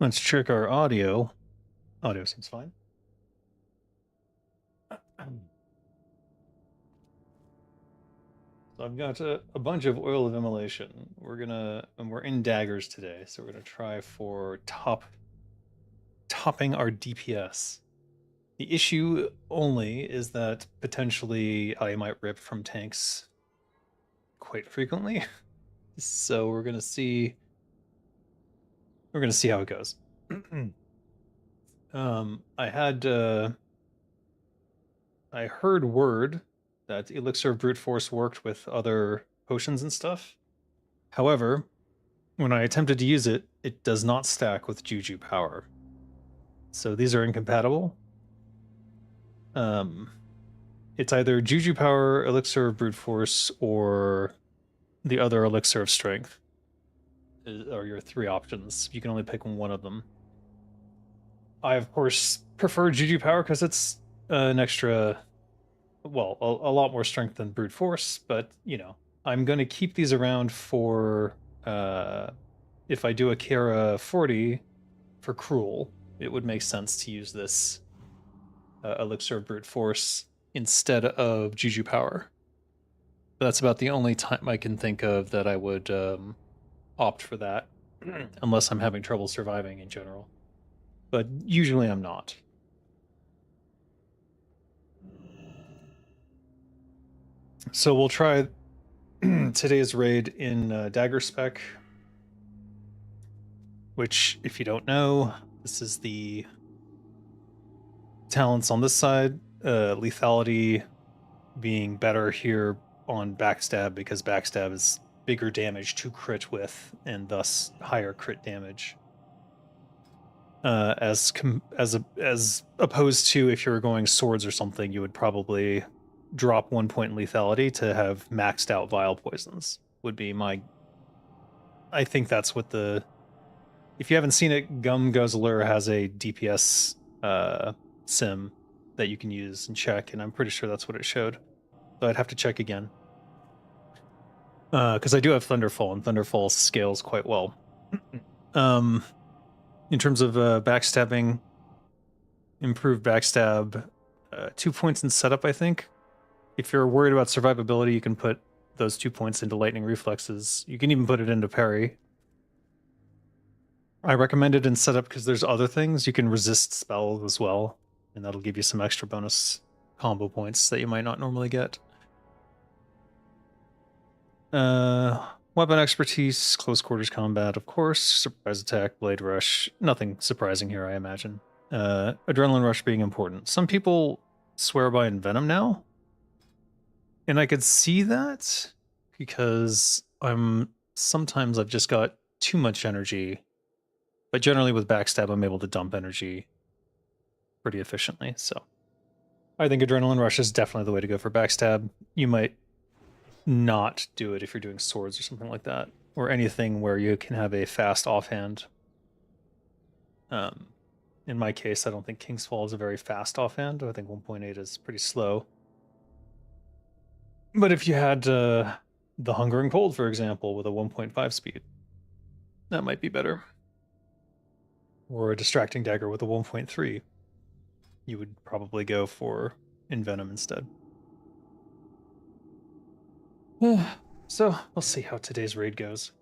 Let's check our audio. Audio seems fine. So I've got a bunch of oil of immolation. And we're in daggers today, so we're gonna try for topping our DPS. The issue only is that potentially I might rip from tanks quite frequently. So we're gonna see how it goes. I had I heard word that Elixir of Brute Force worked with other potions and stuff. However, when I attempted to use it, it does not stack with Juju power. So these are incompatible. Um, it's either Juju power, Elixir of Brute Force, or the other Elixir of Strength are your three options. You can only pick one of them. I, of course, prefer Juju power because it's an extra, well, a lot more strength than Brute Force, but, you know, I'm going to keep these around for if I do a Kara 40 for Cruel, it would make sense to use this Elixir of Brute Force instead of Juju Power. That's about the only time I can think of that I would opt for that, unless I'm having trouble surviving in general. But usually I'm not. So we'll try today's raid in Dagger Spec, which, if you don't know, this is the talents on this side. Lethality being better here on Backstab because Backstab is bigger damage to crit with and thus higher crit damage. As opposed to if you were going swords or something, you would probably drop 1 point in lethality to have maxed out vile poisons. Would be my. I think that's what the. If you haven't seen it, Gum Guzzler has a DPS sim that you can use and check, and I'm pretty sure that's what it showed. So I'd have to check again. Because I do have Thunderfall, and Thunderfall scales quite well. um, in terms of backstabbing, improved backstab, 2 points in setup, I think. If you're worried about survivability, you can put those 2 points into lightning reflexes. You can even put it into parry. I recommend it in setup because there's other things. You can resist spells as well, and that'll give you some extra bonus combo points that you might not normally get. Weapon expertise, close quarters combat, of course, surprise attack, blade rush. Nothing surprising here, I imagine. Adrenaline rush being important. Some people swear by Envenom now, and I could see that because sometimes I've just got too much energy, but generally with backstab, I'm able to dump energy pretty efficiently. So I think Adrenaline rush is definitely the way to go for backstab. You might not do it if you're doing swords or something like that, or anything where you can have a fast offhand. In my case, I don't think King's Fall is a very fast offhand. I think 1.8 is pretty slow. But if you had the Hungering Cold, for example, with a 1.5 speed, that might be better. Or a Distracting Dagger with a 1.3, you would probably go for Envenom instead. So we'll see how today's raid goes.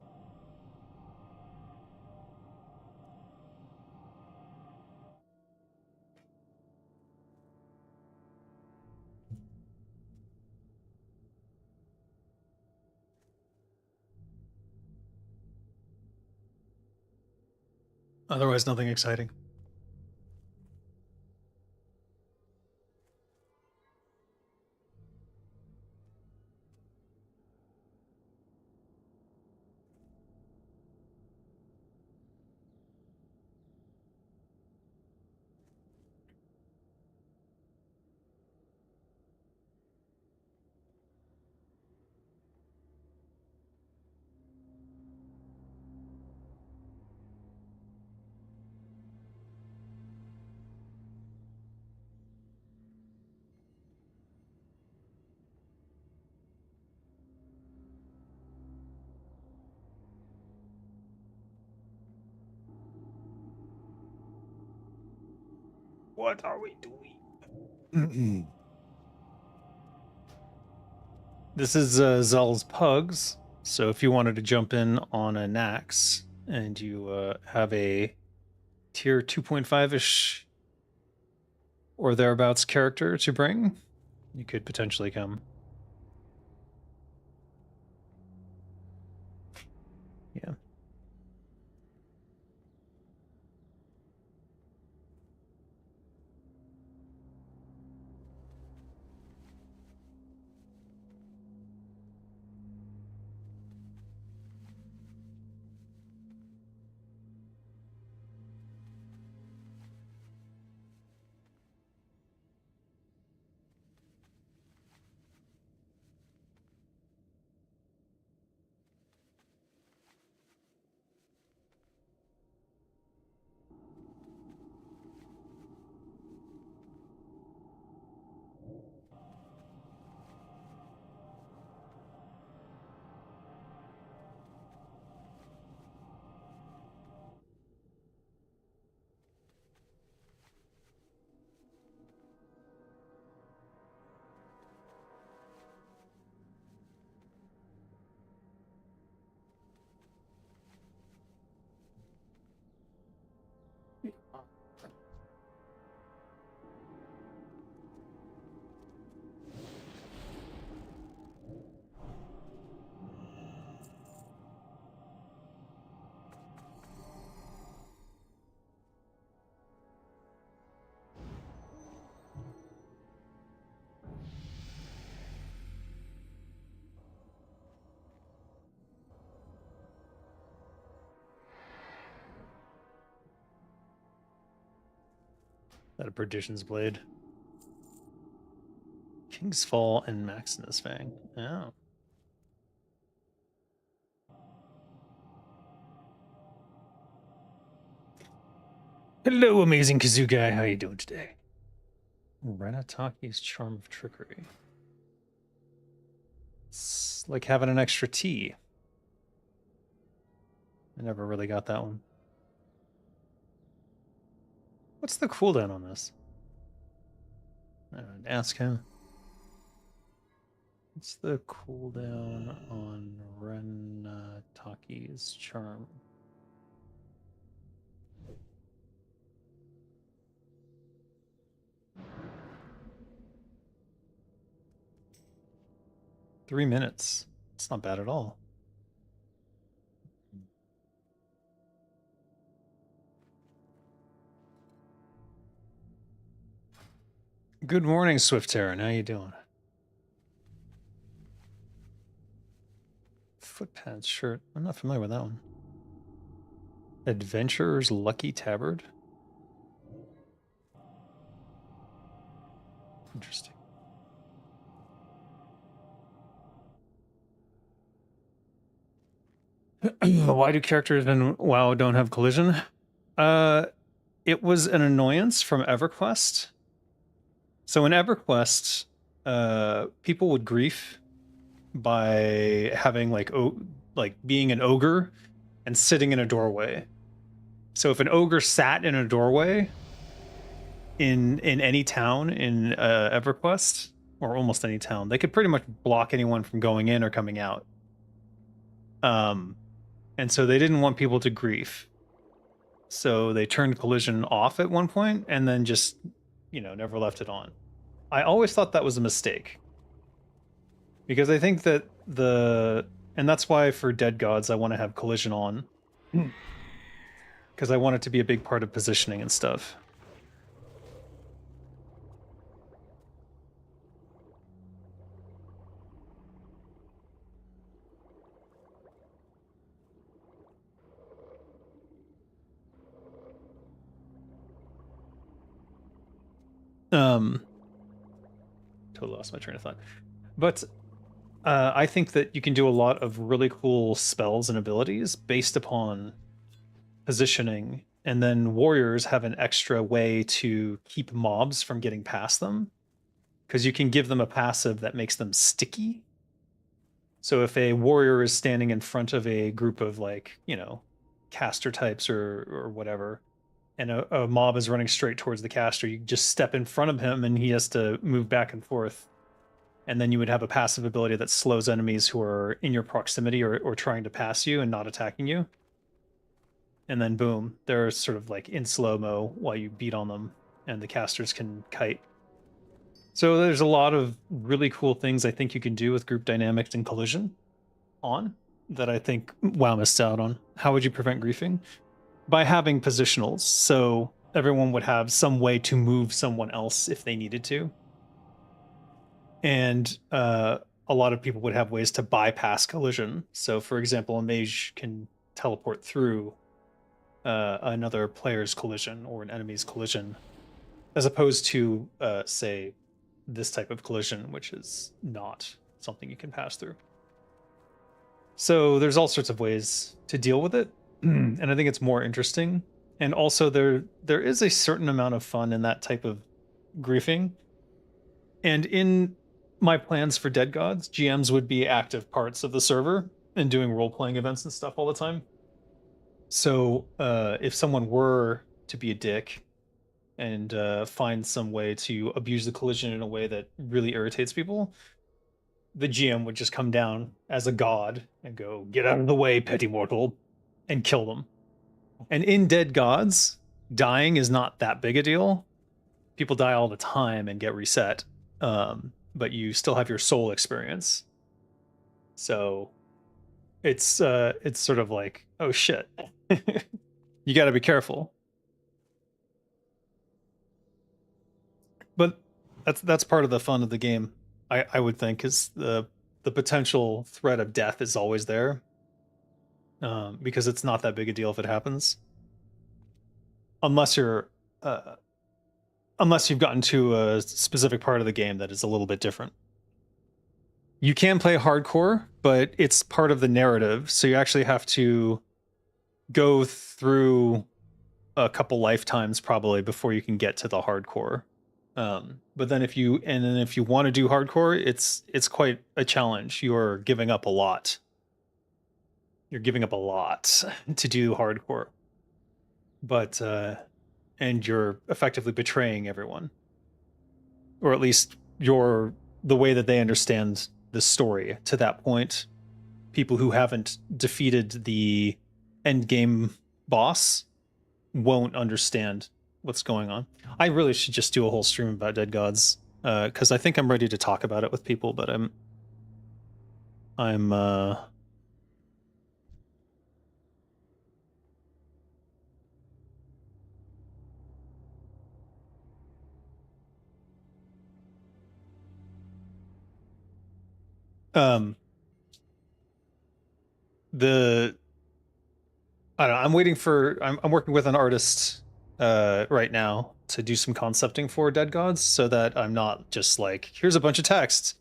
Otherwise, nothing exciting. What are we doing? This is Zell's Pugs. So if you wanted to jump in on a Naxx and you have a tier 2.5-ish or thereabouts character to bring, you could potentially come. Yeah. That a Perdition's Blade. King's Fall and Maximus Fang. Oh. Hello, amazing kazoo guy. How you doing today? Renataki's Charm of Trickery. It's like having an extra T. I never really got that one. What's the cooldown on this? Ask him. What's the cooldown on Renataki's Charm? Three minutes. It's not bad at all. Good morning, Swift Terran. How you doing? Footpads shirt. I'm not familiar with that one. Adventurer's Lucky Tabard. Interesting. Why do characters in WoW don't have collision? It was an annoyance from EverQuest. So in EverQuest, people would grief by having like being an ogre and sitting in a doorway. So if an ogre sat in a doorway in any town in EverQuest, or almost any town, they could pretty much block anyone from going in or coming out. And so they didn't want people to grief. So they turned collision off at one point and then just, never left it on. I always thought that was a mistake. Because I think that and that's why for Dead Gods I want to have collision on. Because I want it to be a big part of positioning and stuff. Totally lost my train of thought. But I think that you can do a lot of really cool spells and abilities based upon positioning, and then warriors have an extra way to keep mobs from getting past them, because you can give them a passive that makes them sticky. So if a warrior is standing in front of a group of caster types or whatever, and a mob is running straight towards the caster, you just step in front of him and he has to move back and forth. And then you would have a passive ability that slows enemies who are in your proximity or trying to pass you and not attacking you. And then boom, they're sort of like in slow-mo while you beat on them, and the casters can kite. So there's a lot of really cool things I think you can do with group dynamics and collision on that I think WoW missed out on. How would you prevent griefing? By having positionals, so everyone would have some way to move someone else if they needed to. And a lot of people would have ways to bypass collision. So for example, a mage can teleport through another player's collision or an enemy's collision, as opposed to, say, this type of collision, which is not something you can pass through. So there's all sorts of ways to deal with it, and I think it's more interesting. And also there is a certain amount of fun in that type of griefing. And in my plans for Dead Gods, GMs would be active parts of the server and doing role-playing events and stuff all the time. So if someone were to be a dick and find some way to abuse the collision in a way that really irritates people, the GM would just come down as a god and go, "Get out of the way, petty mortal," and kill them. And in Dead Gods, dying is not that big a deal. People die all the time and get reset, but you still have your soul experience. So it's sort of like, oh shit, you got to be careful. But that's part of the fun of the game, I would think, is the potential threat of death is always there, because it's not that big a deal if it happens, unless you're unless you've gotten to a specific part of the game that is a little bit different. You can play hardcore, but it's part of the narrative, so you actually have to go through a couple lifetimes probably before you can get to the hardcore. But then if you want to do hardcore, it's quite a challenge. You're giving up a lot. You're giving up a lot to do hardcore. But and you're effectively betraying everyone. Or at least you're the way that they understand the story to that point. People who haven't defeated the end game boss won't understand what's going on. I really should just do a whole stream about Dead Gods, because I think I'm ready to talk about it with people, but I'm the I don't know, I'm waiting for I'm working with an artist right now to do some concepting for Dead Gods, so that I'm not just like, here's a bunch of text.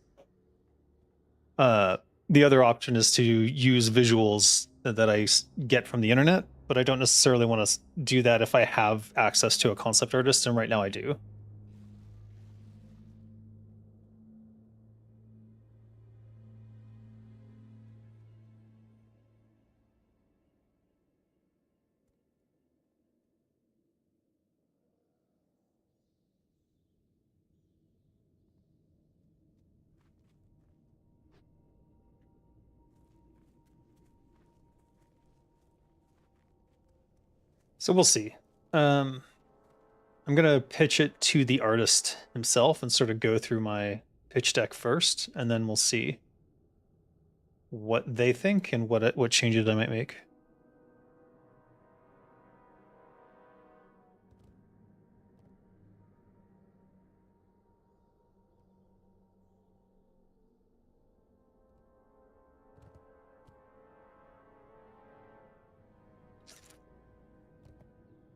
The other option is to use visuals that I get from the internet, but I don't necessarily want to do that if I have access to a concept artist, and right now I do. So we'll see. I'm gonna pitch it to the artist himself and sort of go through my pitch deck first, and then we'll see what they think and what changes I might make.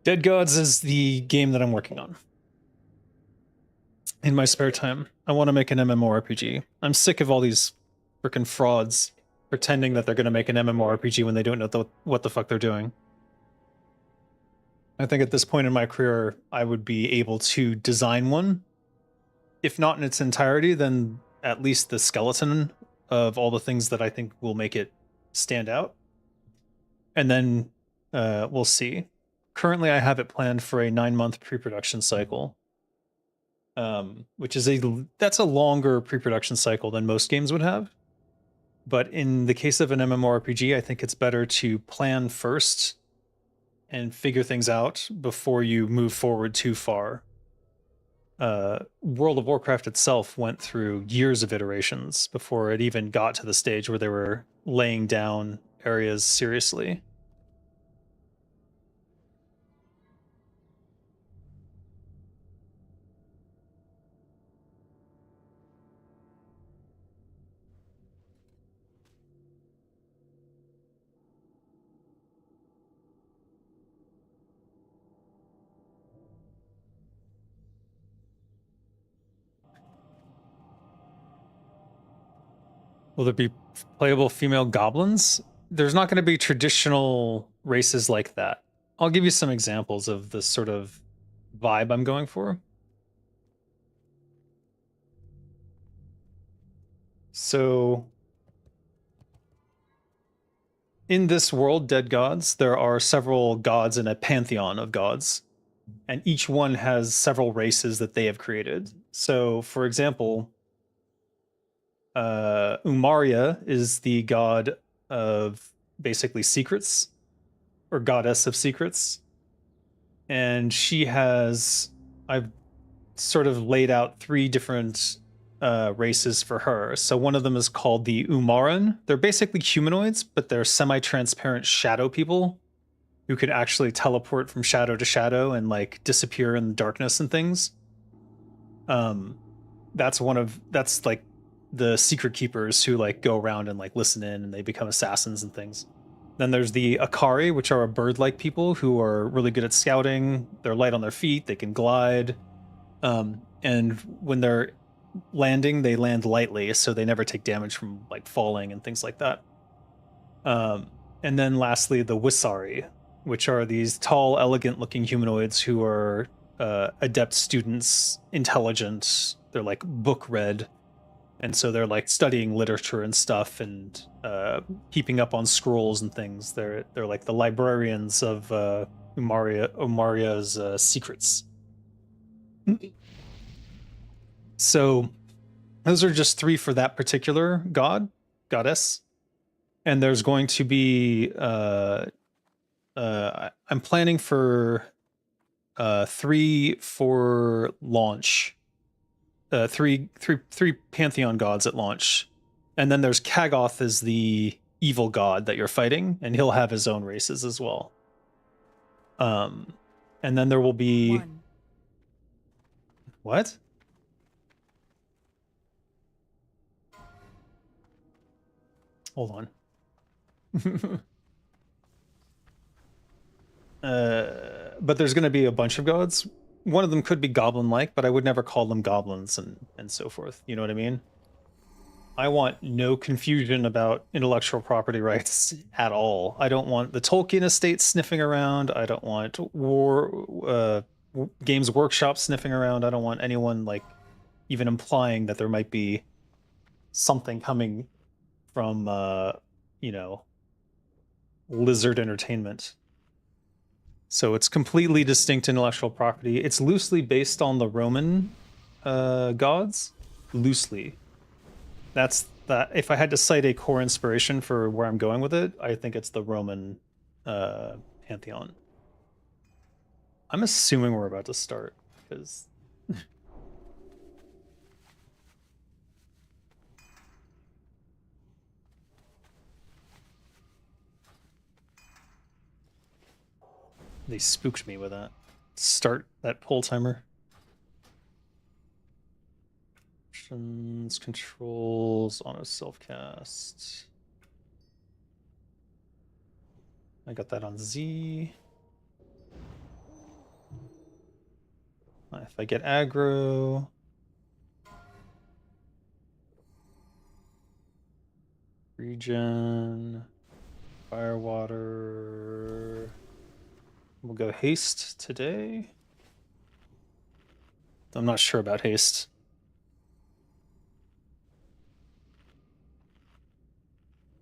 Dead Gods is the game that I'm working on in my spare time. I want to make an MMORPG. I'm sick of all these freaking frauds pretending that they're going to make an MMORPG when they don't know what the fuck they're doing. I think at this point in my career, I would be able to design one. If not in its entirety, then at least the skeleton of all the things that I think will make it stand out. And then we'll see. currently I have it planned for a 9-month pre-production cycle, which is that's a longer pre-production cycle than most games would have. But in the case of an MMORPG, I think it's better to plan first and figure things out before you move forward too far. World of Warcraft itself went through years of iterations before it even got to the stage where they were laying down areas seriously. Will there be playable female goblins? There's not going to be traditional races like that. I'll give you some examples of the sort of vibe I'm going for. So, in this world, Dead Gods, there are several gods in a pantheon of gods, and each one has several races that they have created. So, for example, Umaria is the god of basically secrets, or goddess of secrets. And she has, I've sort of laid out 3 different races for her. So one of them is called the Umaran. They're basically humanoids, but they're semi-transparent shadow people who can actually teleport from shadow to shadow and like disappear in the darkness and things. That's like the secret keepers who like go around and like listen in, and they become assassins and things. Then there's the Akari, which are a bird-like people who are really good at scouting. They're light on their feet, they can glide. And when they're landing, they land lightly, so they never take damage from like falling and things like that. And then lastly, the Wisari, which are these tall, elegant-looking humanoids who are adept students, intelligent. They're like book-read, and so they're like studying literature and stuff and keeping up on scrolls and things. They're like the librarians of Umaria's secrets. So those are just 3 for that particular goddess. And there's going to be I'm planning for 3 for launch. Three pantheon gods at launch. And then there's Kagoth as the evil god that you're fighting, and he'll have his own races as well. And then there will be 1. What? Hold on. But there's going to be a bunch of gods. One of them could be goblin-like, but I would never call them goblins and so forth. You know what I mean? I want no confusion about intellectual property rights at all. I don't want the Tolkien estate sniffing around. I don't want Games Workshop sniffing around. I don't want anyone like even implying that there might be something coming from you know, Lizard Entertainment. So it's completely distinct intellectual property. It's loosely based on the Roman gods. Loosely. That's that. If I had to cite a core inspiration for where I'm going with it, I think it's the Roman pantheon. I'm assuming we're about to start because they spooked me with that. Start that pull timer. Options, controls, auto self-cast. I got that on Z. If I get aggro. Regen. Firewater. We'll go haste today. I'm not sure about haste.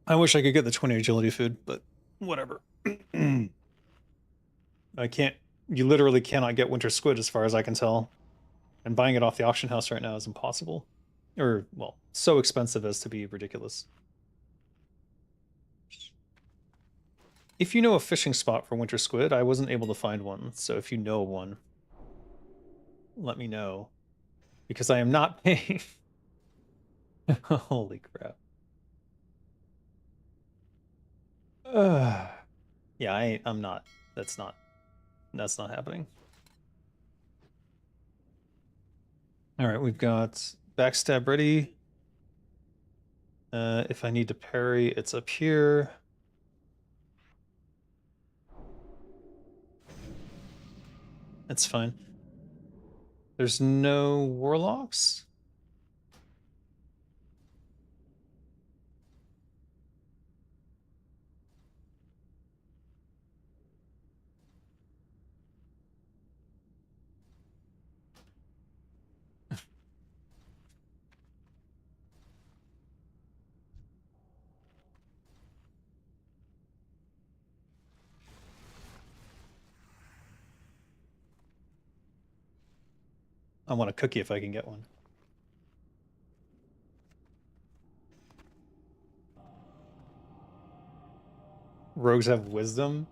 I wish I could get the 20 agility food, but whatever. I can't. You literally cannot get winter squid, as far as I can tell. And buying it off the auction house right now is impossible, or well, so expensive as to be ridiculous. If you know a fishing spot for winter squid, I wasn't able to find one. So if you know one, let me know, because I am not paying. Holy crap. Yeah, I'm not. That's not happening. All right, we've got backstab ready. If I need to parry, it's up here. That's fine. There's no warlocks? I want a cookie if I can get one. Rogues have wisdom?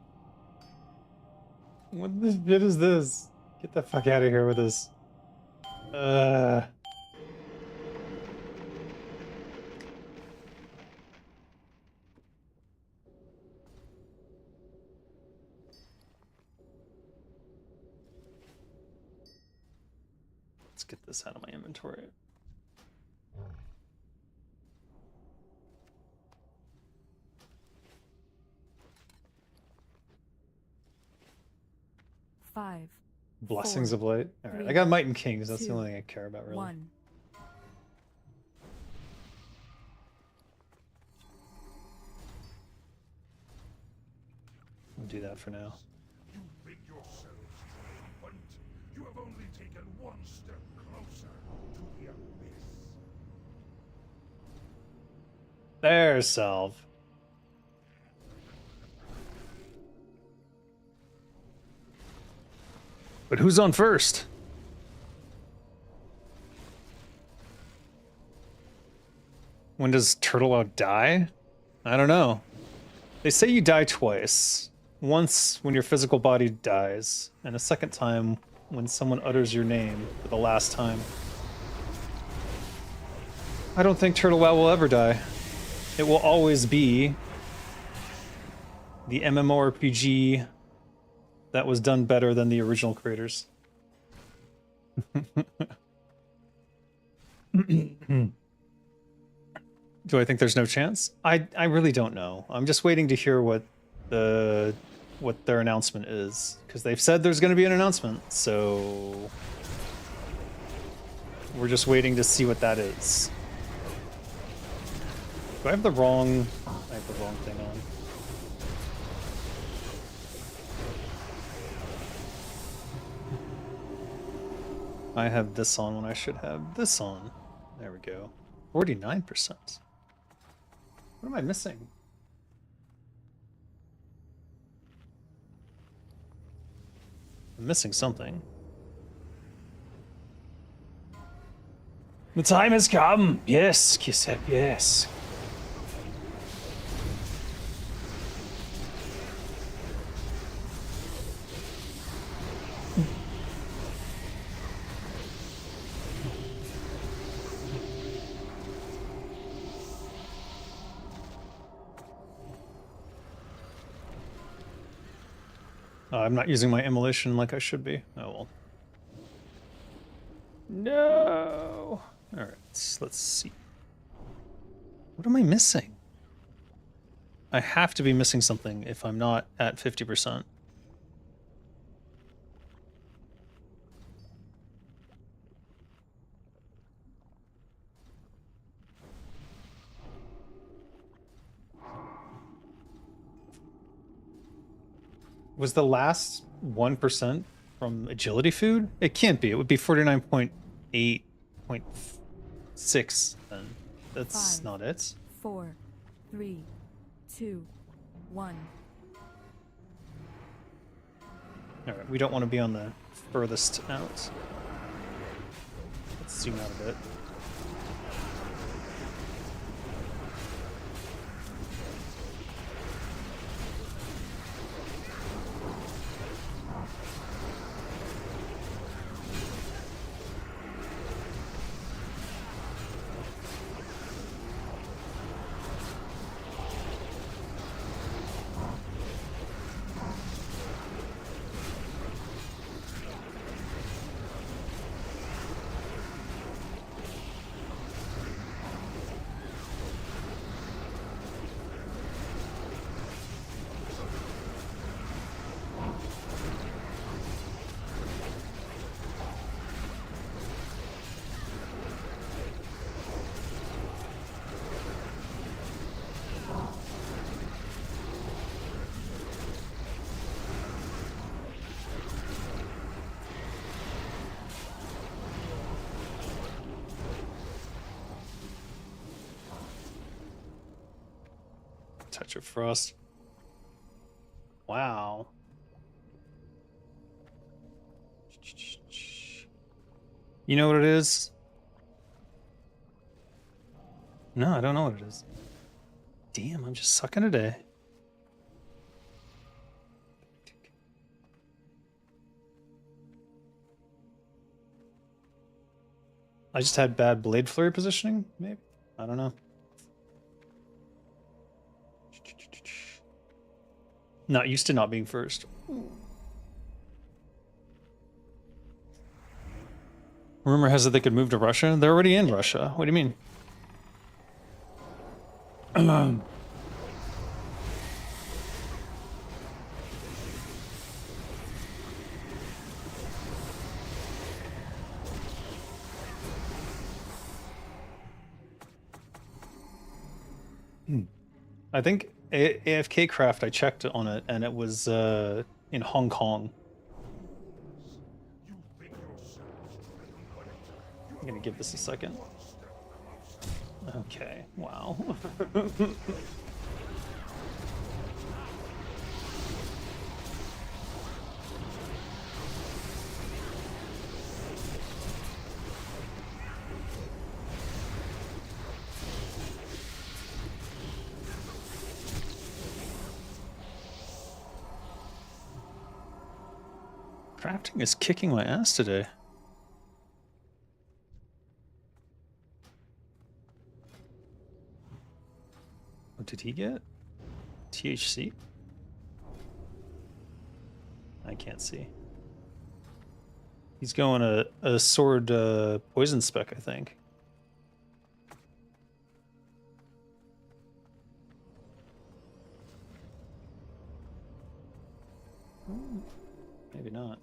What the shit is this? Get the fuck out of here with this. Let's get this out of my inventory. Five. Blessings Four, of light. All right, three, I got Might and Kings. That's the two, only thing I care about, really. 1. I'll do that for now. You rig yourselves to the point. You have only taken one step closer to the abyss. There's Salve. But who's on first? When does Turtleout die? I don't know. They say you die twice. Once when your physical body dies, and a second time when someone utters your name for the last time. I don't think Turtleout will ever die. It will always be the MMORPG that was done better than the original creators. Do I think there's no chance? I really don't know. I'm just waiting to hear what their announcement is, because they've said there's going to be an announcement, so we're just waiting to see what that is. Do I have the wrong thing on? I have this on when I should have this on. There we go. 49%. What am I missing? I'm missing something. The time has come. Yes, Kisep, yes. I'm not using my immolation like I should be. Oh well. No. All right, let's see. What am I missing? I have to be missing something if I'm not at 50%. Was the last 1% from agility food? It can't be. It would be 49.8.6 then. That's 5, not it. 4, 3, 2, 1. Alright, we don't want to be on the furthest out. Let's zoom out a bit. Touch of frost. Wow. You know what it is? No, I don't know what it is. Damn, I'm just sucking today. I just had bad blade flurry positioning, maybe? I don't know. Not used to not being first. Rumor has it they could move to Russia. They're already in Russia. What do you mean? I think AFK Craft, I checked on it, and it was in Hong Kong. I'm gonna give this a second. Okay, wow. Crafting is kicking my ass today. What did he get? THC? I can't see. He's going a sword poison spec, I think. Maybe not.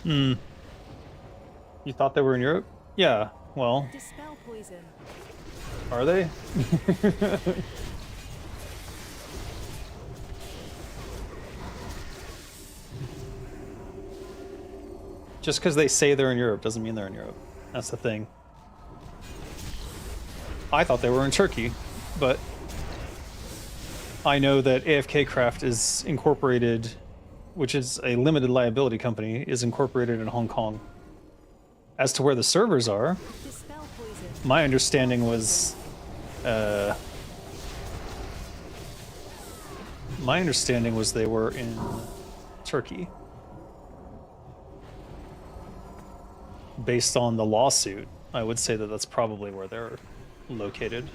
Hmm. You thought they were in Europe? Yeah, well. Dispel poison. Are they? Just because they say they're in Europe doesn't mean they're in Europe. That's the thing. I thought they were in Turkey, but I know that AFK Craft is incorporated, which is a limited liability company, is incorporated in Hong Kong. As to where the servers are, Dispel poison. my understanding was they were in Turkey. Based on the lawsuit, I would say that that's probably where they're located.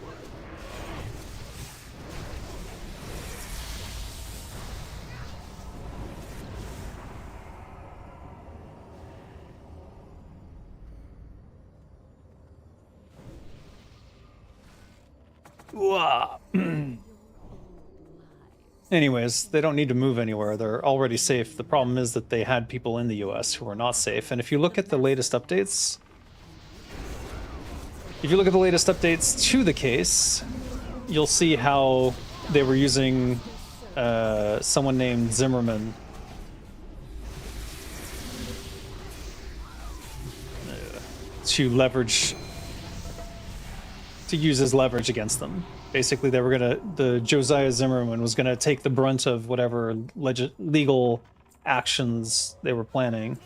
Anyways, they don't need to move anywhere. They're already safe. The problem is that they had people in the US who are not safe. And if you look at the latest updates, to the case, you'll see how they were using someone named Zimmerman to leverage, to use as leverage against them. Basically, they were the Josiah Zimmerman was gonna take the brunt of whatever legal actions they were planning.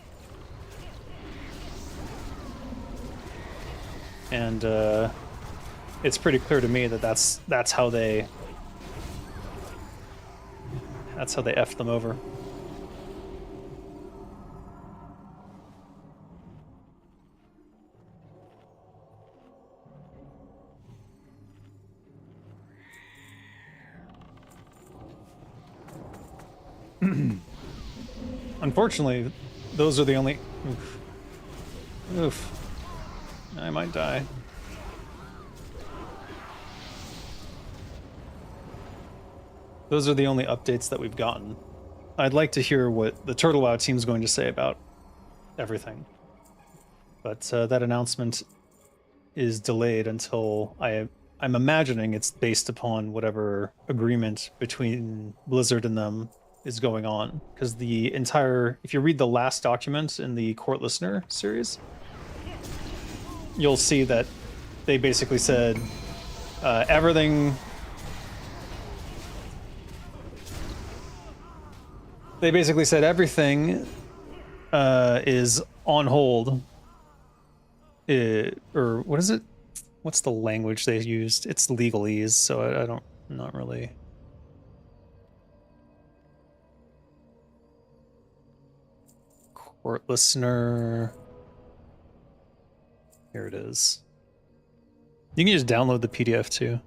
And it's pretty clear to me that that's how they effed them over. Unfortunately, those are the only... Oof. Oof. I might die. Those are the only updates that we've gotten. I'd like to hear what the Turtle WoW team's going to say about everything. But that announcement is delayed until I'm imagining it's based upon whatever agreement between Blizzard and them is going on. Because the entire... If you read the last document in the Court Listener series, you'll see that they basically said everything... They basically said everything is on hold. Or what is it? What's the language they used? It's legalese, so I'm not really... Court Listener... Here it is. You can just download the PDF too.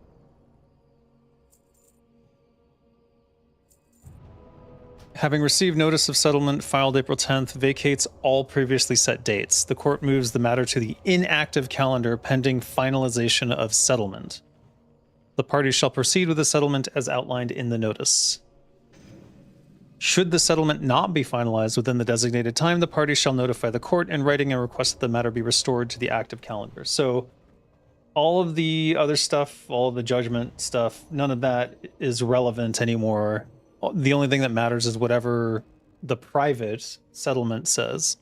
Having received notice of settlement filed April 10th, vacates all previously set dates. The court moves the matter to the inactive calendar pending finalization of settlement. The parties shall proceed with the settlement as outlined in the notice. Should the settlement not be finalized within the designated time, the parties shall notify the court in writing and request that the matter be restored to the active calendar. So all of the other stuff, all of the judgment stuff, none of that is relevant anymore. The only thing that matters is whatever the private settlement says.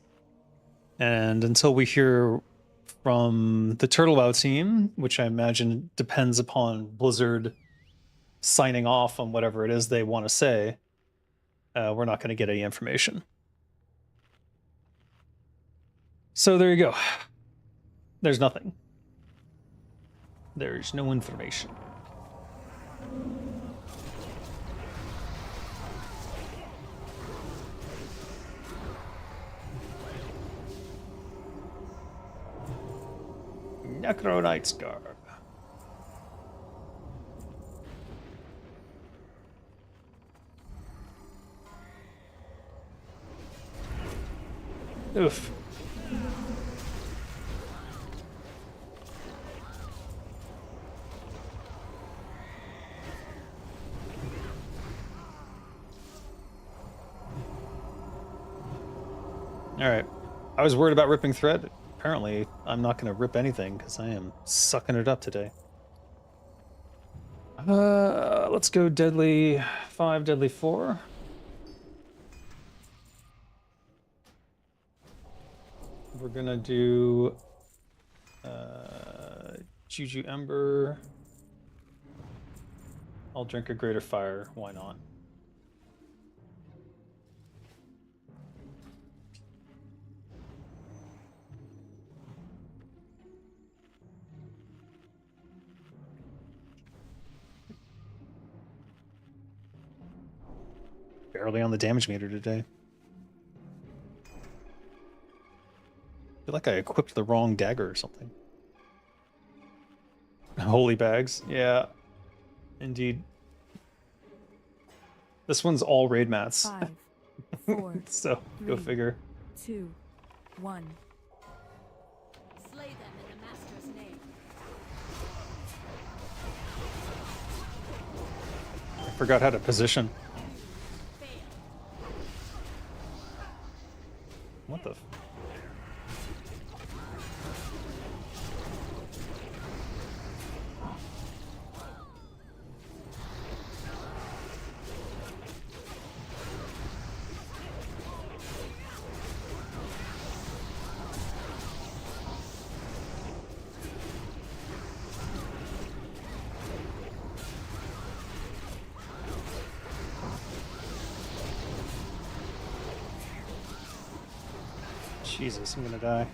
And until we hear from the Turtle WoW team, which I imagine depends upon Blizzard signing off on whatever it is they want to say, we're not going to get any information. So there you go. There's nothing. There's no information. Necro Knight's Garb. Oof. Alright. I was worried about ripping thread. Apparently, I'm not going to rip anything because I am sucking it up today. Let's go Deadly 5, Deadly 4. We're going to do Juju Ember. I'll drink a Greater Fire. Why not? Barely on the damage meter today. I feel like I equipped the wrong dagger or something. Holy bags. Yeah. Indeed. This one's all raid mats. 5, 4, so, 3, go figure. 2, 1. Slay them in the Master's name. I forgot how to position. What the f... Jesus, I'm gonna die.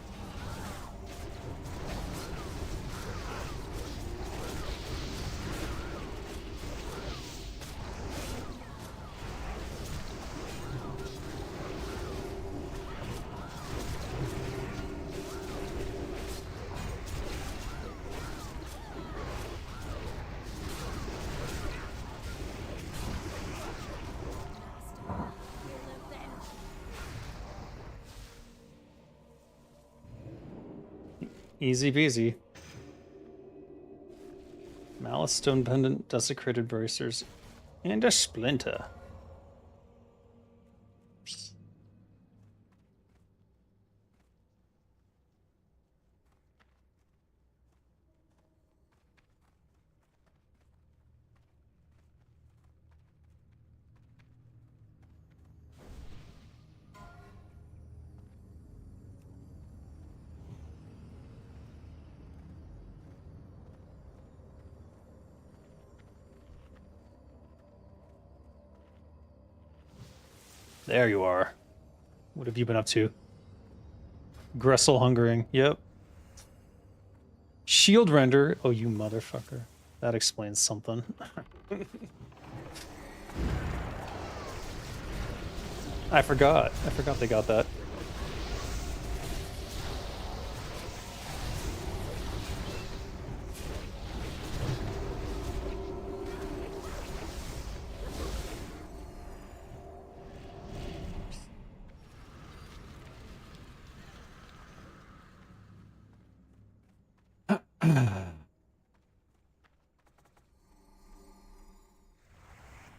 You live then. Easy peasy. Malice Stone Pendant, Desecrated Bracers, and a Splinter. There you are. What have you been up to? Gressel hungering. Yep. Shield render. Oh, you motherfucker. That explains something. I forgot. I forgot they got that.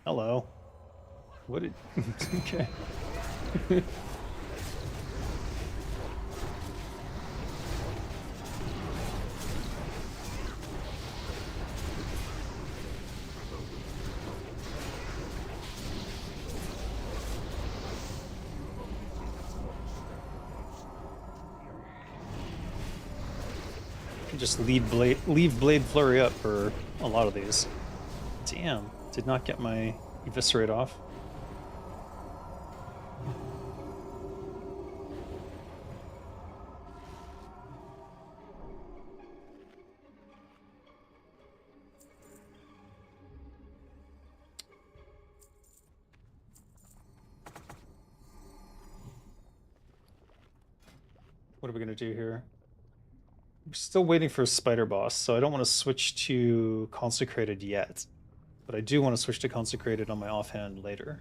Hello. What did... Okay. Just leave Blade Flurry up for a lot of these. Damn, did not get my Eviscerate off. What are we gonna do here? We're still waiting for a spider boss, so I don't want to switch to Consecrated yet. But I do want to switch to Consecrated on my offhand later.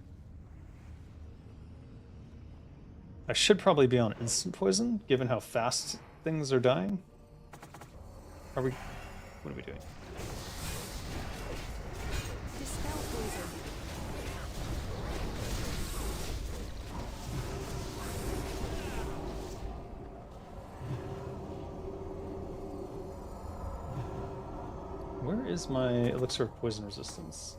I should probably be on Instant Poison, given how fast things are dying. Are we... What are we doing? Dispel poison. Where is my Elixir of Poison Resistance?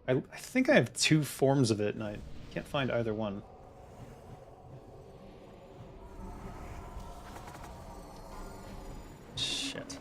I think I have 2 forms of it, and I can't find either one. Shit.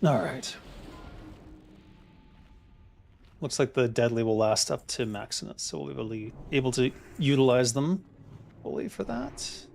Alright. Looks like the deadly will last up to Maximus, so we'll be able to utilize them fully for that.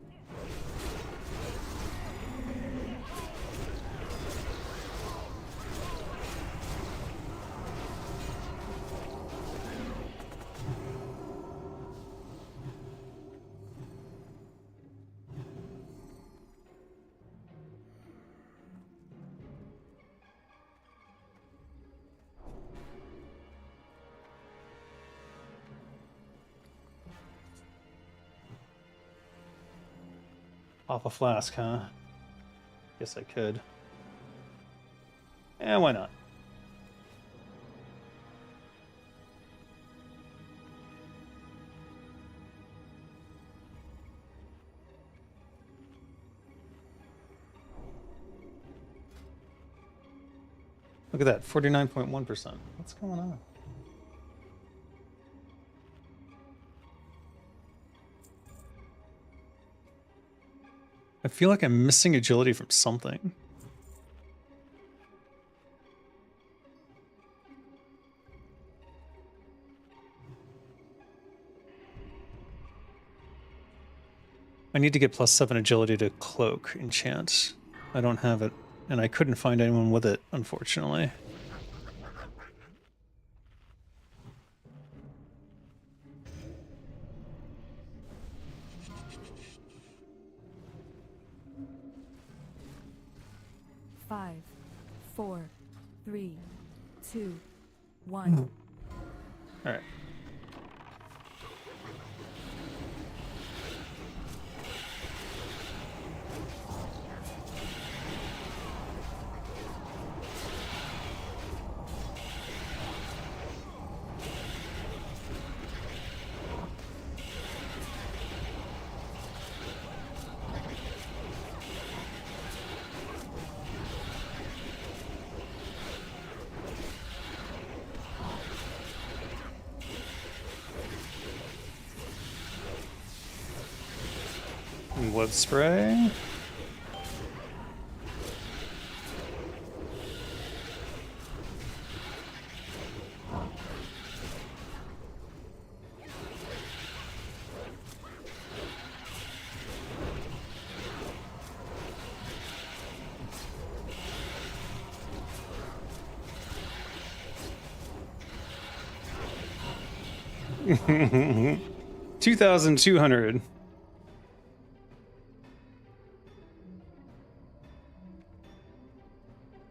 Off a flask, huh? Guess I could. Eh, why not? Look at that, 49.1%. What's going on? I feel like I'm missing agility from something. I need to get +7 agility to cloak enchant. I don't have it, and I couldn't find anyone with it, unfortunately. Five, 4, 3, 2, 1. All right. Wood spray. $2,200.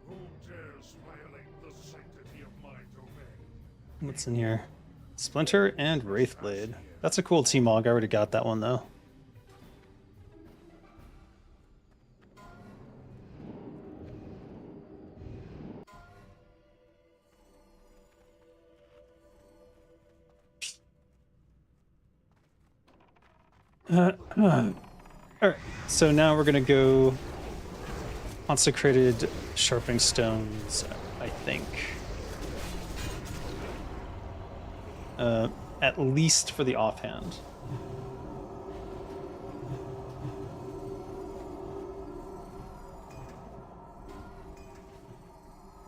Who dares violate the sanctity of my domain? What's in here? Splinter and Wraithblade. That's a cool T-Mog. I already got that one, though. Alright, so now we're gonna go consecrated sharpening stones, I think. At least for the offhand.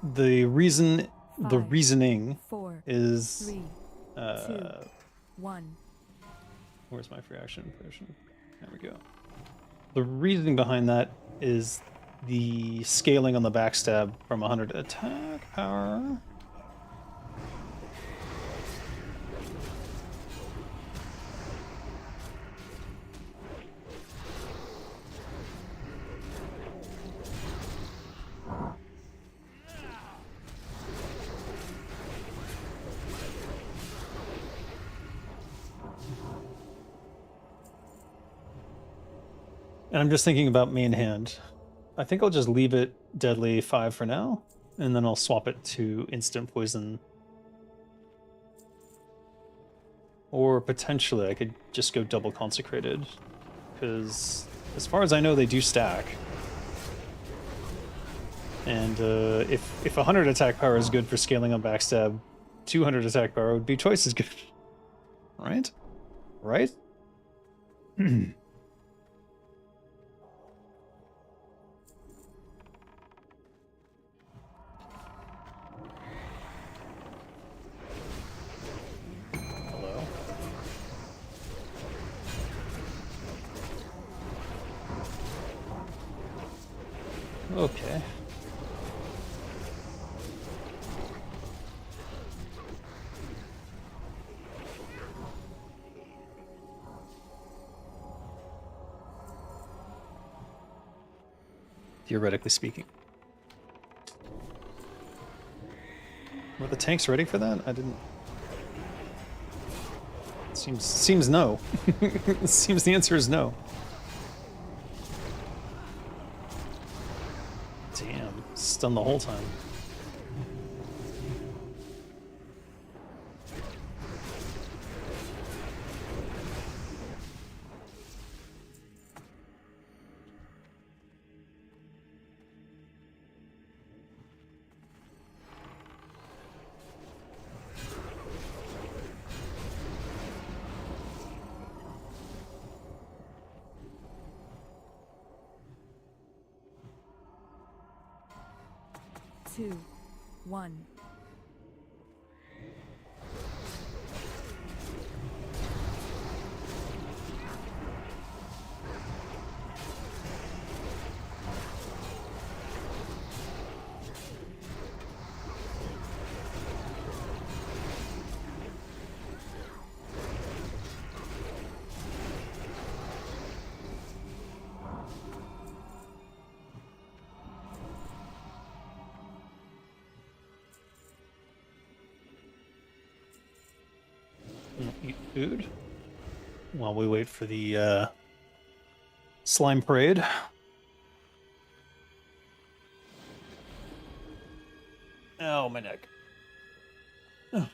The reasoning 4, is 3, 2, 1. where's my free action potion? There we go. The reasoning behind that is the scaling on the backstab from 100 attack power. And I'm just thinking about main hand. I think I'll just leave it deadly 5 for now, and then I'll swap it to instant poison. Or potentially I could just go double consecrated, because as far as I know they do stack. And if 100 attack power is good for scaling on backstab, 200 attack power would be twice as good. Right? Right? Okay. Theoretically speaking. Were the tanks ready for that? I didn't. Seems no. Seems the answer is no. Damn, stunned the whole time. Two, one. Eat food while we wait for the slime parade. Oh, my neck. Oh.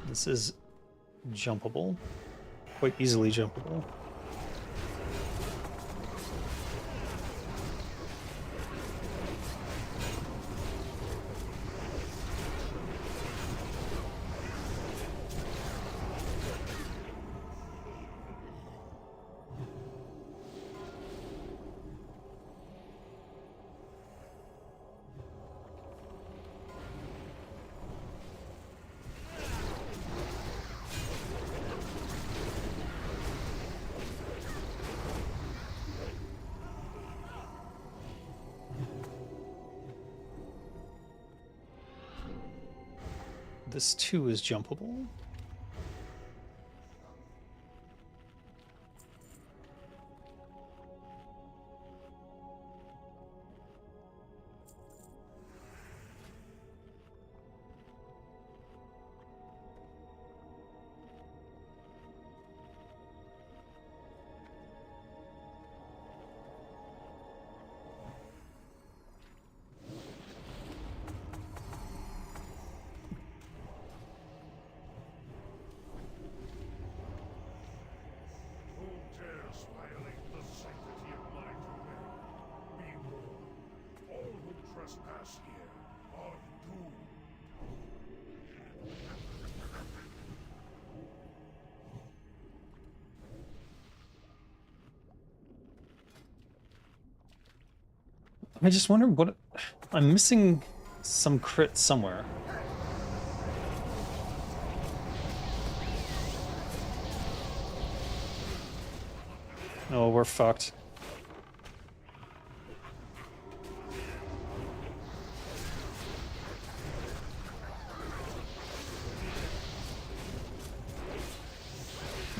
This is jumpable, quite easily jumpable. This too is jumpable. Who dares violate the sanctity of my domain? Be warned, all who trespass here are doomed. I just wonder what I'm missing. Some crit somewhere. Oh, we're fucked.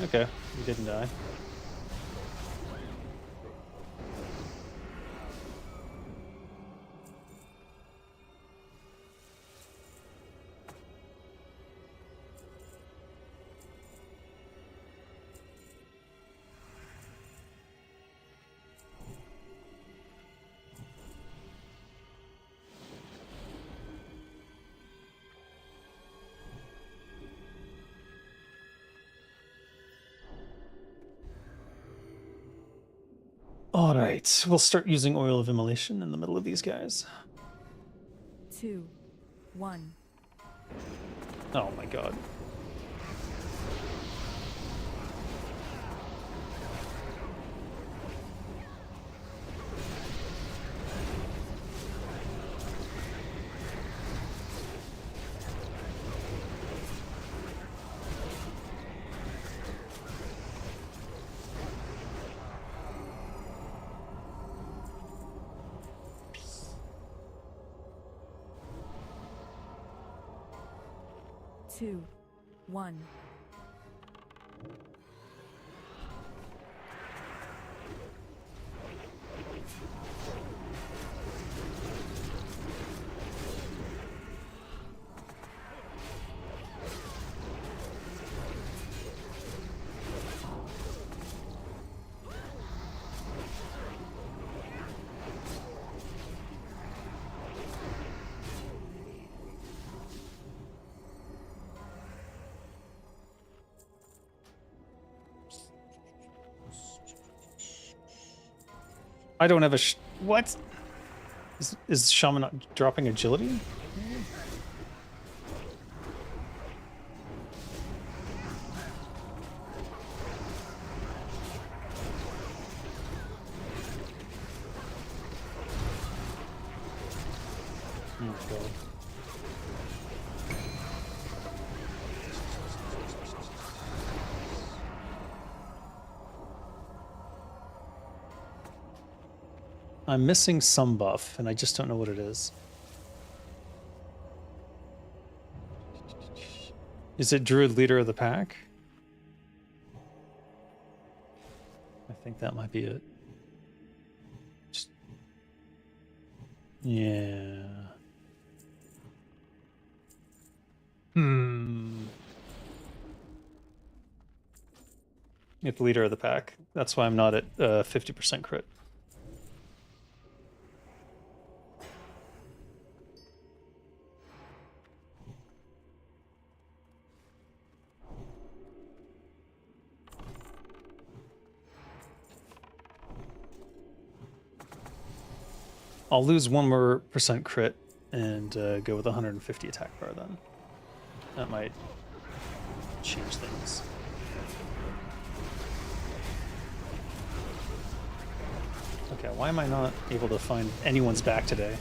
Okay, we didn't die. All right, we'll start using Oil of Immolation in the middle of these guys. 2, 1. Oh my god. Two, 1. I don't have a what? Is Shaman not dropping agility? Oh god. I'm missing some buff, and I just don't know what it is. Is it Druid Leader of the Pack? I think that might be it. Just... Yeah. It's Leader of the Pack. That's why I'm not at 50% crit. I'll lose 1 more % crit and go with 150 attack bar then. That might change things. Okay, why am I not able to find anyone's back today?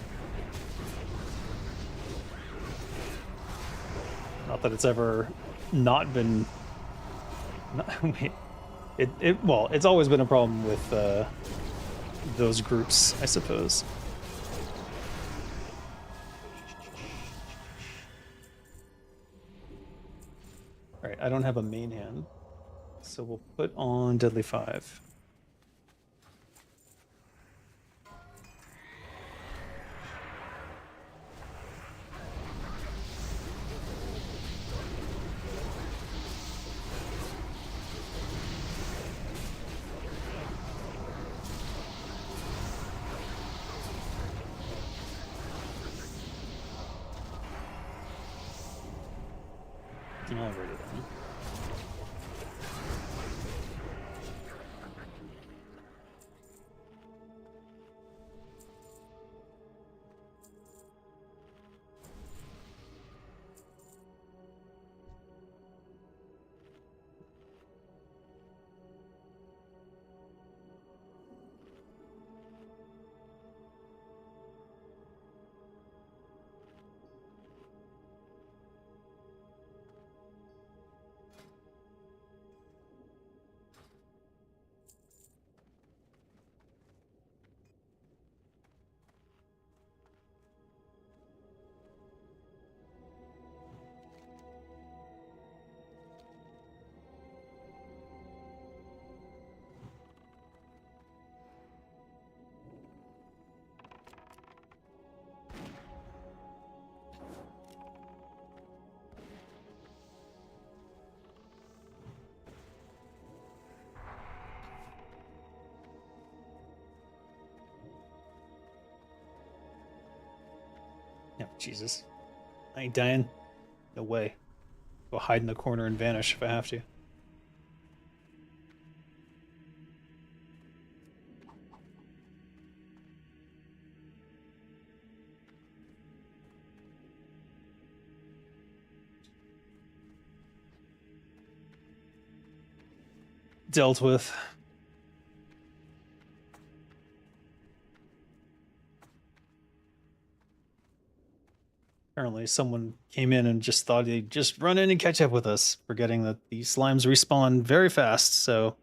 Not that it's ever not been... wait. Well, it's always been a problem with those groups, I suppose. Alright, I don't have a main hand, so we'll put on Deadly 5. Alrighty then. Yeah, Jesus. I ain't dying. No way. Go hide in the corner and vanish if I have to. dealt with. Apparently someone came in and just thought they'd just run in and catch up with us, forgetting that these slimes respawn very fast, so...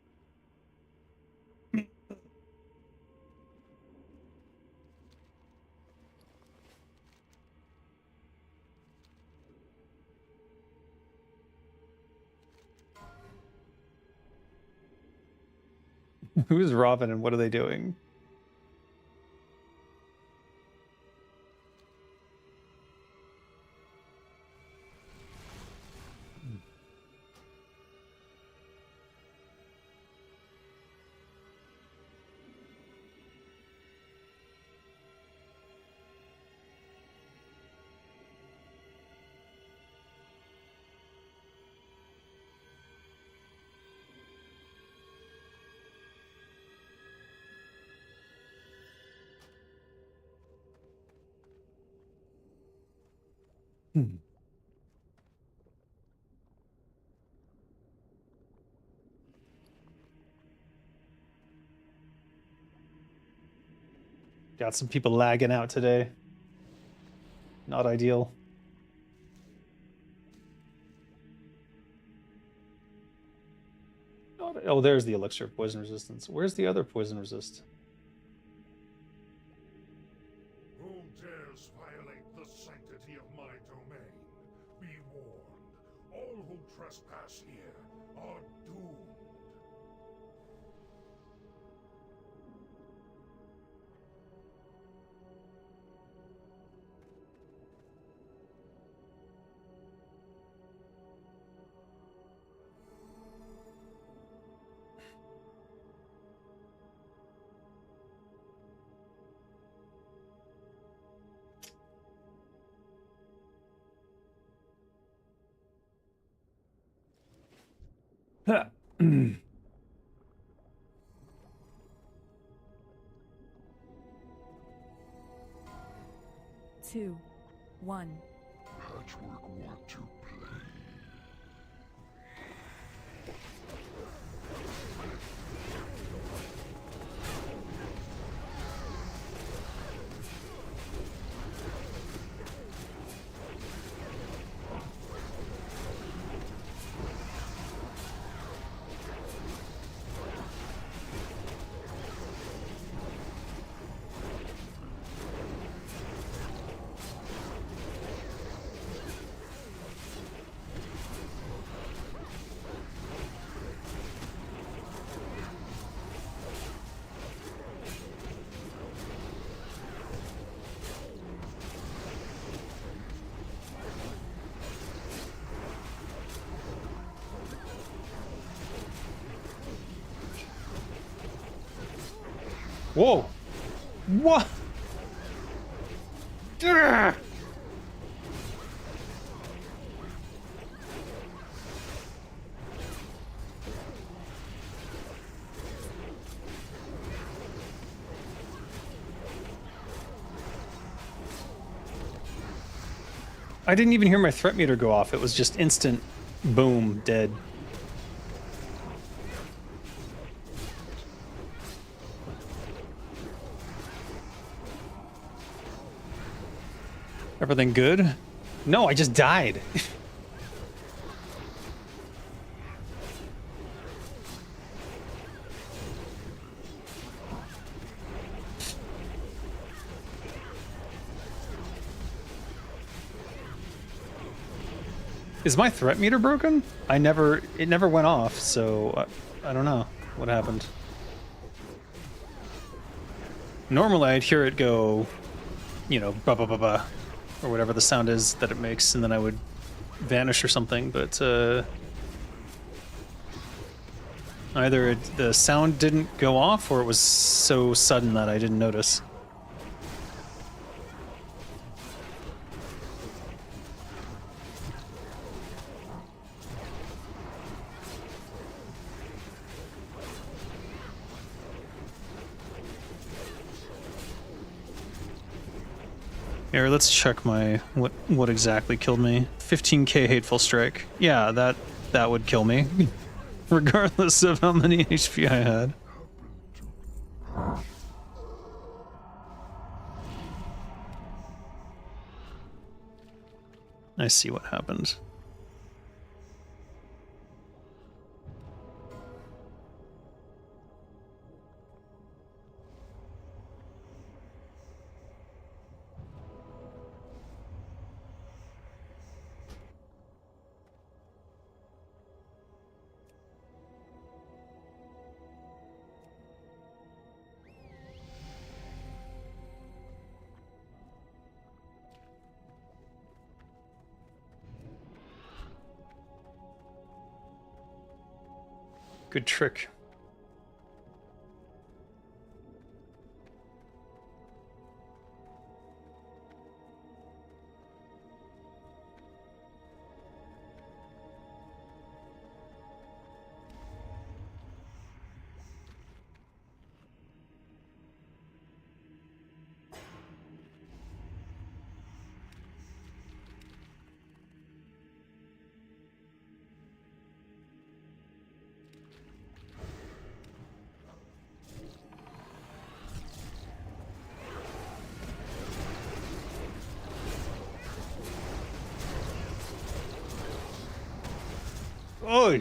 Who's Robin and what are they doing? Hmm. Got some people lagging out today. Not ideal. Oh, there's the elixir of poison resistance. Where's the other poison resist? Who dares violate the sanctity of my domain? Be warned, all who trespass here are doomed. Two, one. Patchwork want to play. Whoa! What? Urgh! I didn't even hear my threat meter go off. It was just instant boom, dead. Everything good? No, I just died. Is my threat meter broken? It never went off, so I don't know what happened. Normally I'd hear it go, you know, ba ba ba ba, or whatever the sound is that it makes, and then I would vanish or something, but either the sound didn't go off or it was so sudden that I didn't notice. Here, let's check my what exactly killed me. 15k hateful strike. Yeah, that would kill me. regardless of how many HP I had. I see what happened. Good trick. Oh,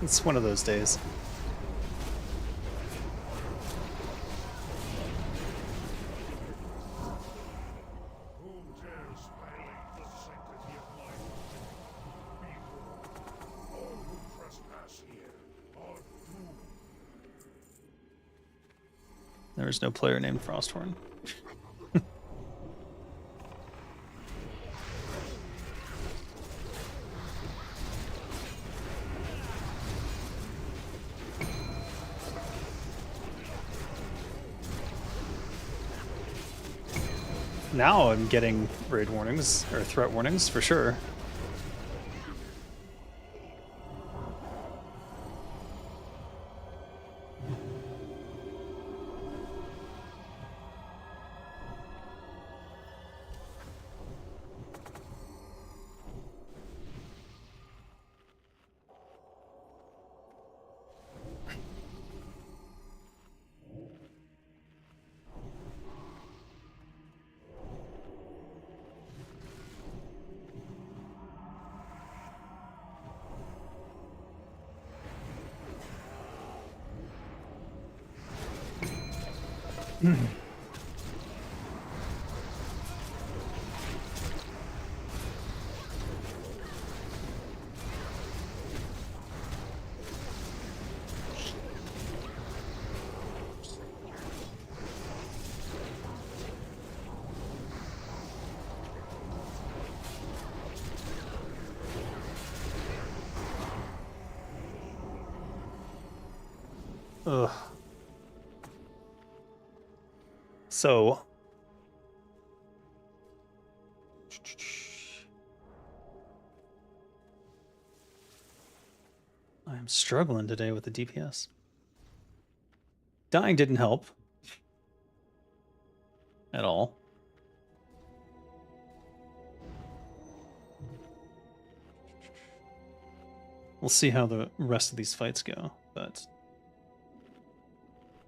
it's one of those days. Who dares violate the sanctity of my domain? Behold, all who trespass here are doomed. There is no player named Frosthorn. Now I'm getting raid warnings, or threat warnings, for sure. Ugh. So I'm struggling today with the DPS. Dying didn't help at all. We'll see how the rest of these fights go, but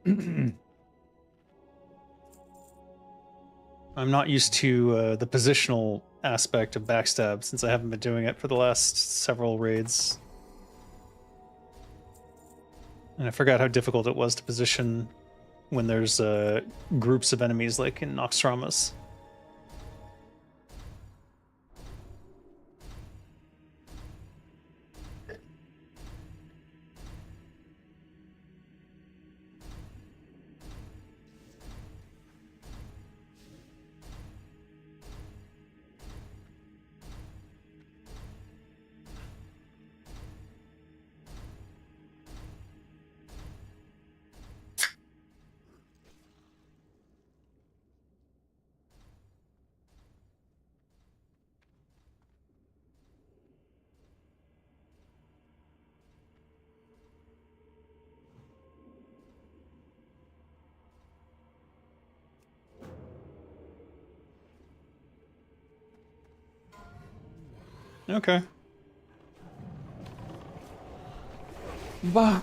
I'm not used to the positional aspect of backstab since I haven't been doing it for the last several raids. And I forgot how difficult it was to position when there's groups of enemies like in Naxx. Okay. Bah.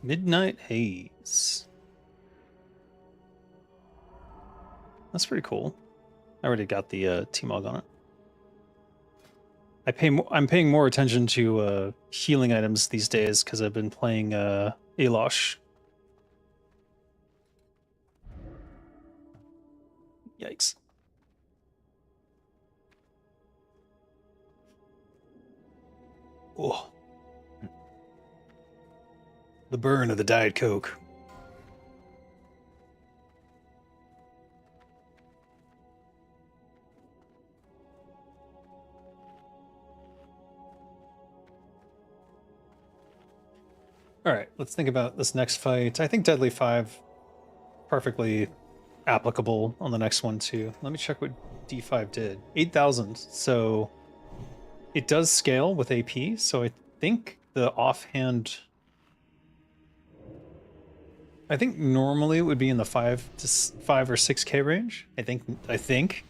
Midnight Haze. That's pretty cool. I already got the T-Mog on it. I'm paying more attention to healing items these days because I've been playing Alosh. Yikes. Oh. The burn of the Diet Coke. All right, let's think about this next fight. I think Deadly 5 perfectly applicable on the next one too. Let me check what D5 did. 8,000. So it does scale with AP, so I think the offhand, I think normally it would be in the 5 or 6k range. I think.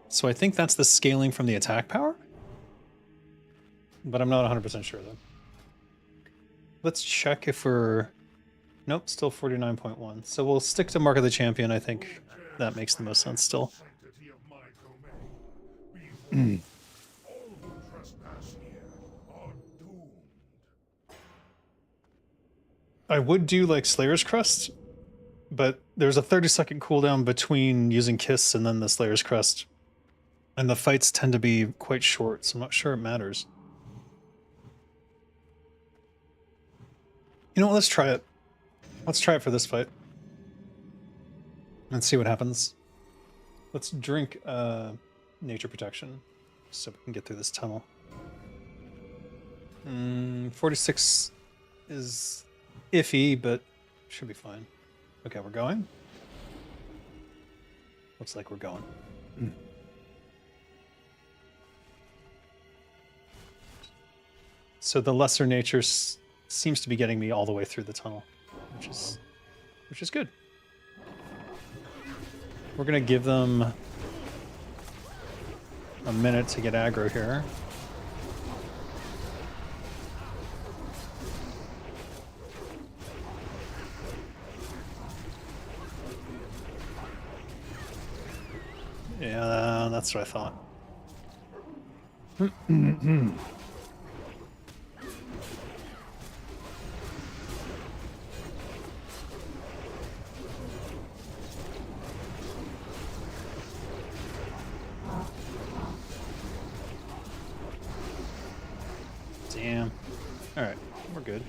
So I think that's the scaling from the attack power. But I'm not 100% sure though. Let's check if we're... Nope, still 49.1. So we'll stick to Mark of the Champion. I think that makes the most sense still. Sanctity of my domain. All who trespass here are doomed. I would do like Slayer's Crest, but there's a 30-second cooldown between using Kiss and then the Slayer's Crest. And the fights tend to be quite short, so I'm not sure it matters. You know what, let's try it. Let's try it for this fight. Let's see what happens. Let's drink Nature Protection so we can get through this tunnel. 46 is iffy, but should be fine. Okay, we're going. Looks like we're going. So the lesser nature seems to be getting me all the way through the tunnel, which is good. We're gonna give them a minute to get aggro here. Yeah, that's what I thought. Damn. Alright, we're good.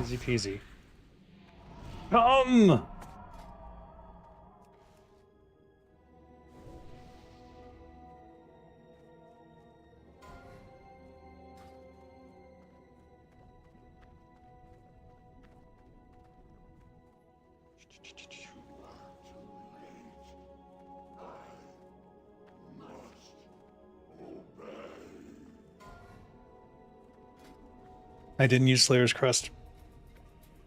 Easy peasy. Come! I didn't use Slayer's Crest.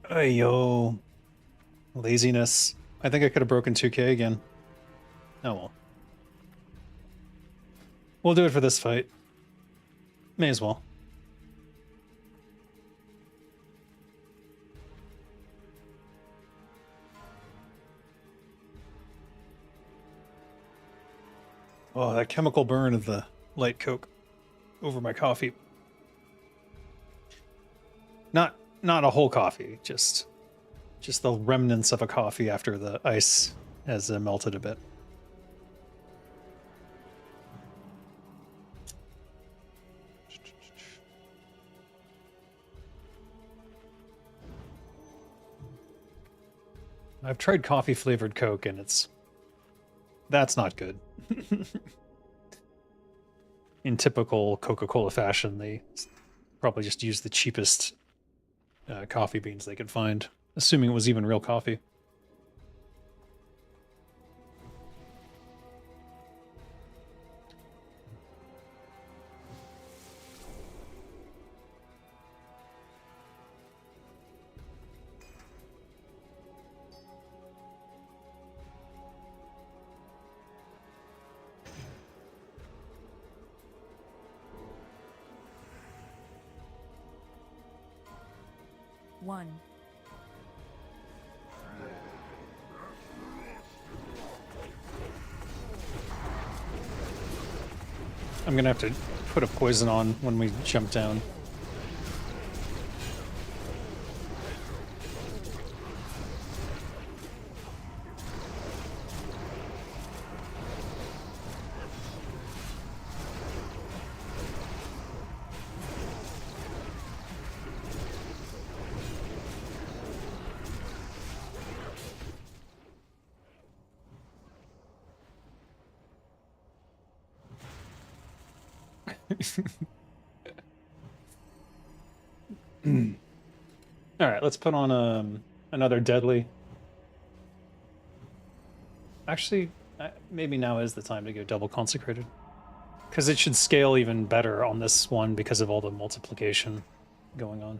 Yo. Laziness. I think I could have broken 2k again. Oh well. We'll do it for this fight. May as well. Oh, that chemical burn of the light Coke over my coffee. Not a whole coffee, just the remnants of a coffee after the ice has melted a bit. I've tried coffee flavored Coke and that's not good. In typical Coca-Cola fashion, they probably just used the cheapest coffee beans they could find, assuming it was even real coffee. One. I'm gonna have to put a poison on when we jump down. All right, let's put on another deadly. Actually, maybe now is the time to go double consecrated, because it should scale even better on this one because of all the multiplication going on.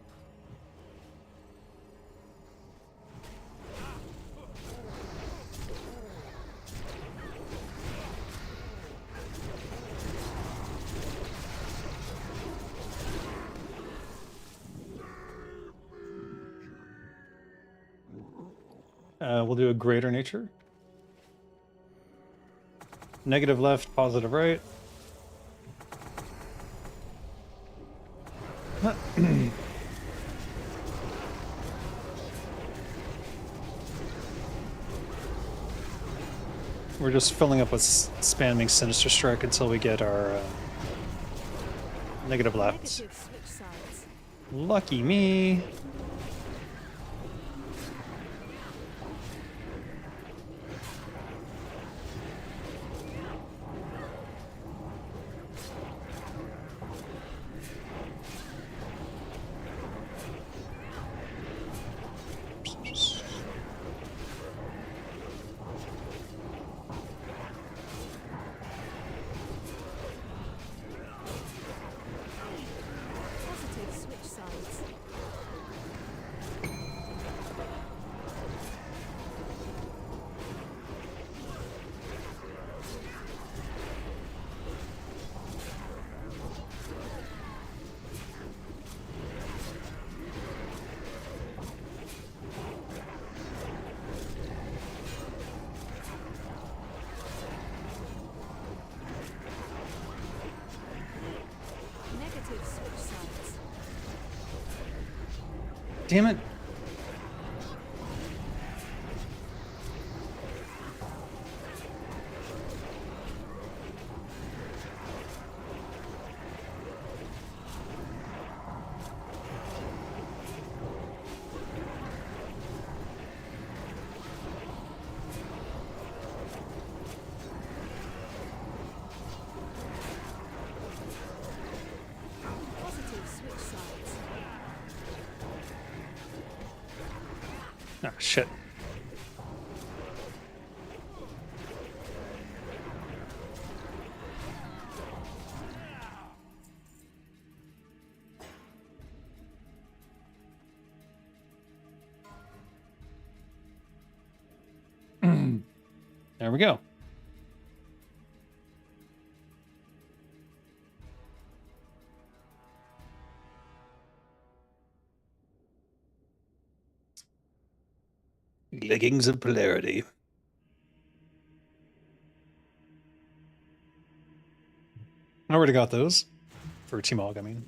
We'll do a greater nature. Negative left, positive right. We're just filling up with spamming Sinister Strike until we get our negative left. Negative switch sides. Lucky me. Positive switch sides. Negative switch sides. Damn it. Positive switch sides. Oh, shit. There we go. Leggings of Polarity. I already got those. For T-Mog, I mean.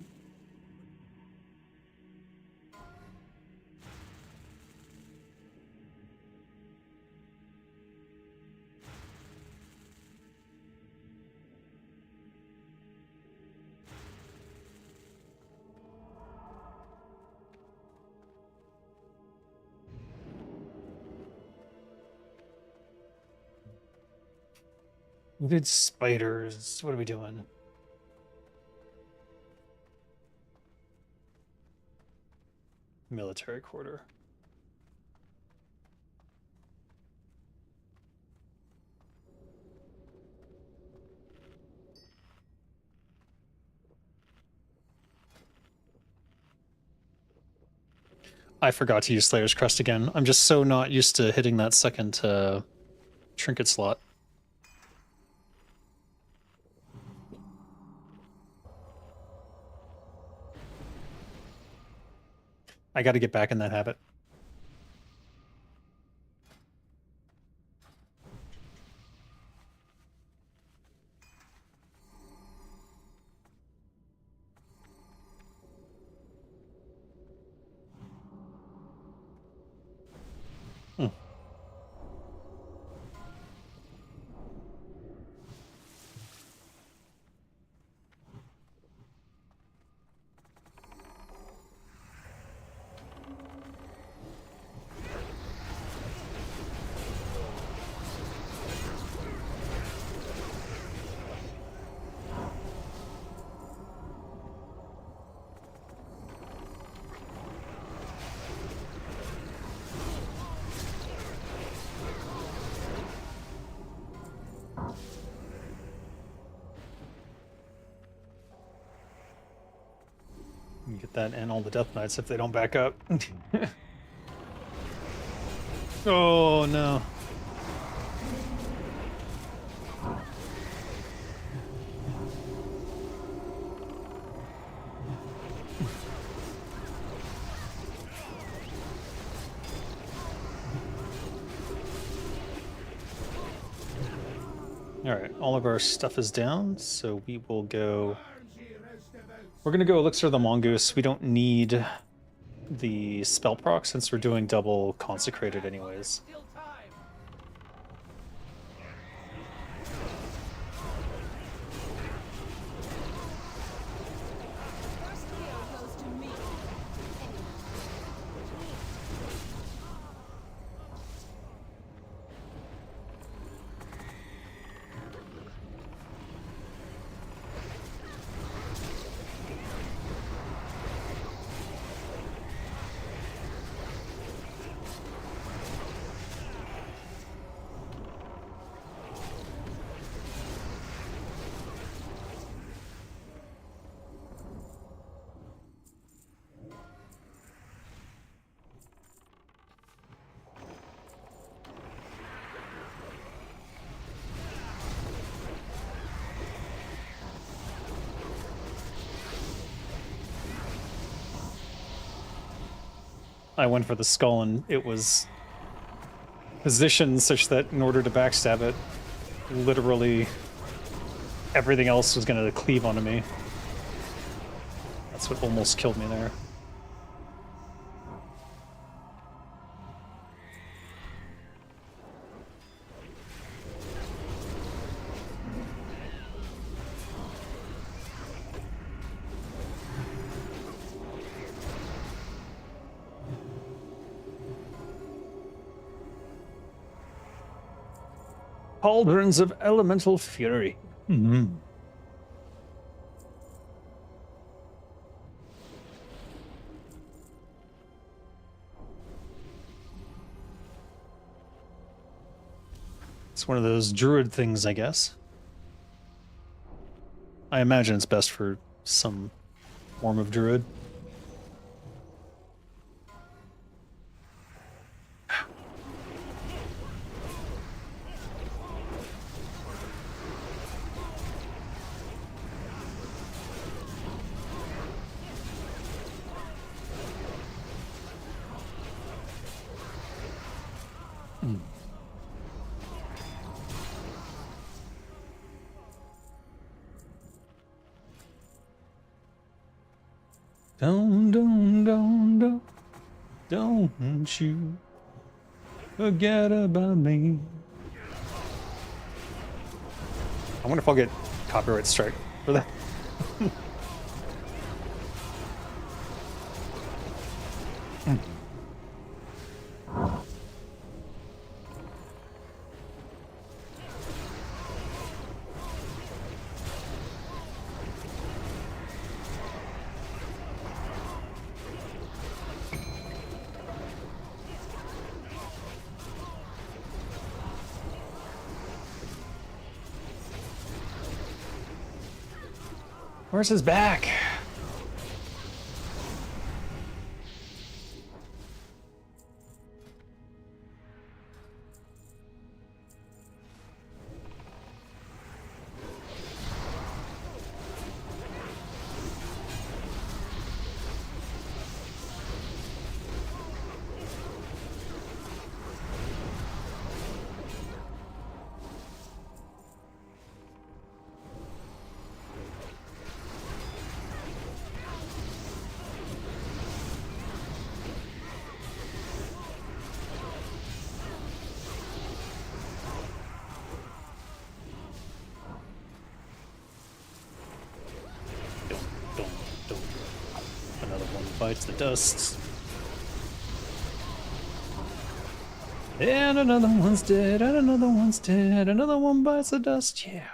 Good spiders. What are we doing? Military quarter. I forgot to use Slayer's Crest again. I'm just so not used to hitting that second trinket slot. I gotta get back in that habit. Hmm. Get that and all the Death Knights if they don't back up. Oh no. Alright, all of our stuff is down, so we will go... We're gonna go Elixir of the Mongoose. We don't need the spell proc since we're doing double consecrated anyways. First kill goes to me. I went for the skull and it was positioned such that in order to backstab it, literally everything else was going to cleave onto me. That's what almost killed me there. Cauldrons of Elemental Fury. Mm-hmm. It's one of those druid things, I guess. I imagine it's best for some form of druid. Don't you forget about me. I wonder if I'll get copyright strike for that. Where's his back? Don't. Another one bites the dust. And another one's dead, and another one's dead, another one bites the dust, yeah.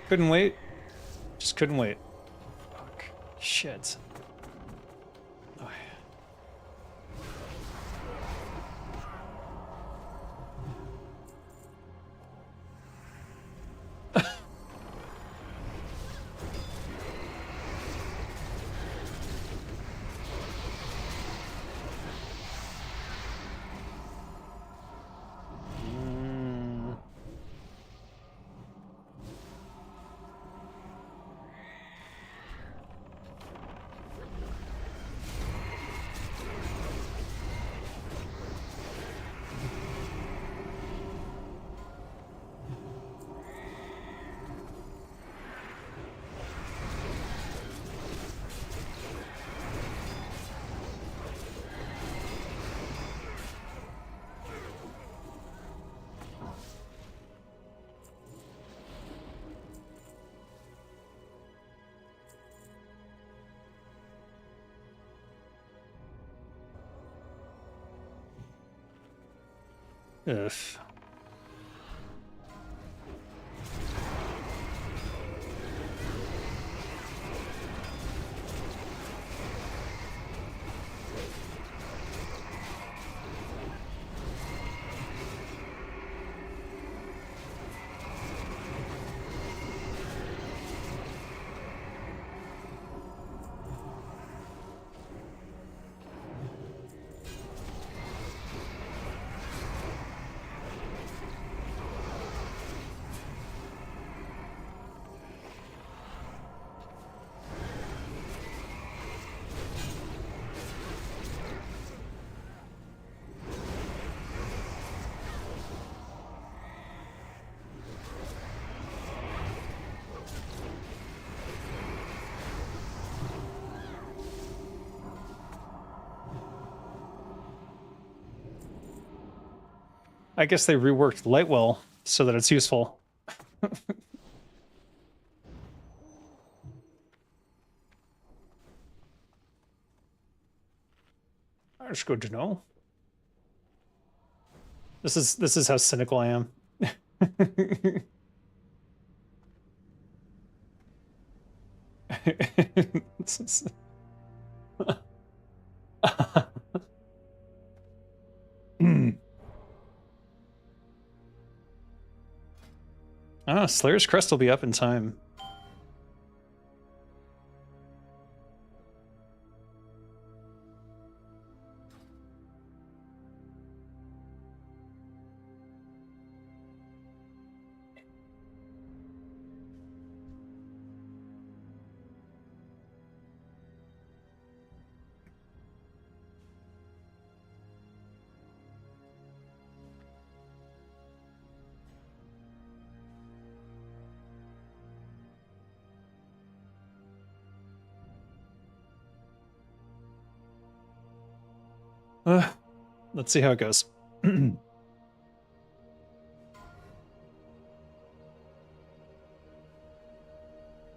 Couldn't wait. Just couldn't wait. Fuck. Shit. Oh, ugh. I guess they reworked Lightwell so that it's useful. That's good to know. This is how cynical I am. Ah, Slayer's Crest will be up in time. Let's see how it goes. All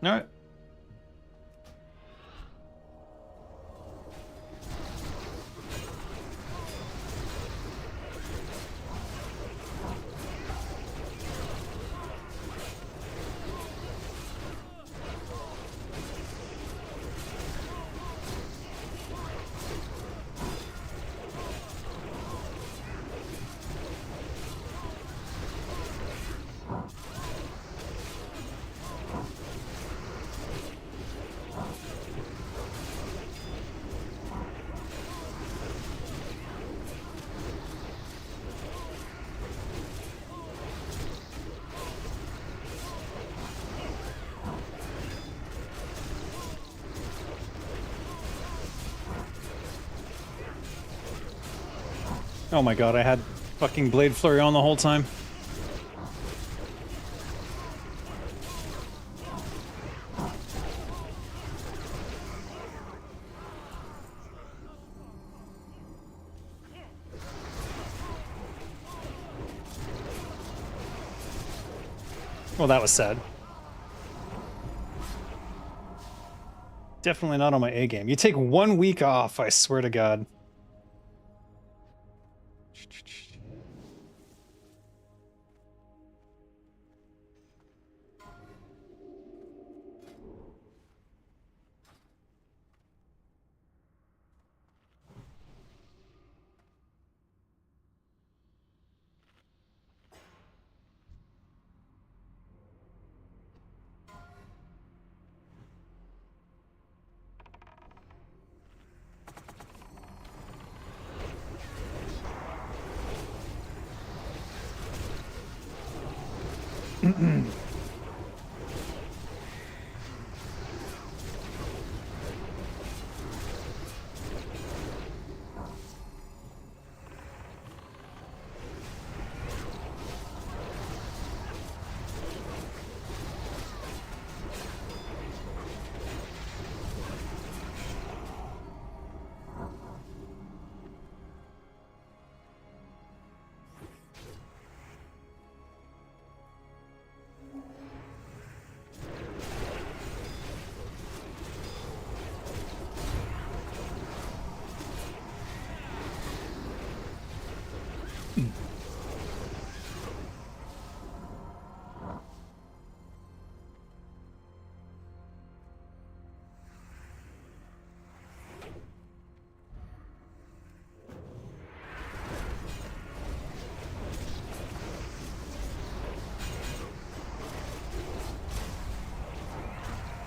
right. Oh my god, I had fucking Blade Flurry on the whole time. Well, that was sad. Definitely not on my A game. You take 1 week off, I swear to God.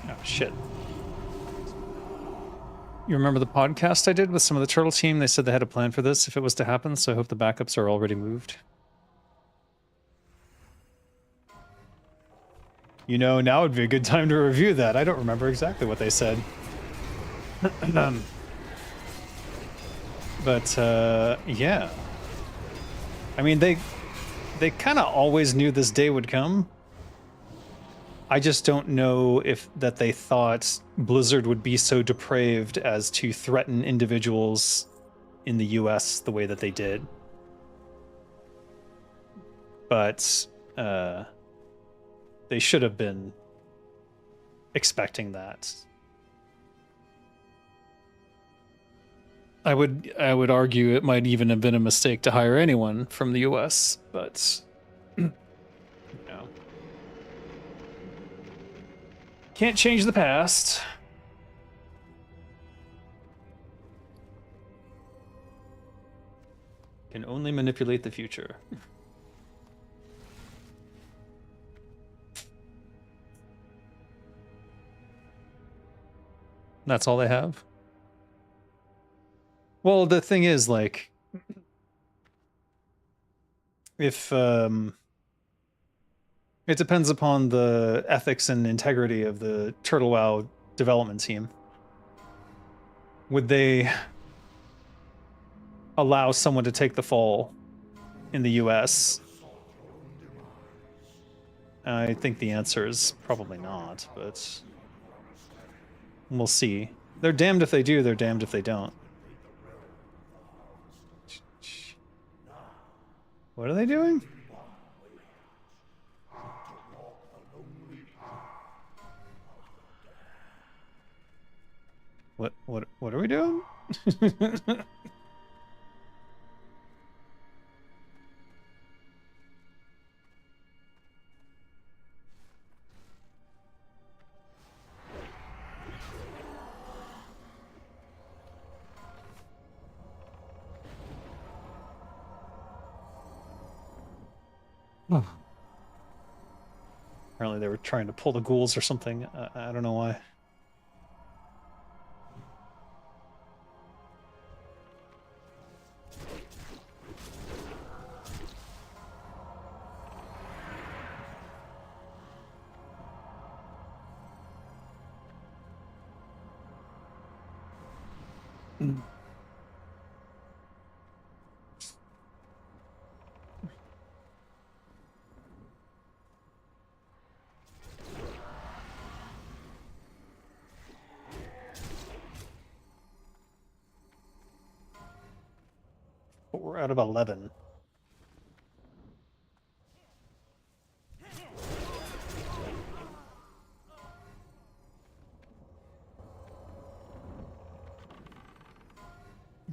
Oh, shit. You remember the podcast I did with some of the Turtle team? They said they had a plan for this if it was to happen, so I hope the backups are already moved. You know, now would be a good time to review that. I don't remember exactly what they said. But, yeah. I mean, they kind of always knew this day would come. I just don't know if that they thought Blizzard would be so depraved as to threaten individuals in the US the way that they did. But they should have been expecting that. I would argue it might even have been a mistake to hire anyone from the US, but you know. Can't change the past. Can only manipulate the future. That's all they have? Well, the thing is, like, if it depends upon the ethics and integrity of the Turtle WoW development team. Would they allow someone to take the fall in the US? I think the answer is probably not, but we'll see. They're damned if they do, they're damned if they don't. What are they doing? What are we doing? Apparently they were trying to pull the ghouls or something. I don't know why. But we're out of 11.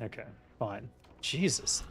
Okay, fine. Jesus.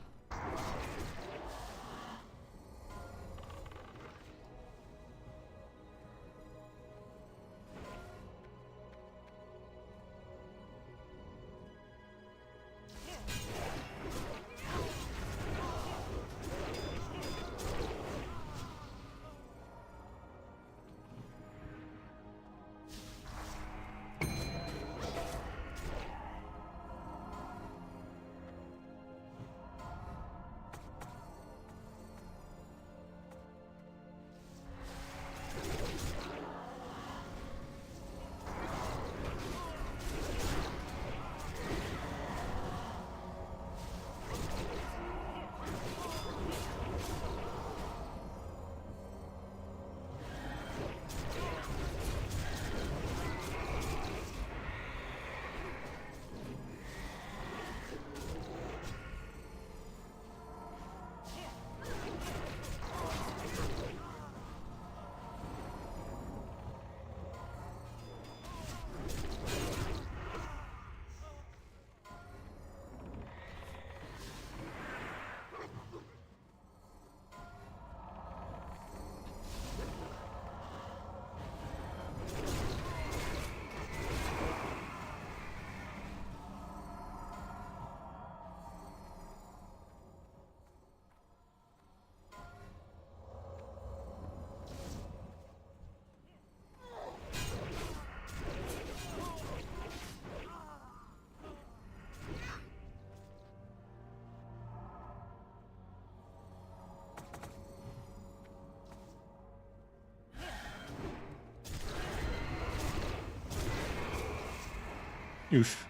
Oof.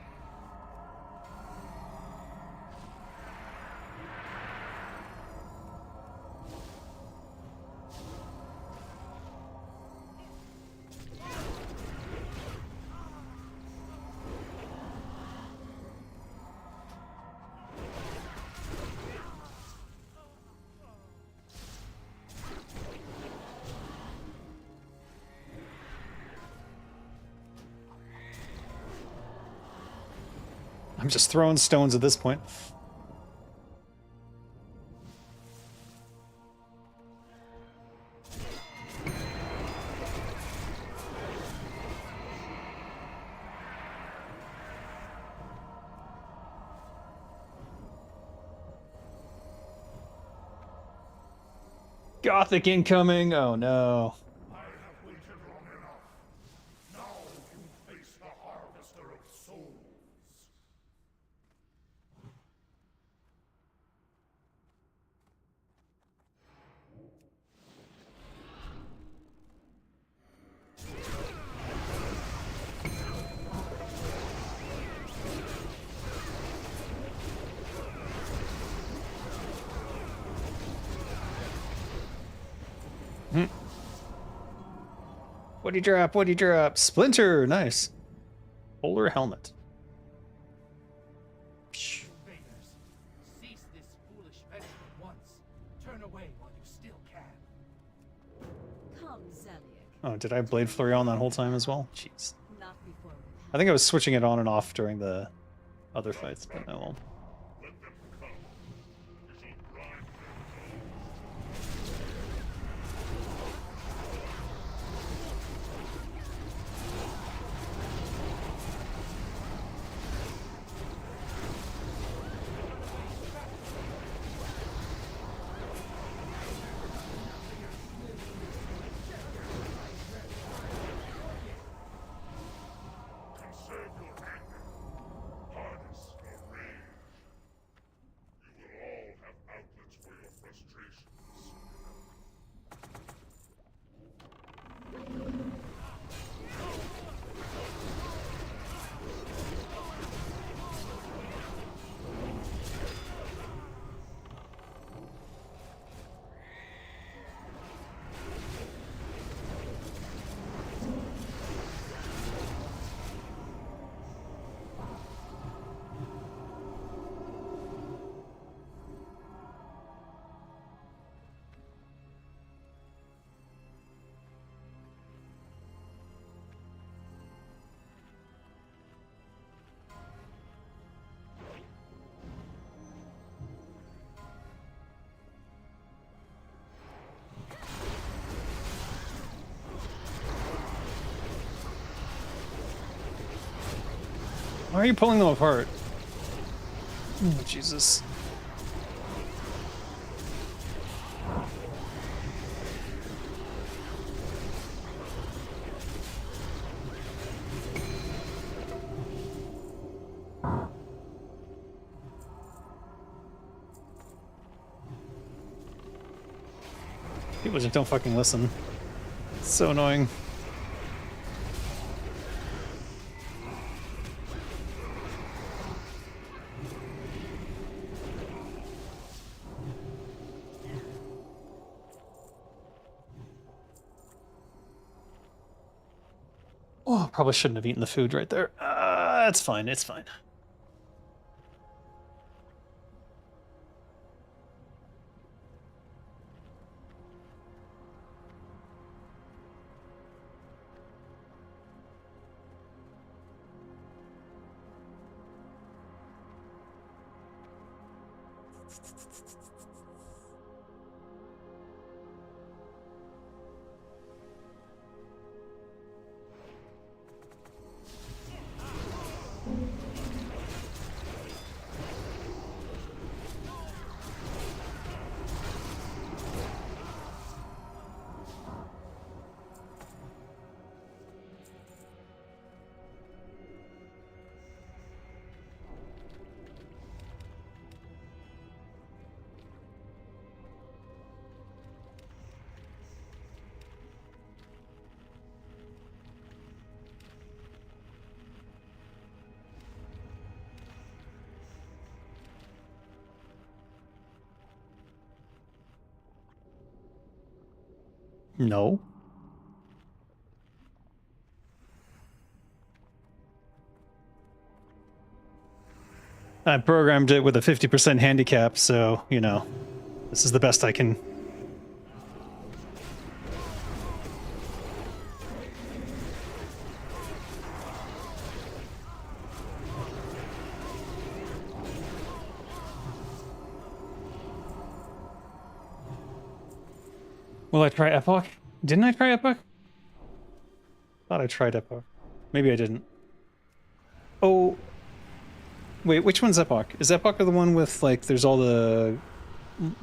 I'm just throwing stones at this point. Gothic incoming! Oh no. I have waited long enough. Now you face the harvester of souls. What'd he drop? What'd he drop? Splinter! Nice. Polar helmet. Psh. Invaders, cease this foolish venture at once. Turn away while you still can. Come, Zeliek. Oh, did I Blade Flurry on that whole time as well? Jeez. Not before we I think I was switching it on and off during the other fights, but oh well. Let them come. We shall grind conserve your anger. Harness your rage. You will all have outlets for your frustrations. Why are you pulling them apart? Oh, Jesus. People just don't fucking listen. It's so annoying. Oh, probably shouldn't have eaten the food right there. It's fine, it's fine. No. I programmed it with a 50% handicap, so, you know, this is the best I can. Will I try Epoch? Didn't I try Epoch? Thought I tried Epoch. Maybe I didn't. Oh. Wait, which one's Epoch? Is Epoch the one with, like, there's all the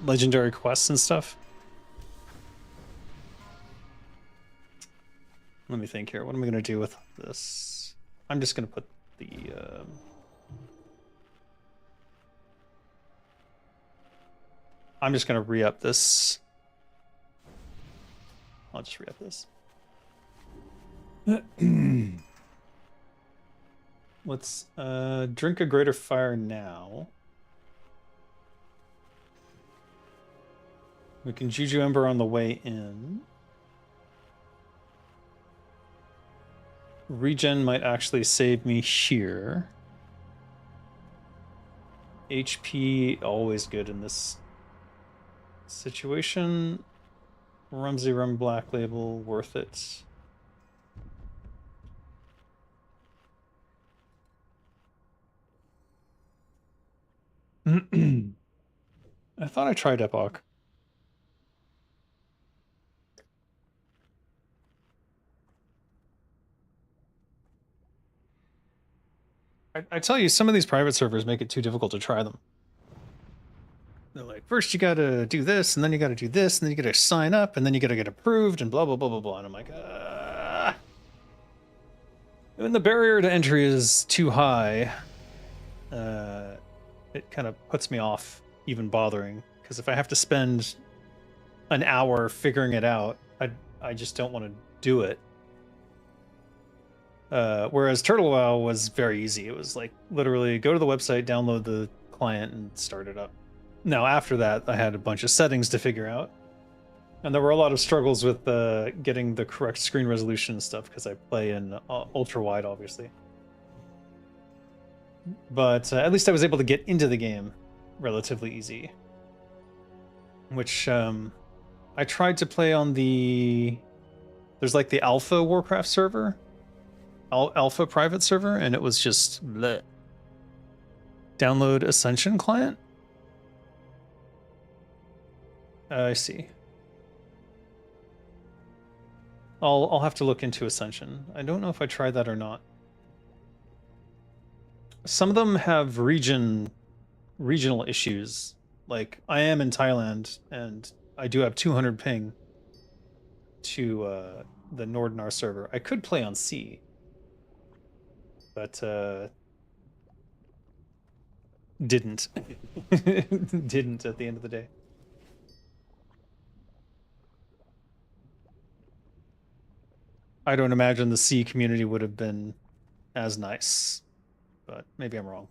legendary quests and stuff? Let me think here. What am I going to do with this? I'm just going to put the... I'm just going to re-up this. I'll just re-up this. Let's drink a greater fire now. We can Juju Ember on the way in. Regen might actually save me here. HP, always good in this Situation. Rumsey Rum Black Label, worth it. I thought I tried Epoch. I tell you, some of these private servers make it too difficult to try them. They're like, first you gotta do this, and then you gotta do this, and then you gotta sign up, and then you gotta get approved, and blah, blah, blah, blah, blah. And I'm like, when the barrier to entry is too high, it kind of puts me off even bothering. Because if I have to spend an hour figuring it out, I just don't want to do it. Whereas Turtle WoW was very easy. It was like literally go to the website, download the client, and start it up. Now after that, I had a bunch of settings to figure out, and there were a lot of struggles with getting the correct screen resolution and stuff because I play in ultra wide, obviously. But at least I was able to get into the game relatively easy. Which I tried to play on the... There's like the Alpha Warcraft server. Alpha private server, and it was just bleh. Download Ascension client? I see. I'll have to look into Ascension. I don't know if I tried that or not. Some of them have regional issues. Like, I am in Thailand, and I do have 200 ping to the Nordnar server. I could play on C, but didn't. Didn't at the end of the day. I don't imagine the C community would have been as nice, but maybe I'm wrong.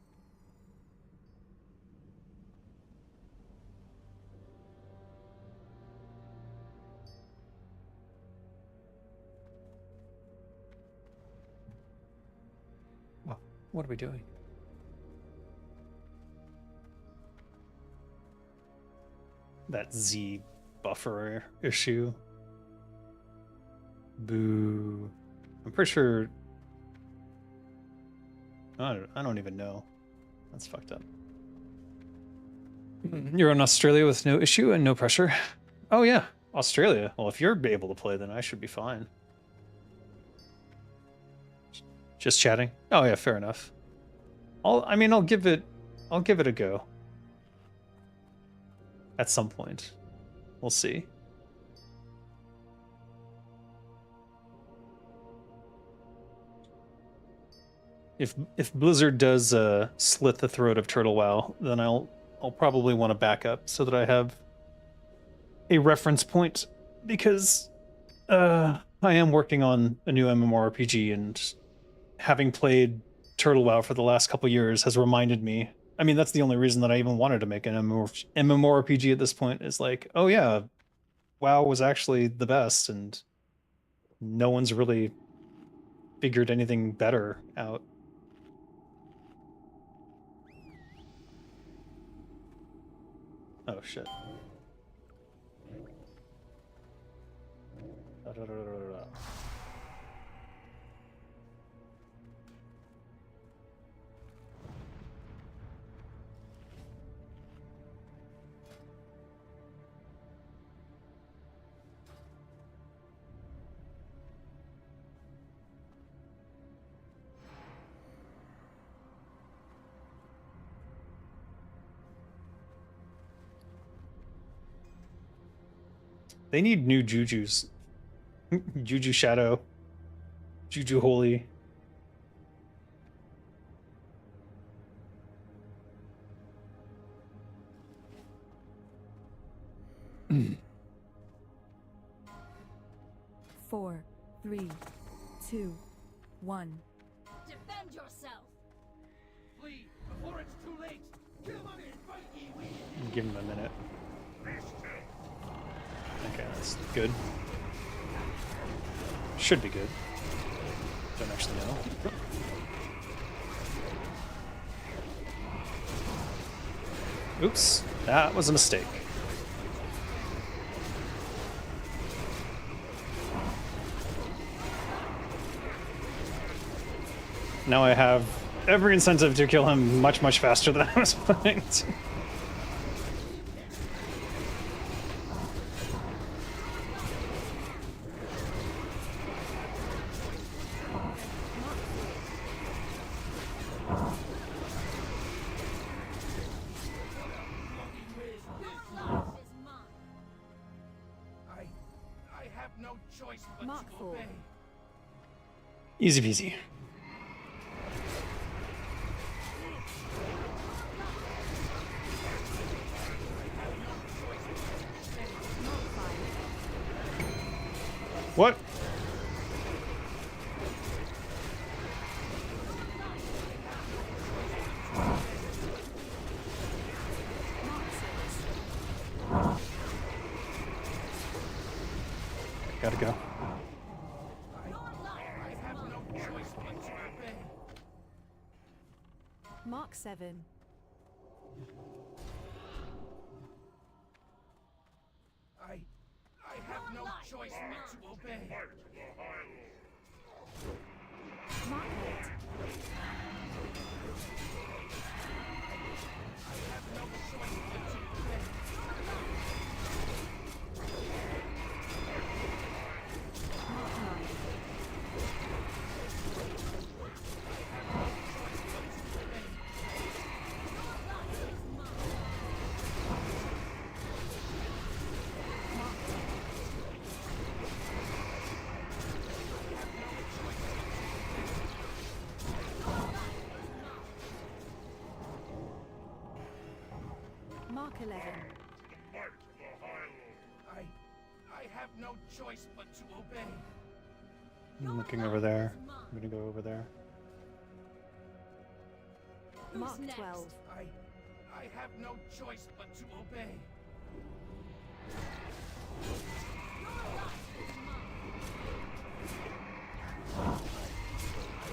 What are we doing? That Z buffer issue. Boo. I'm pretty sure... I don't even know. That's fucked up. You're in Australia with no issue and no pressure. Oh yeah, Australia. Well, if you're able to play, then I should be fine. Just chatting. Oh yeah, fair enough. I'll give it a go. At some point. We'll see. If Blizzard does slit the throat of Turtle WoW, then I'll probably want to back up so that I have a reference point, because I am working on a new MMORPG, and having played Turtle WoW for the last couple years has reminded me. I mean, that's the only reason that I even wanted to make an MMORPG at this point, is like, oh yeah, WoW was actually the best, and no one's really figured anything better out. Oh shit. They need new Jujus. Juju Shadow. Juju Holy. 4, 3, 2, 1. Defend yourself. Flee before it's too late. Kill him and fight ye we. Give him a minute. Okay, that's good. Should be good. Don't actually know. Oops, that was a mistake. Now I have every incentive to kill him much, much faster than I was planning to. I have no choice but Mark to 4. obey. Easy peasy. Mark 5. What? Mark 6. Gotta go. I have no choice but to obey. Mark 7. I have no choice but to obey. Mark 8. I have no choice but to obey. Mark 9. Mark 10. Mark 11. I have no choice but to obey. I'm looking over there. I'm gonna go over there. Mark next? 12. I have no choice but to obey.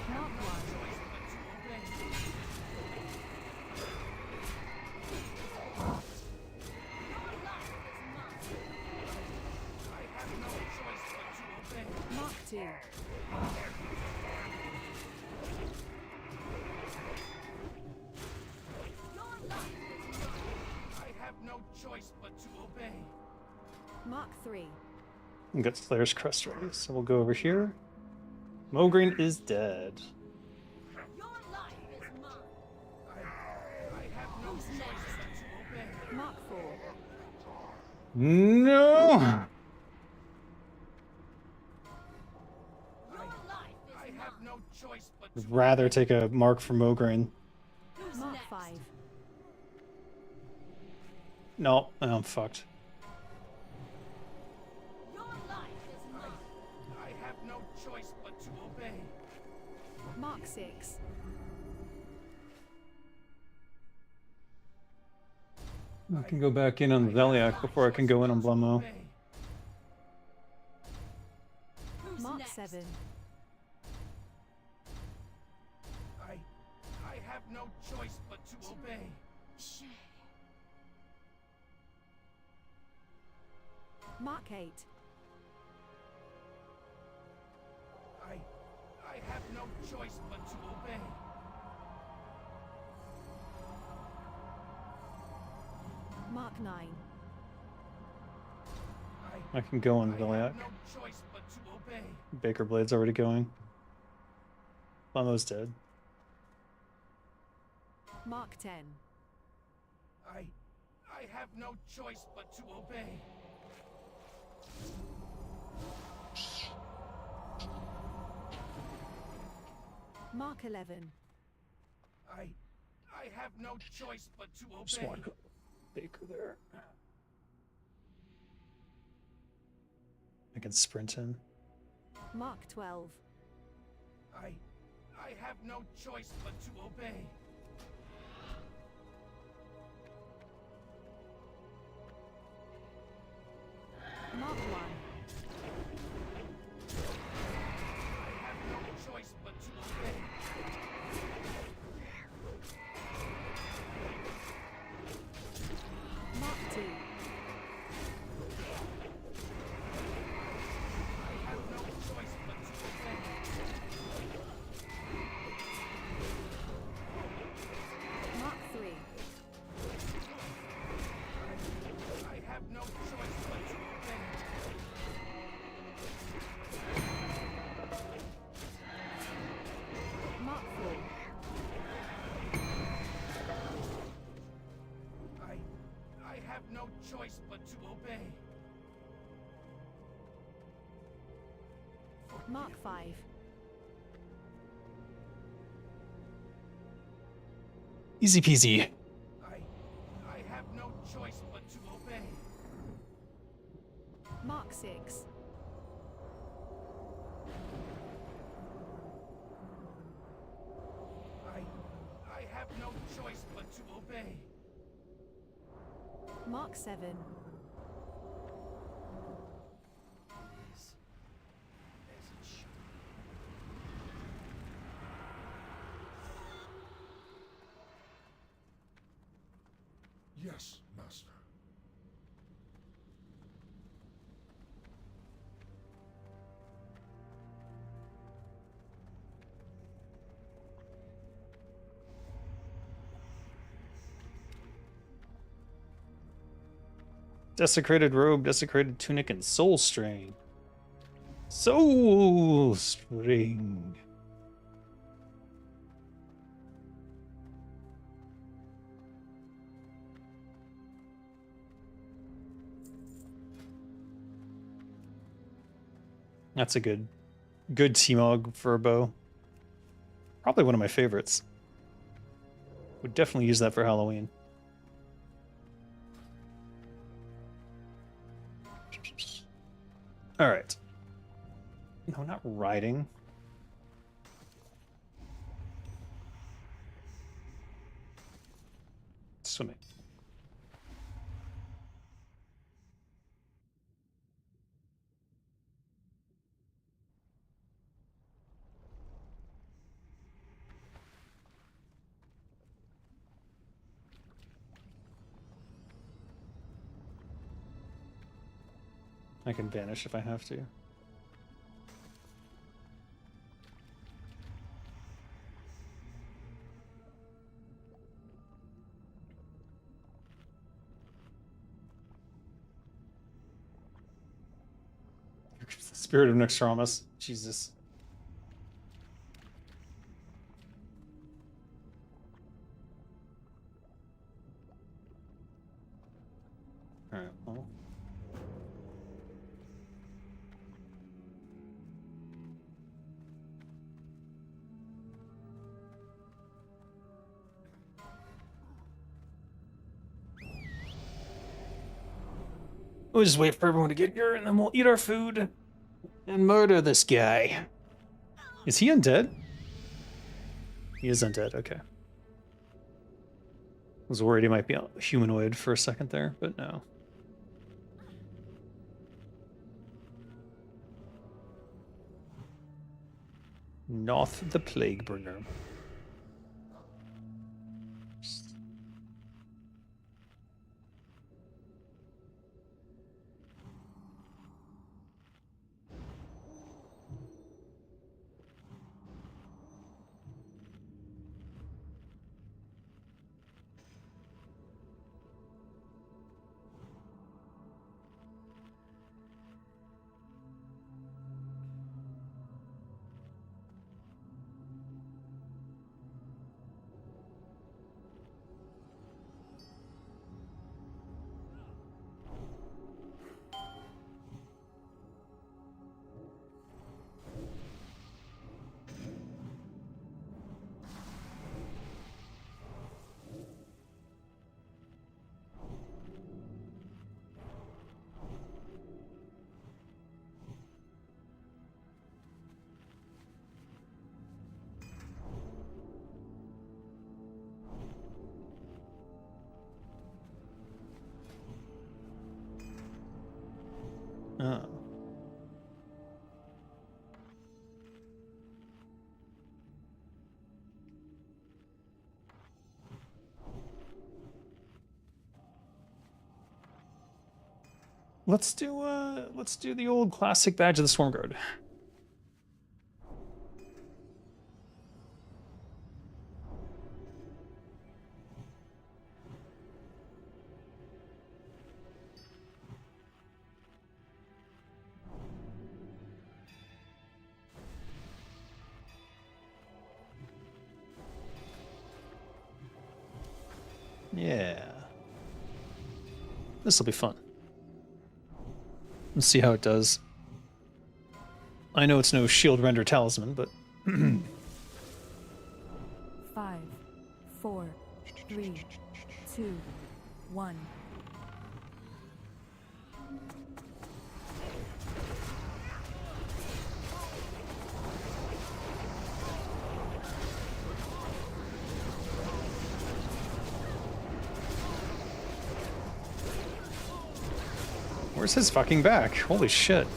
Mark 1. Choice but to obey. I have no choice but to obey. Mark 2. I have no choice but to obey. Mark 3. And got Slayer's Crest ready, so we'll go over here. Mogreen is dead. Your life is mine. I have no choice but to obey. Mark 4. No! Your life is I have no choice but to Rather take a mark for Mogreen. Who's Mark next? 5. No, I'm fucked. Your life is mine. I have no choice but to obey. Mark 6. I can go back in on Veliak before I can go in on Blummo. Obey. Who's Mark next? 7. I have no choice but to obey. Shame. Mark 8. I have no choice but to obey. Mark 9. I can go on I Veliak. have no choice but to obey. Baker Blade's already going. Blummo's dead. Mark 10. I have no choice but to obey. Mark 11. I have no choice but to Just obey. want Baker there. I can sprint in. Mark 12. I have no choice but to obey. Mark 1. I have no choice but to obey. Mark 2. I have no choice but to obey. choice but to obey. Mark 5. Easy peasy. I have no choice but to obey. Mark 6. I have no choice but to obey. Mark 7. As it should. Yes, Master. Desecrated robe, desecrated tunic, and soul string. Soul string. That's a good T-Mog for a bow. Probably one of my favorites. Would definitely use that for Halloween. All right. No, not riding. Swimming. I can vanish if I have to. The spirit of Naxx. Jesus. Alright, well. We'll just wait for everyone to get here and then we'll eat our food and murder this guy. Is he undead? He is undead, okay. I was worried he might be humanoid for a second there, but no. Noth the Plaguebringer. Oh. Let's do the old classic badge of the Swarm Guard. Yeah. This will be fun. Let's see how it does. I know it's no shield render talisman, but 5, 4, 3, 2, 1. where's his fucking back? Holy shit.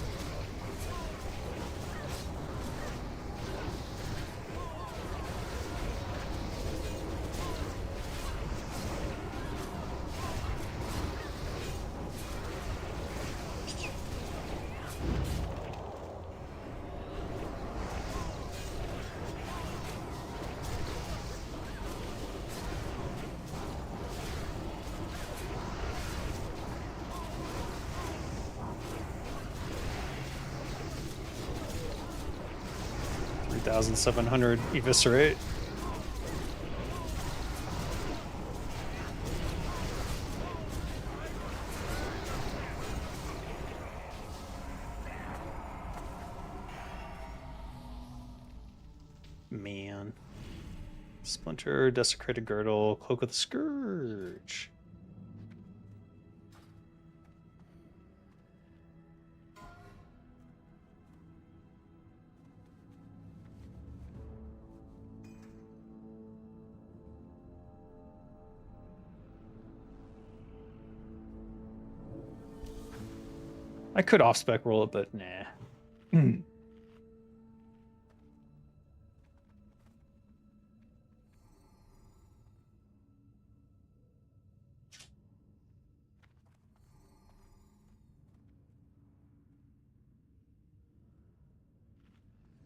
$3,700 eviscerate. Man. Splinter, desecrated girdle, cloak of the scourge. I could off-spec roll it, but nah.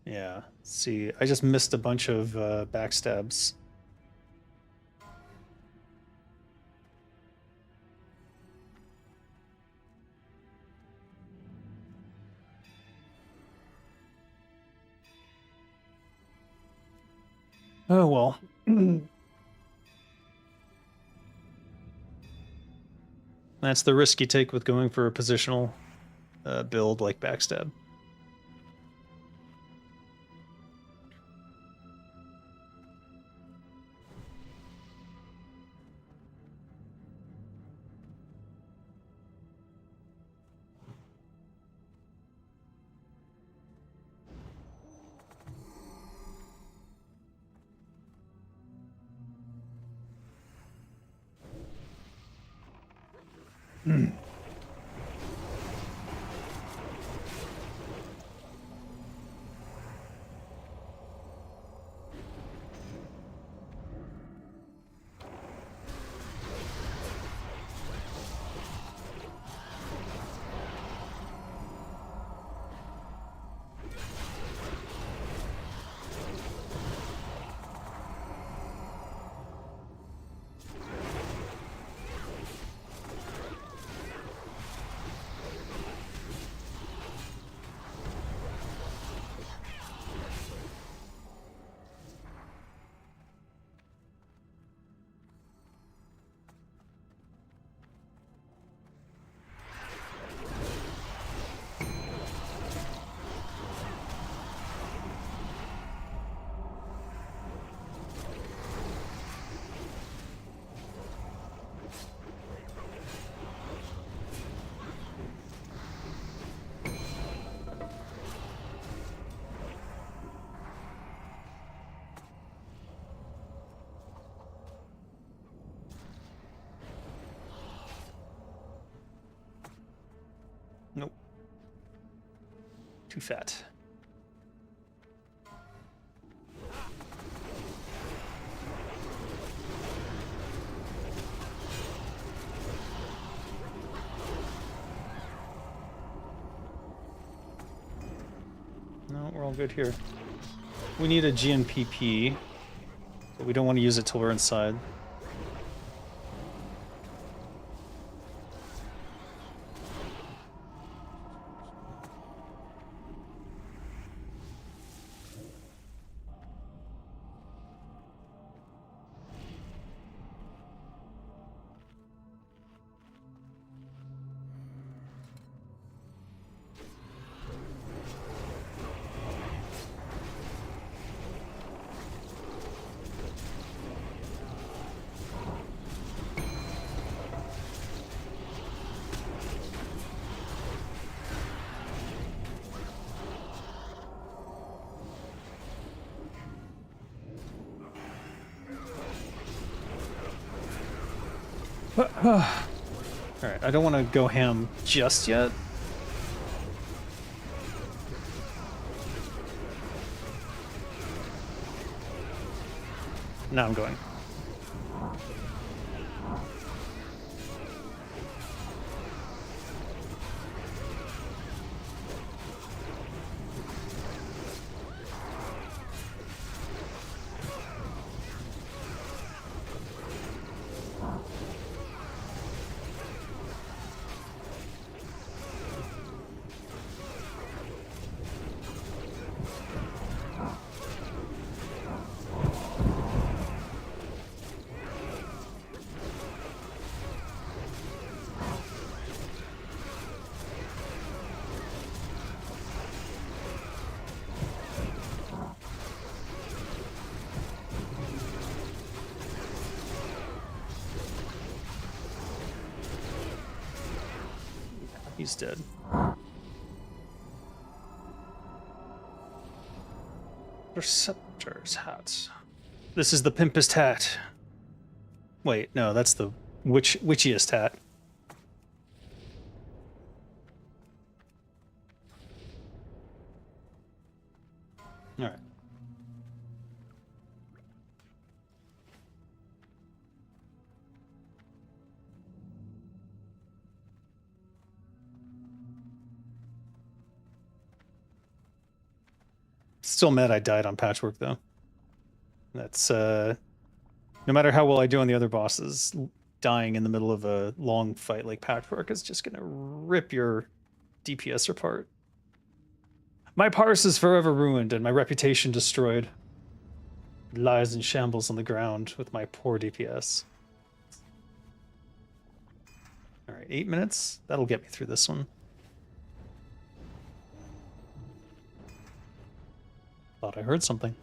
Yeah, see, I just missed a bunch of backstabs. Oh well. That's the risk you take with going for a positional build like backstab. Nope. Too fat. No, we're all good here. We need a GNPP, but we don't want to use it till we're inside. Alright, I don't want to go ham just yet. Now I'm going. He's dead. Receptor's hat. This is the pimpest hat. Wait, no, that's the witchiest hat. All right. Still mad I died on Patchwork, though. That's, no matter how well I do on the other bosses, dying in the middle of a long fight like Patchwork is just gonna rip your DPS apart. My parse is forever ruined and my reputation destroyed. It lies in shambles on the ground with my poor DPS. Alright, 8 minutes? That'll get me through this one. Thought I heard something.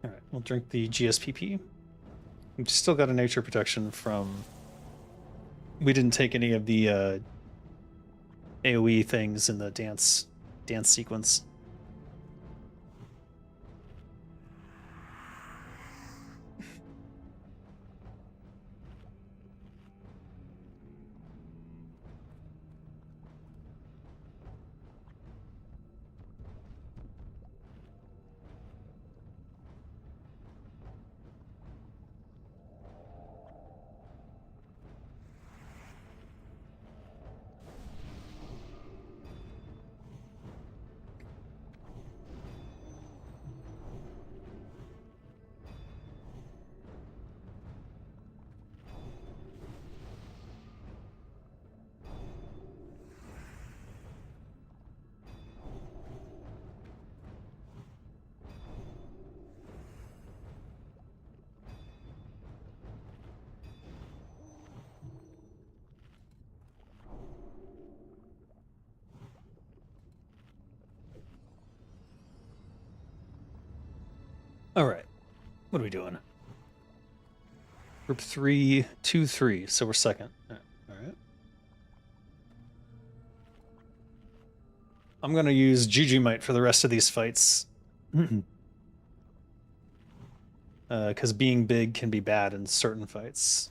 Alright, we'll drink the GSPP. We've still got a nature protection from... We didn't take any of the AoE things in the dance sequence. All right, what are we doing? Group 3, 2, 3, so we're second. All right. I'm gonna use Juju Might for the rest of these fights. Because being big can be bad in certain fights.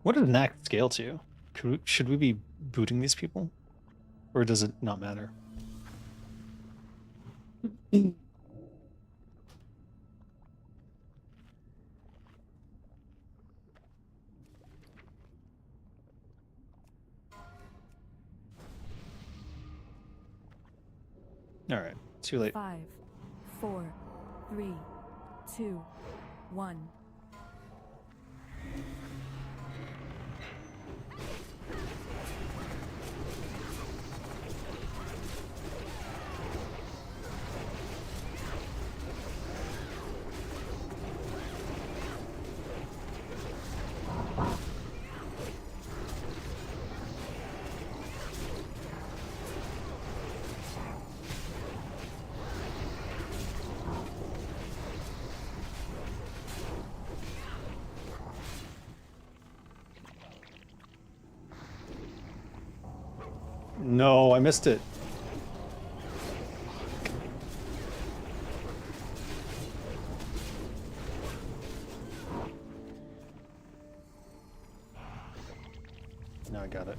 What did Naxx scale to? Should we be booting these people? Or does it not matter? Alright, too late. 5, 4, 3, 2, 1. No, I missed it. Now I got it.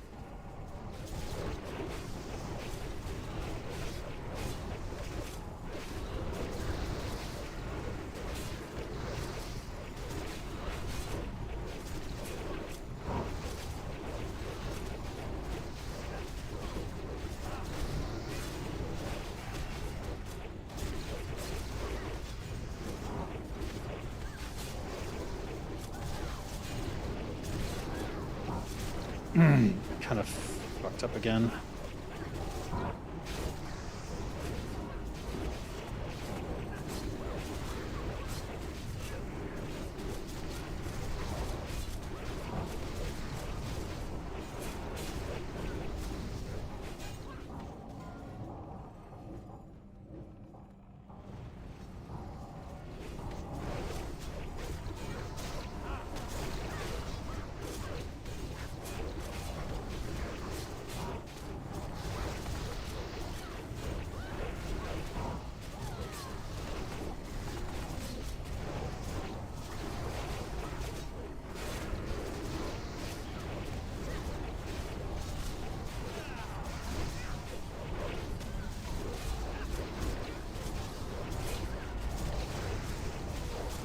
Kind of fucked up again.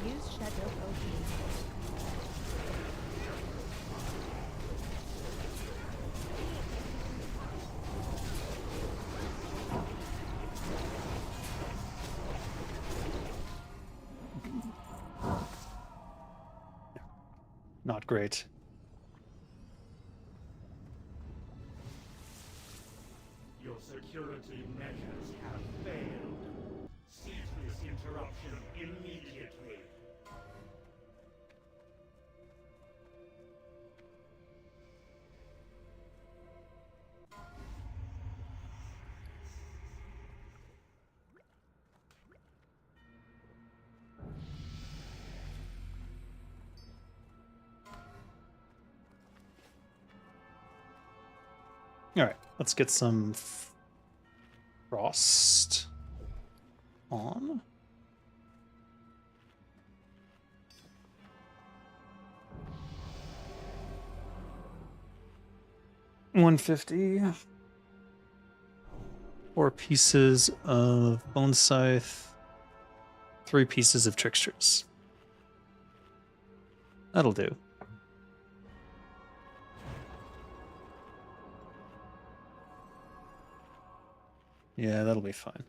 Use Shadow OP. Not great. Your security measures have failed. Cease this interruption immediately. All right, let's get some frost on. $150. 4 pieces of bone scythe. 3 pieces of tricksters. That'll do. Yeah, that'll be fine.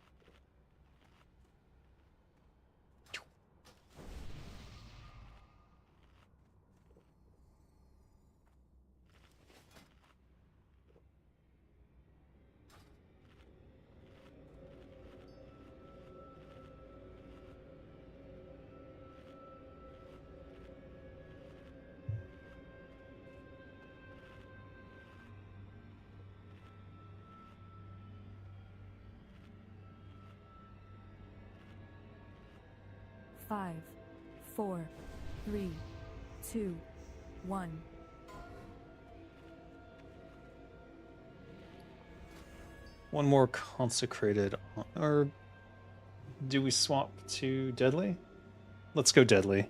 Five, 4, 3, 2, 1. One more consecrated, or do we swap to deadly? Let's go deadly.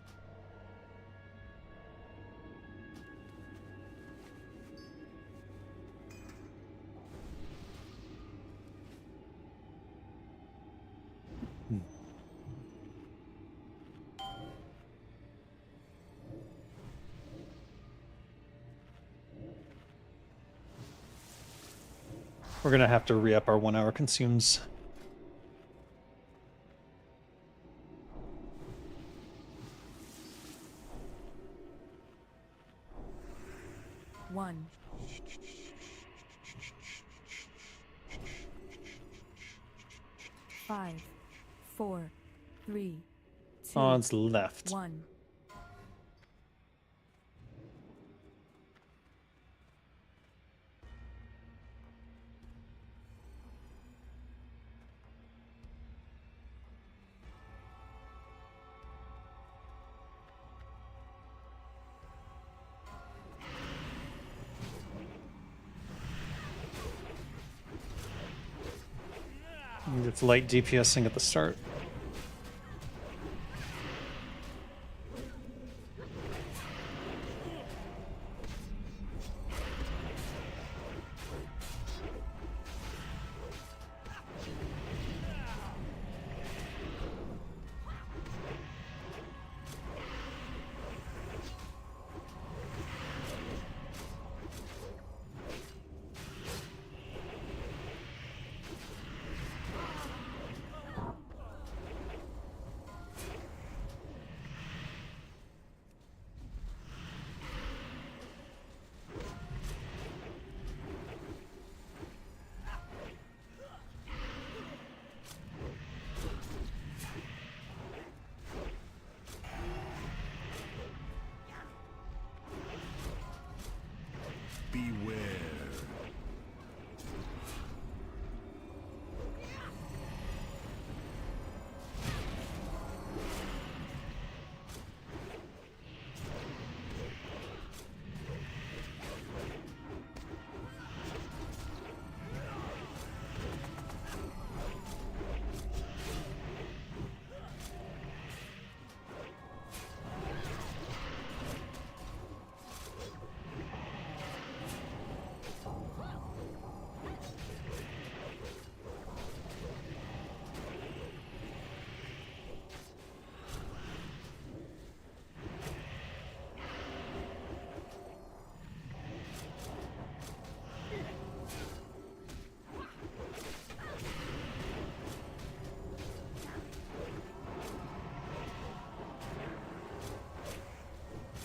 We're gonna have to re-up our 1 hour consumes. 1. Five, four, three, two, Odds left. 1. It's light DPSing at the start. Beware.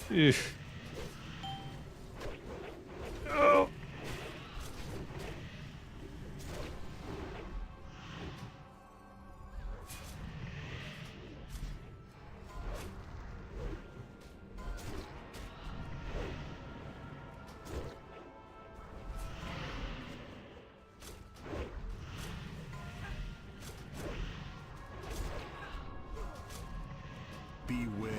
Oof. Oh. Beware.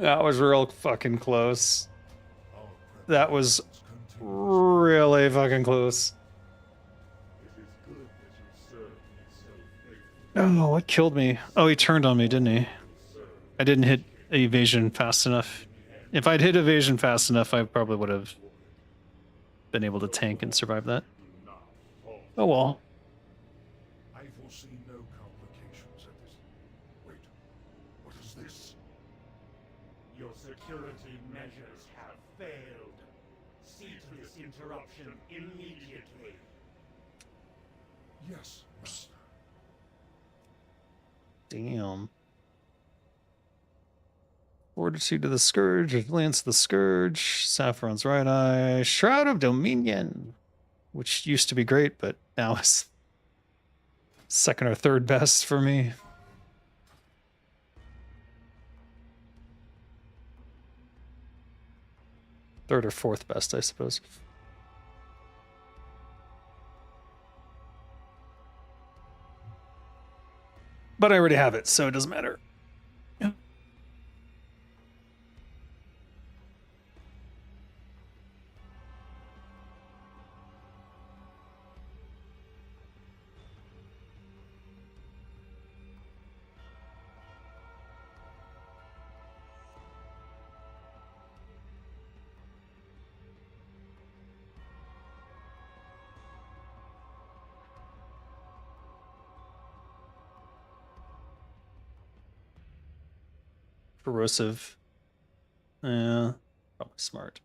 That was real fucking close. That was really fucking close. Oh, what killed me? Oh, he turned on me, didn't he? I didn't hit evasion fast enough. If I'd hit evasion fast enough, I probably would have been able to tank and survive that. Oh well. I foresee no complications at this. Wait, what is this? Your security measures have failed. See to this interruption immediately. Yes, master. Damn. Fortitude to the Scourge, Lance the Scourge, Saffron's Right Eye, Shroud of Dominion, which used to be great, but now is second or third best for me. Third or fourth best, I suppose. But I already have it, so it doesn't matter. Yeah. corrosive. Yeah, probably smart.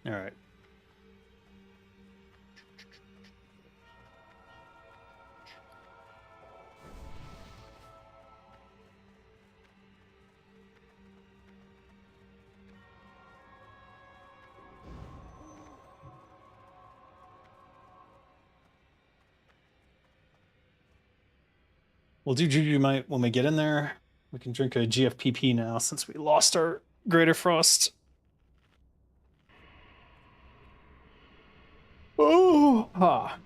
All right. We'll do Juju Might when we get in there. We can drink a GFPP now since we lost our Greater Frost. Oh, ha.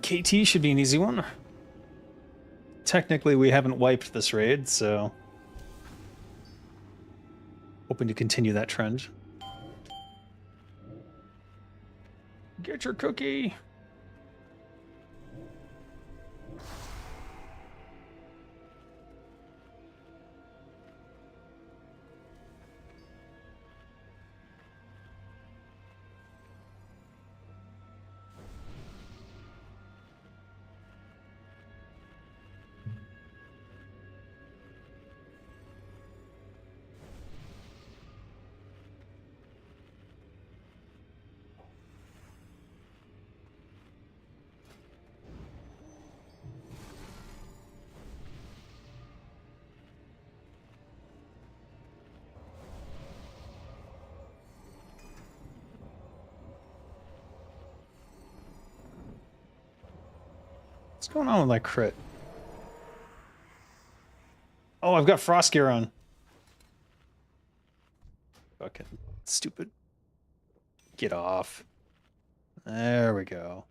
KT should be an easy one. Technically, we haven't wiped this raid, so hoping to continue that trend. Get your cookie. What's going on with my crit? Oh, I've got Frost Gear on. Fucking stupid. Get off. There we go.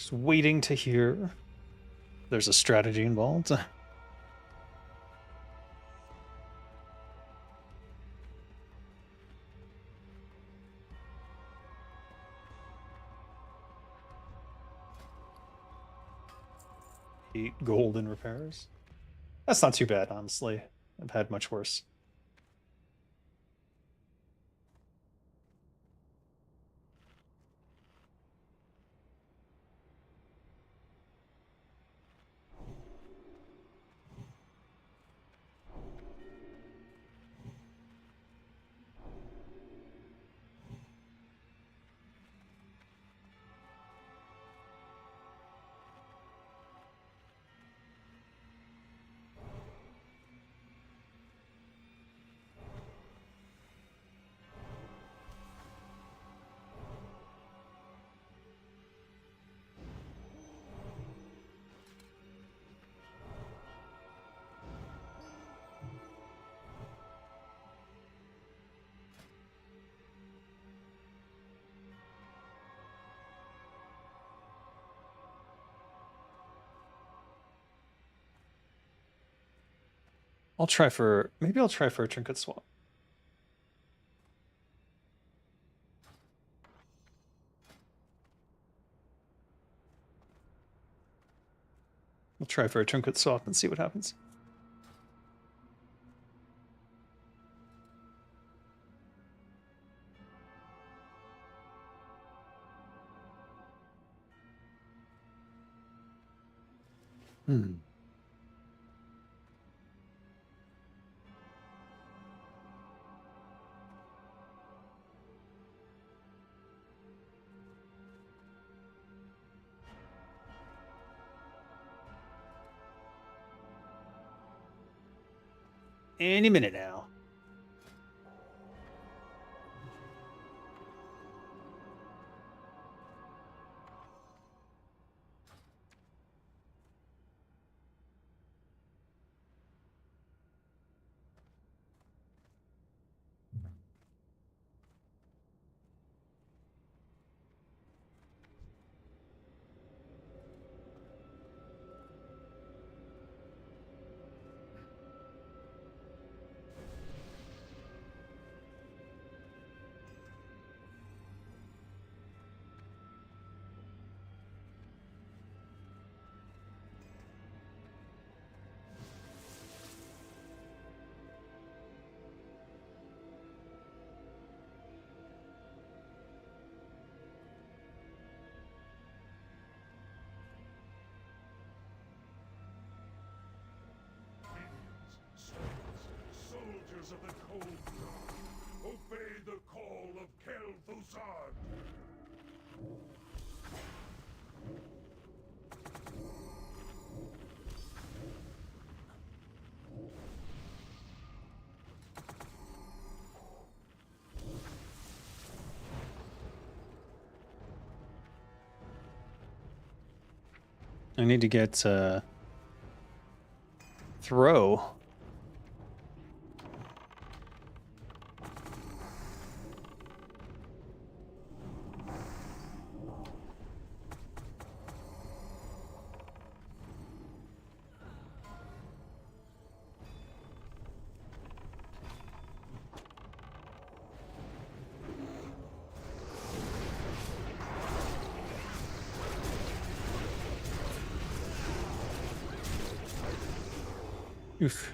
Just waiting to hear. There's a strategy involved. Gold in repairs. That's not too bad, honestly. I've had much worse. Maybe I'll try for a trinket swap. We'll try for a trinket swap and see what happens. Hmm. Any minute now. Soldiers of the Cold Dawn, obey the call of Kel'Thuzad! I need to get throw. Oof.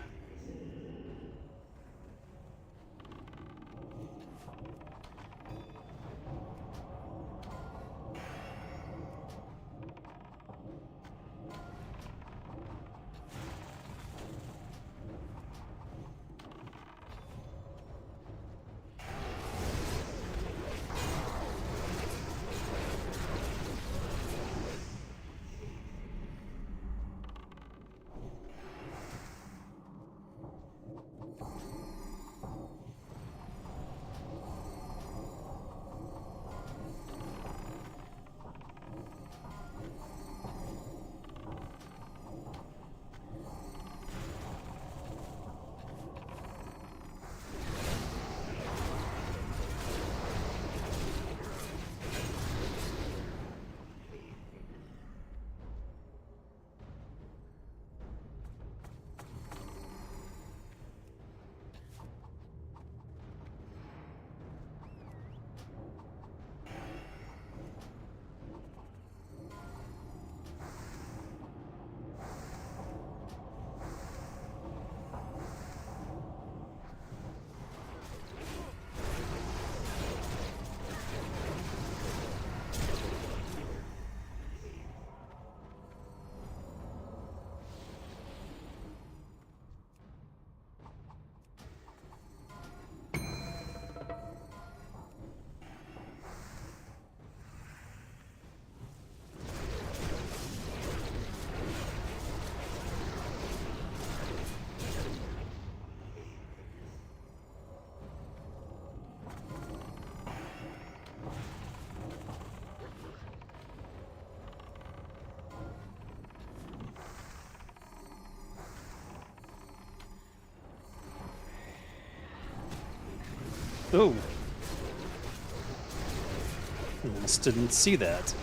Oh. Almost didn't see that.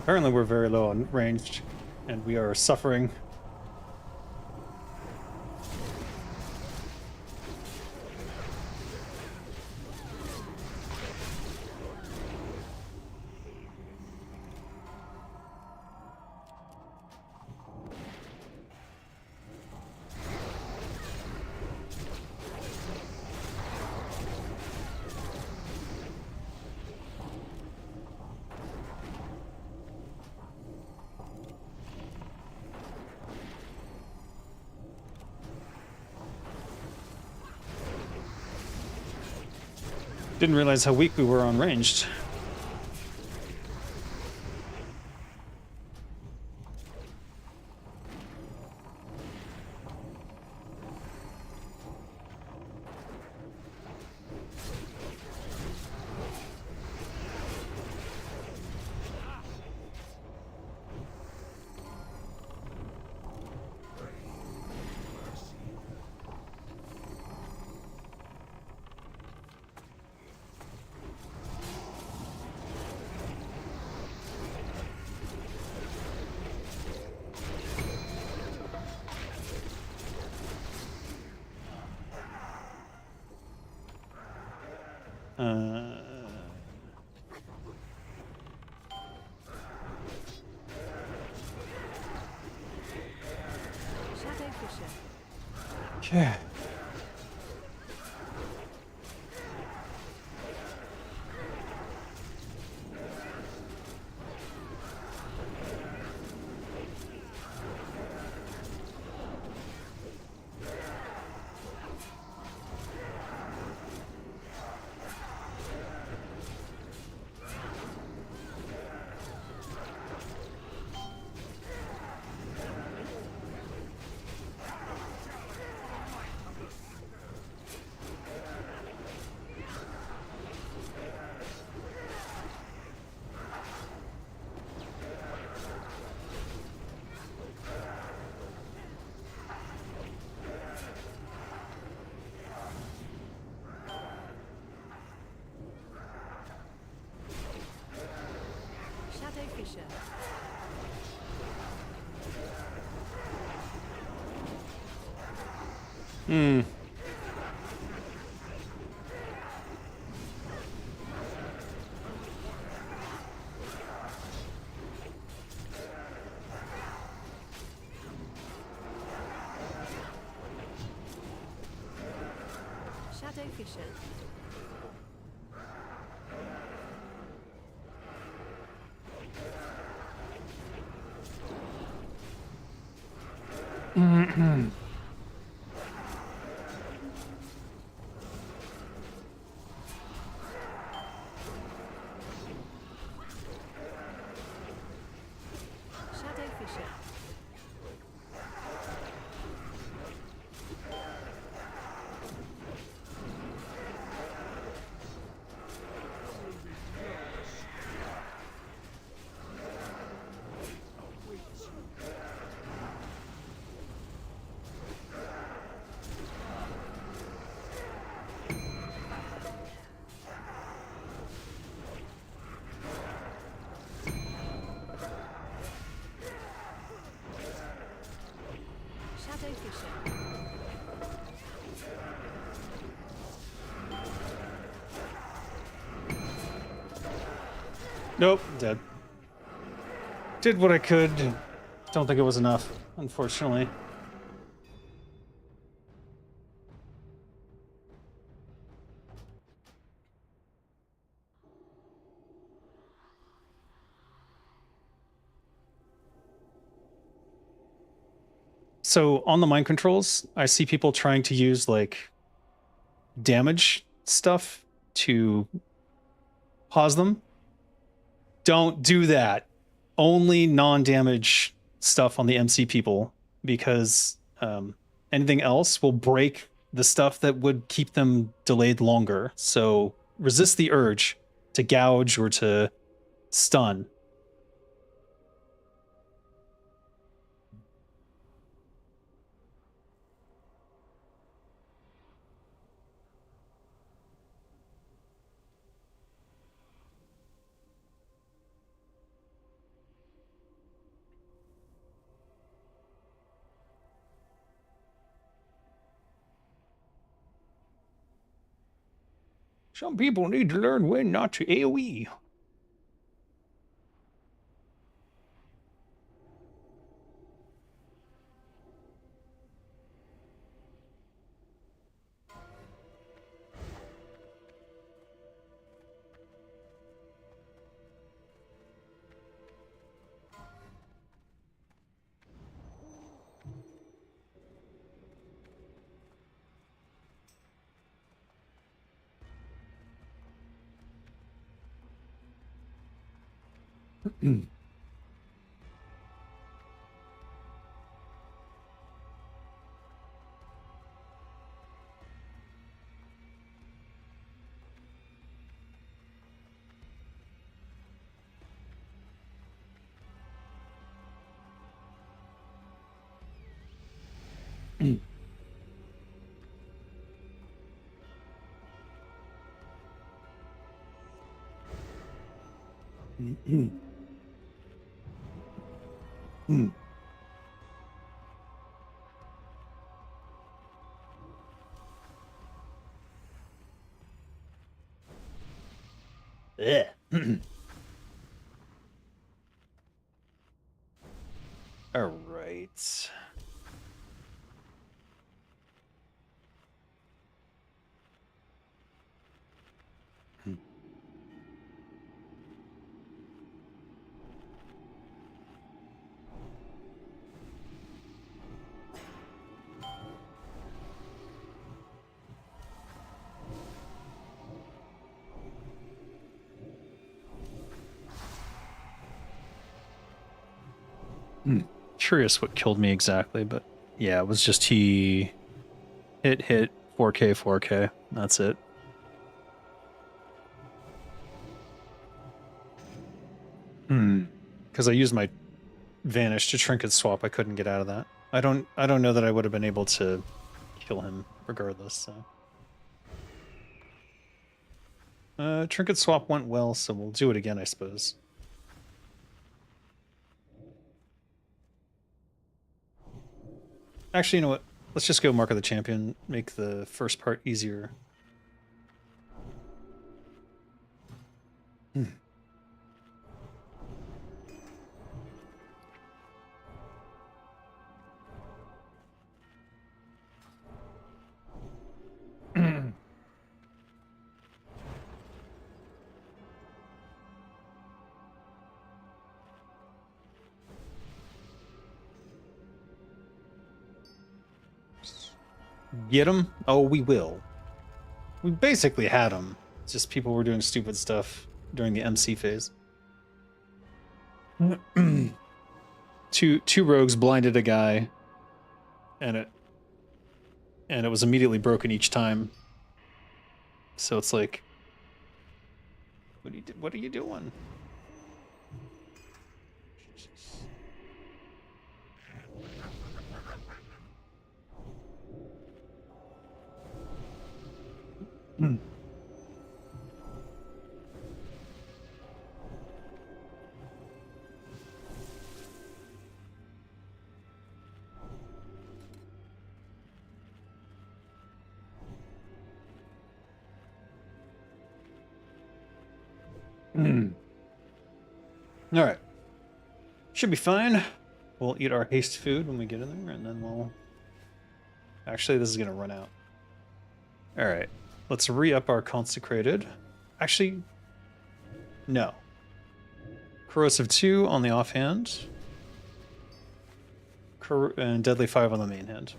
Apparently we're very low on ranged, and we are suffering. Didn't realize how weak we were on ranged. Shadow Fisher. Okay. Shadow Fisher. Hmm. Shadow Fisher. Shadow Fisher. Shadow Fisher. Nope, dead. Did what I could. Don't think it was enough, unfortunately. So on the mind controls, I see people trying to use like damage stuff to pause them. Don't do that. Only non-damage stuff on the MC people, because anything else will break the stuff that would keep them delayed longer. So resist the urge to gouge or to stun. Some people need to learn when not to AoE. Ugh. All right. Curious what killed me exactly, but yeah, it was just he hit 4K 4K. That's it. Because I used my vanish to trinket swap, I couldn't get out of that. I don't know that I would have been able to kill him regardless. So. Trinket swap went well, so we'll do it again, I suppose. Actually, you know what? Let's just go Mark of the Champion, make the first part easier. Get him? Oh, we will. We basically had him. It's just people were doing stupid stuff during the MC phase. two rogues blinded a guy, and it was immediately broken each time. So it's like, what are you doing? All right. Should be fine. We'll eat our haste food when we get in there, and then we'll... Actually, this is going to run out. All right. Let's re-up our consecrated. Actually, no. Corrosive 2 on the offhand. And Deadly 5 on the main hand.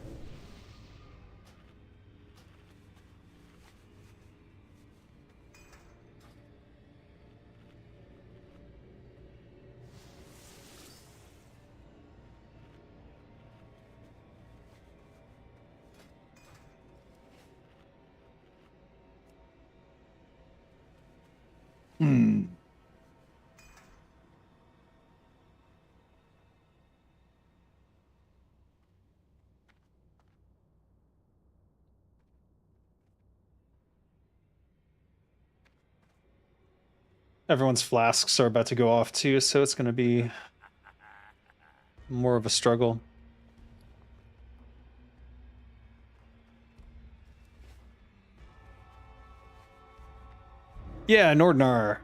Everyone's flasks are about to go off too, so it's going to be more of a struggle. Yeah, Nordnar.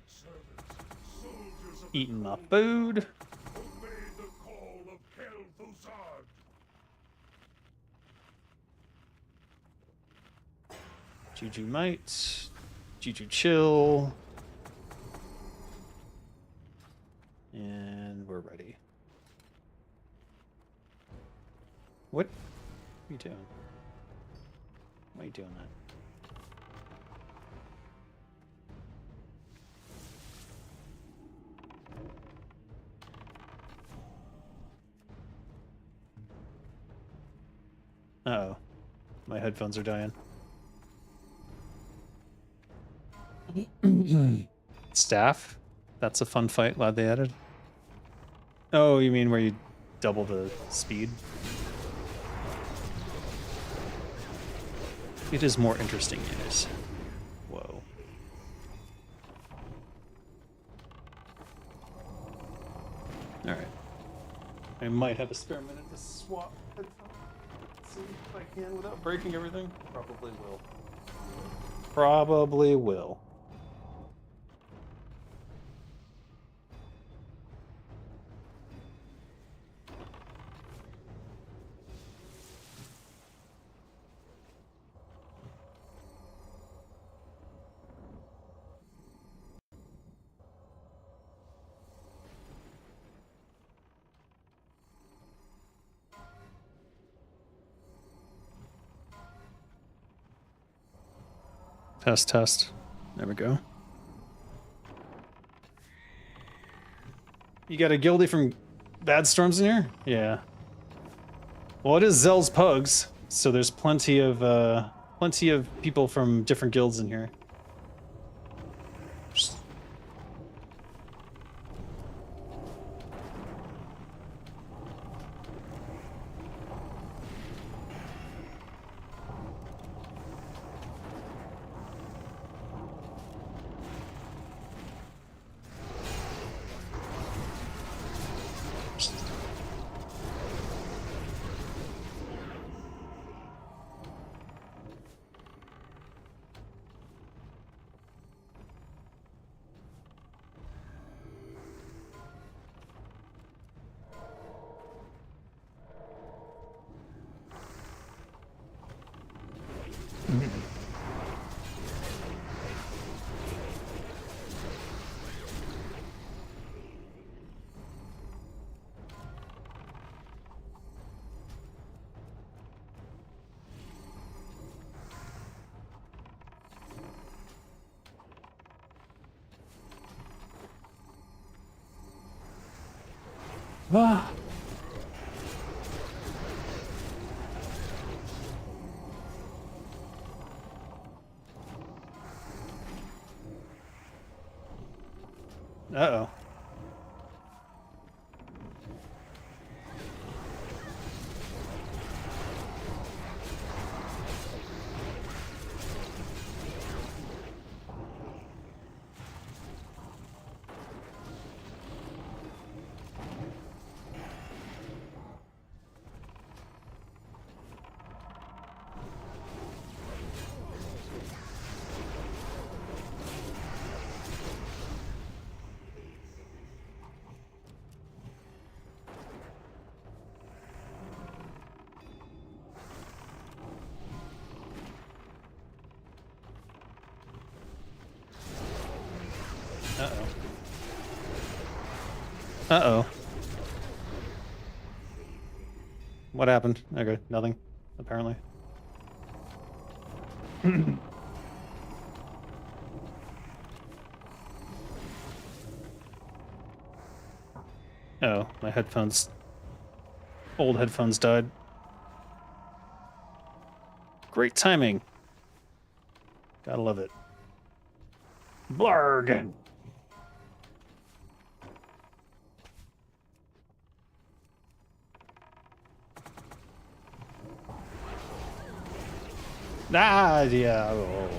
Servants, soldiers of Eating my the food. obey the call of Kel'Thuzad. Juju Might. Juju Chill. And we're ready. What are you doing? Why are you doing that? Uh-oh. My headphones are dying. Staff? That's a fun fight. Glad they added. Oh, you mean where you double the speed? It is more interesting, yes. Whoa. Alright. I might have a spare minute to swap headphones. See if I can without breaking everything. Probably will. Probably will. Test, test. There we go. You got a guildie from Bad Storms in here? Yeah. Well, it is Zell's Pugs, so there's plenty of people from different guilds in here. Ah. Uh-oh. Uh-oh. Uh-oh. What happened? Okay, nothing, apparently. Oh, my headphones. Old headphones died. Great timing. Gotta love it. Blarg! Ah, yeah. Oh.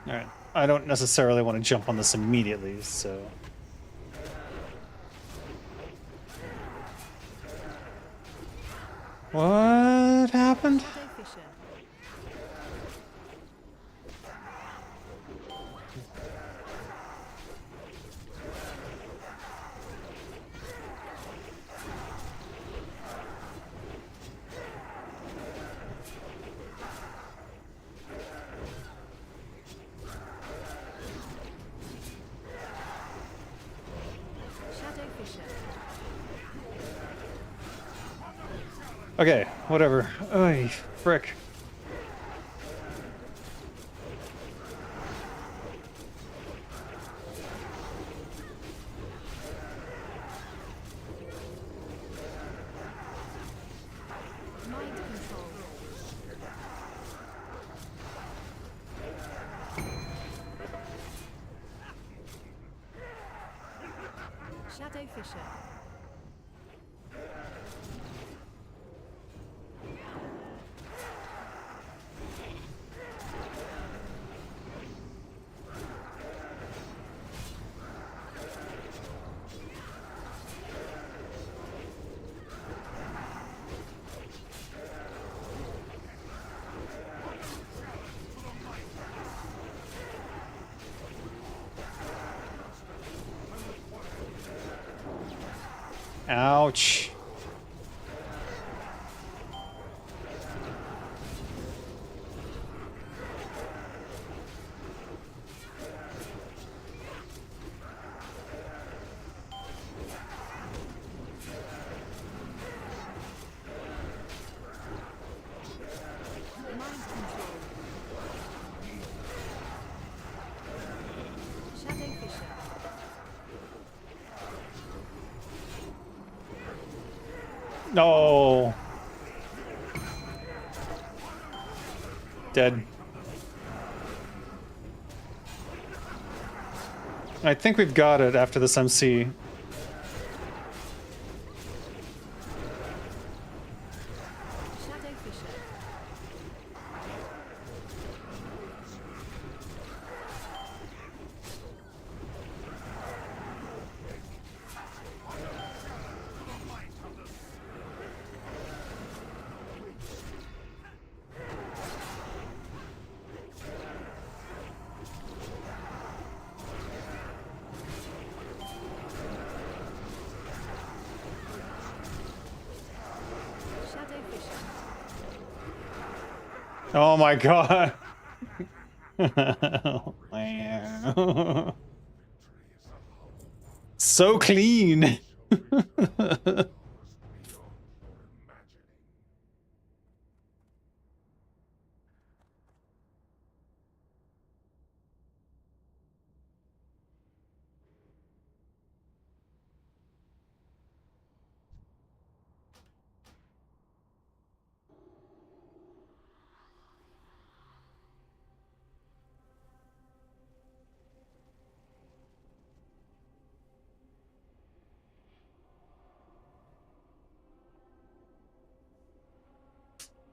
Alright. I don't necessarily want to jump on this immediately, so... What happened? Shadow Fisher. Shadow Fisher. Okay, whatever. Oy, frick. Mind control. Shadow Fisher. Ouch. Mind control. Shadow Fisher. No. Dead. I think we've got it after this MC. Shadow Fisher. Shadow Fisher. Oh my god. So clean.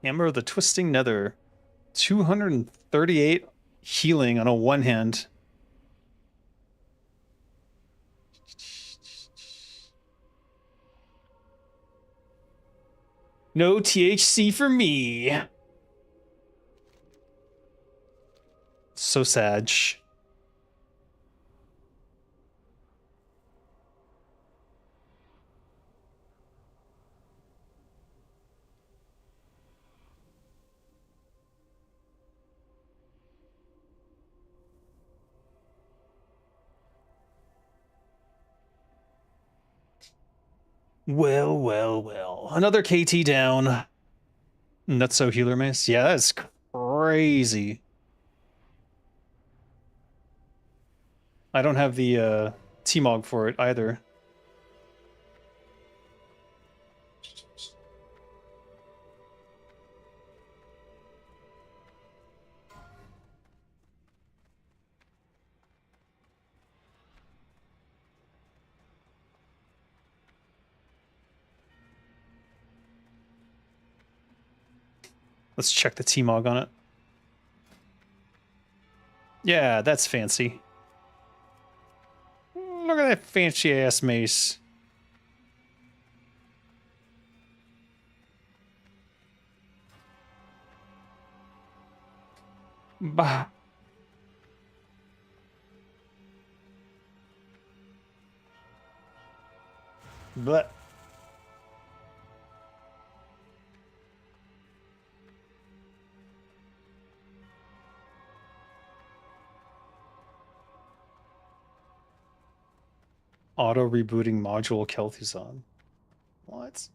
Hammer of the Twisting Nether. 238 healing on a one hand. No THC for me. So sad. Well, well, well. Another KT down. That's so healer mace. Yeah, that's crazy. I don't have the T-Mog for it either. Let's check the T-Mog on it. Yeah, that's fancy. Look at that fancy ass mace. Bah. But auto rebooting module Kel'Thuzon. What?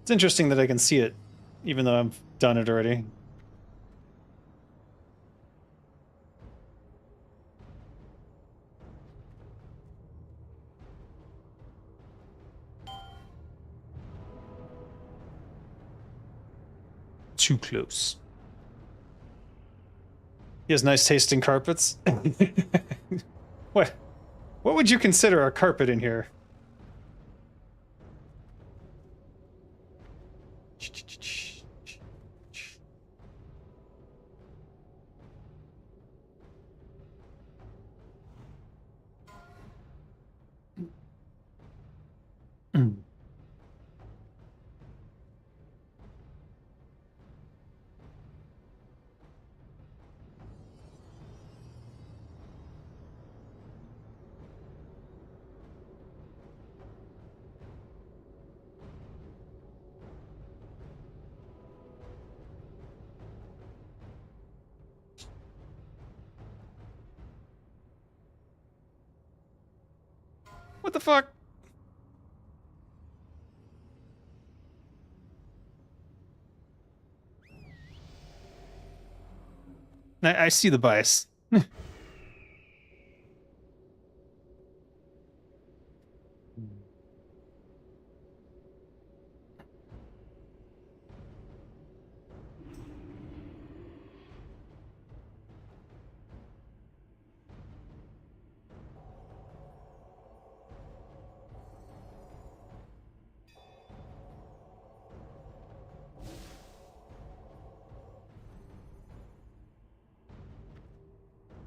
It's interesting that I can see it, even though I've done it already. Too close. He has nice tasting carpets. What? What would you consider a carpet in here? What the fuck? I see the bias.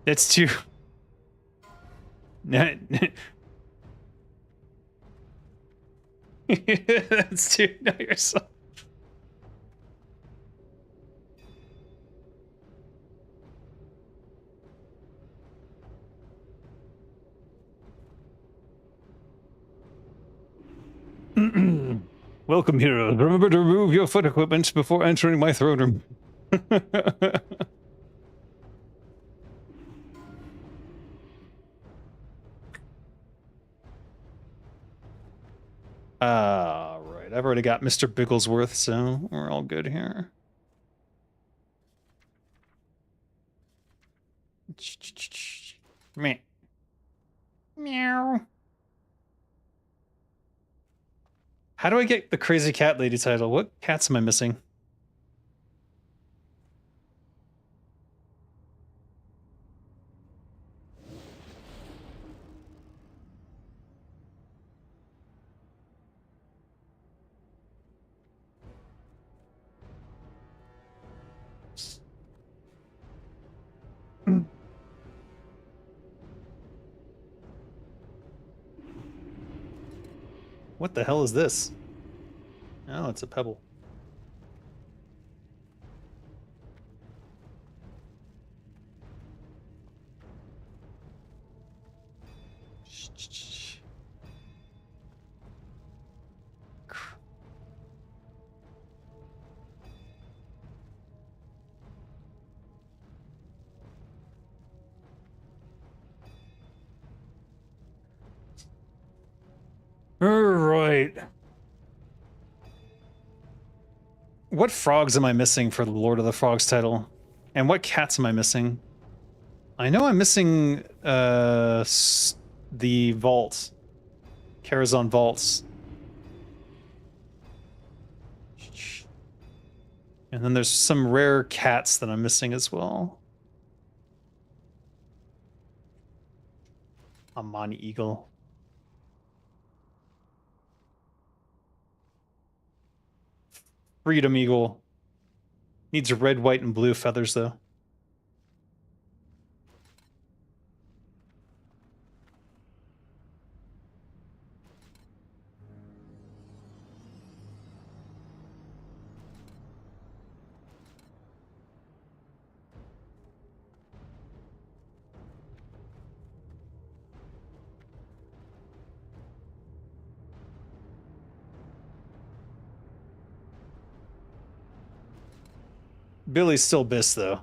That's too. That's too. No, you're so. Welcome, heroes. Remember to remove your foot equipment before entering my throne room. Right. I've already got Mr. Bigglesworth, so we're all good here. Meh. Meow. How do I get the Crazy Cat Lady title? What cats am I missing? What the hell is this? Oh, it's a pebble. Right. What frogs am I missing for the Lord of the Frogs title? And what cats am I missing? I know I'm missing the vaults. Karazhan vaults. And then there's some rare cats that I'm missing as well. Amani Eagle. Freedom Eagle. Needs red, white, and blue feathers, though. Billy's still Biss, though.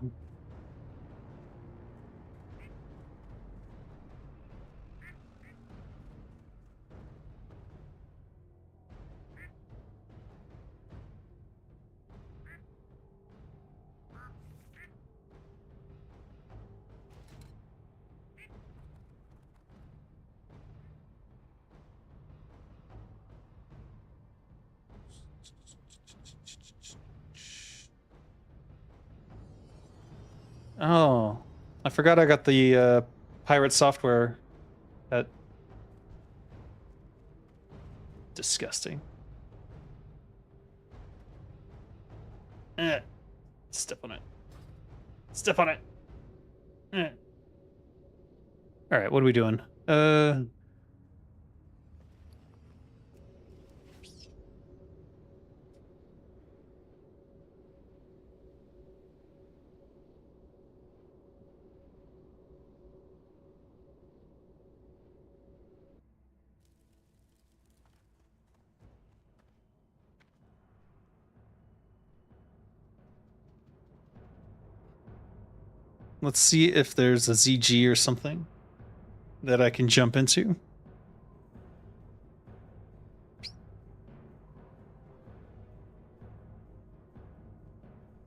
Oh, I forgot I got the pirate software. That disgusting. Step on it. Step on it. All right, what are we doing? Let's see if there's a ZG or something that I can jump into.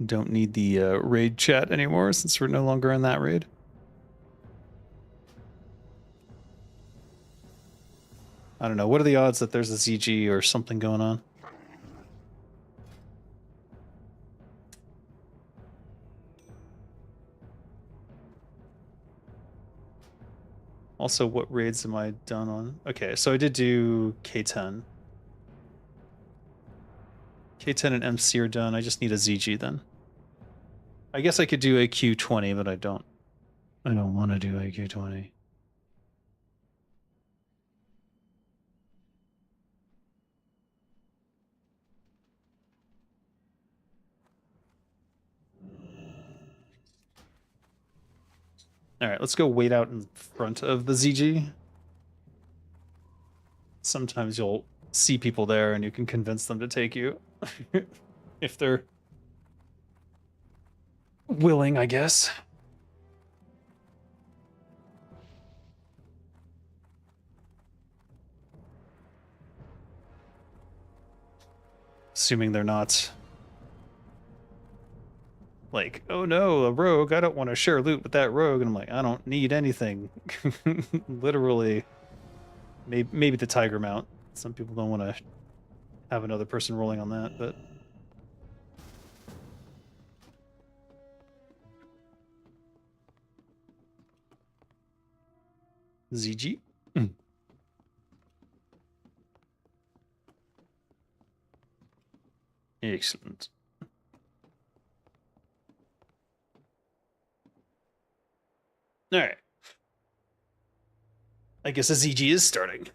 Don't need the raid chat anymore since we're no longer in that raid. I don't know. What are the odds that there's a ZG or something going on? Also, what raids am I done on? Okay, so I did do K10. K10 and MC are done. I just need a ZG then. I guess I could do a Q20, but I don't. I don't want to do a Q20. All right, let's go wait out in front of the ZG. Sometimes you'll see people there and you can convince them to take you. If they're willing, I guess. Assuming they're not like, oh no, a rogue, I don't want to share loot with that rogue. And I'm like, I don't need anything. Literally, maybe the tiger mount. Some people don't want to have another person rolling on that, but ZG. Excellent. All right. I guess a ZG is starting.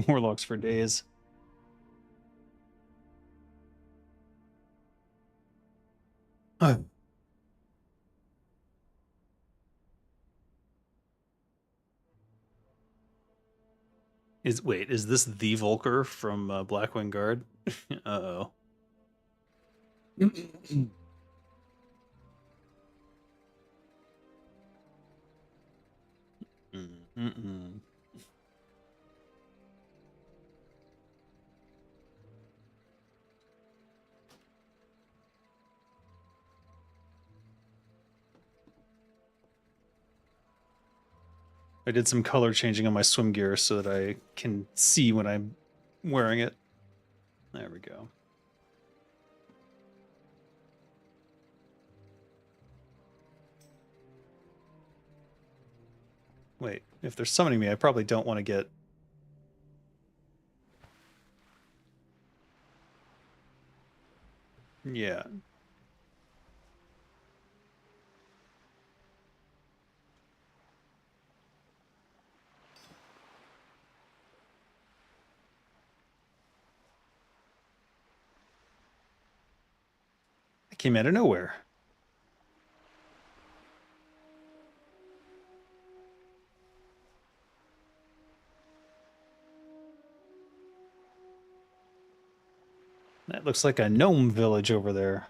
Warlocks for days. Oh. Is this the Volker from Blackwing Guard? Uh-oh. Mm-mm. I did some color changing on my swim gear so that I can see when I'm wearing it. There we go. Wait, if they're summoning me, I probably don't want to get... Yeah. I came out of nowhere. That looks like a gnome village over there.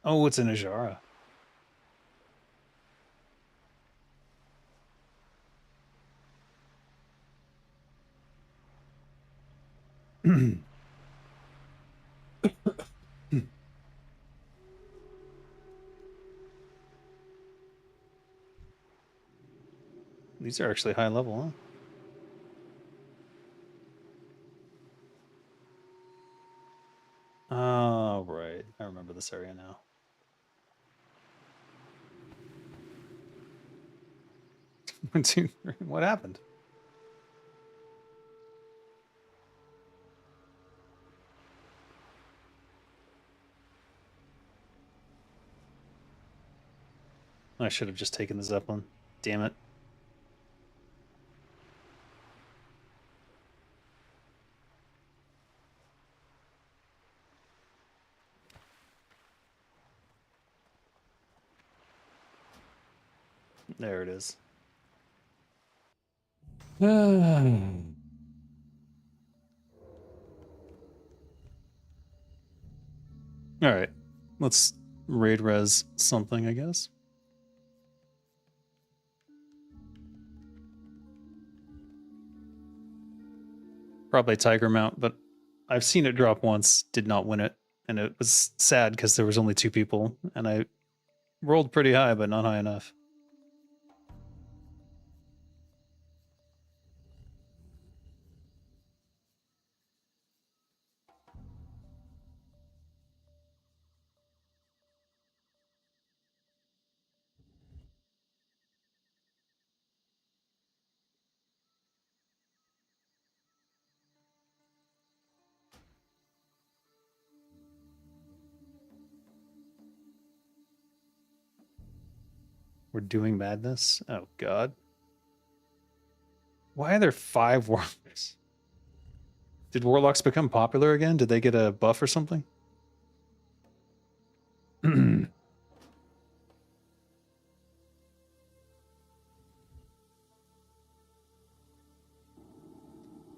Oh, it's an Ajara. These are actually high level, huh? Oh, right. I remember this area now. One, two, three. What happened? I should have just taken the Zeppelin. Damn it. There it is. All right. Let's raid res something, I guess. Probably Tiger Mount, but I've seen it drop once, did not win it. And it was sad because there was only 2 people, and I rolled pretty high, but not high enough. We're doing madness? Oh, God. Why are there 5 warlocks? Did warlocks become popular again? Did they get a buff or something?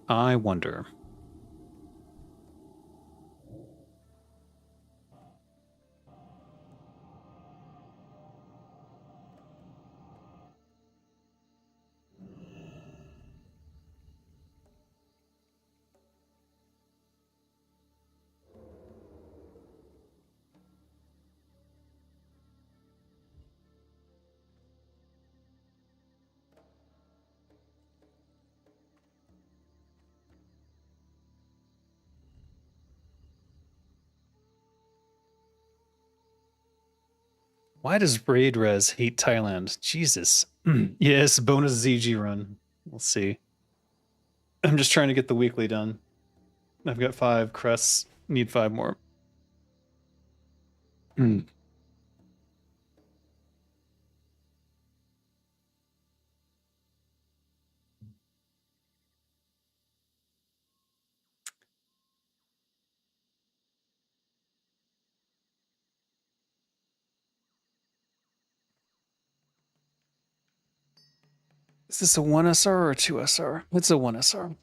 I wonder. Why does Raid Res hate Thailand? Jesus. Yes, bonus ZG run. We'll see. I'm just trying to get the weekly done. I've got 5 crests. Need 5 more. Is this a 1 SR or a 2 SR? It's a 1 SR.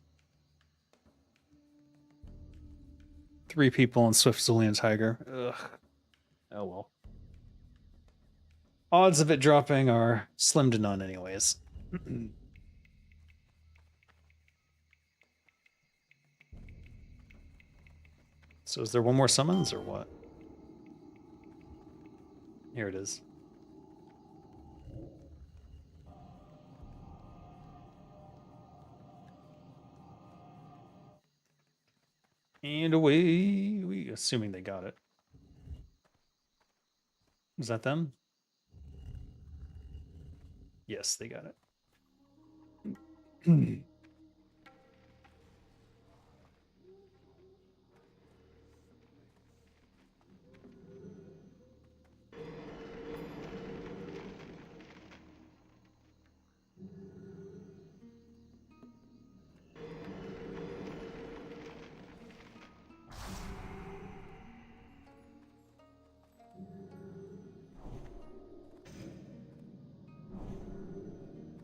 3 people on Swift Zulian Tiger. Ugh. Oh well. Odds of it dropping are slim to none anyways. So is there one more summons or what? Here it is. And away we, assuming they got it. Is that them? Yes, they got it.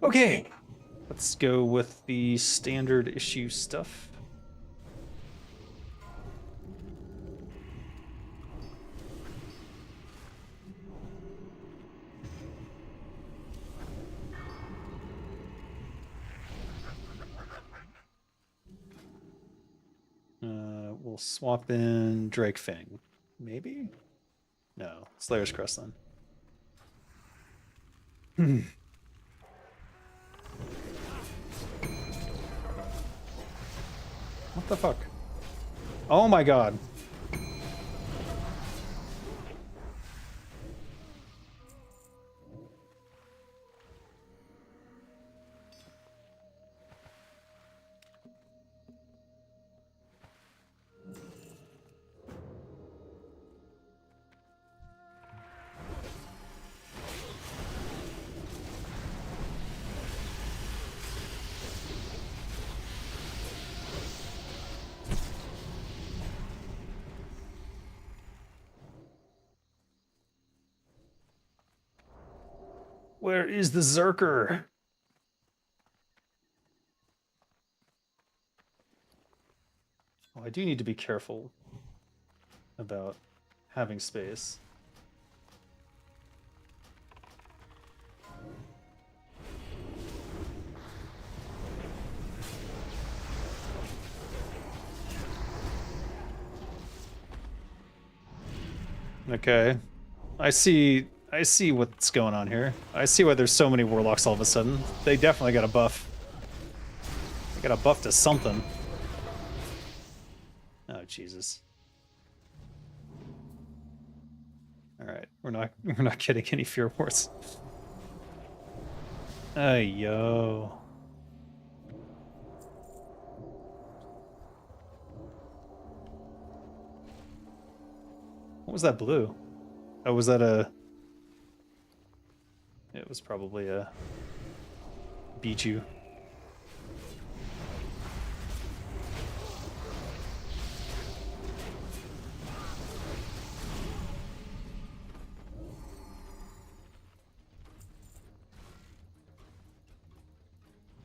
Okay, let's go with the standard issue stuff. We'll swap in Drake Fang. Maybe? No, Slayer's Crest then. What the fuck? Oh my god. Where is the Zerker? Oh, I do need to be careful about having space. Okay. I see what's going on here. I see why there's so many warlocks all of a sudden. They definitely got a buff. They got a buff to something. Oh Jesus. Alright, we're not getting any fear wars. Ay yo. What was that blue? Oh, was that a... It was probably a... Bijou.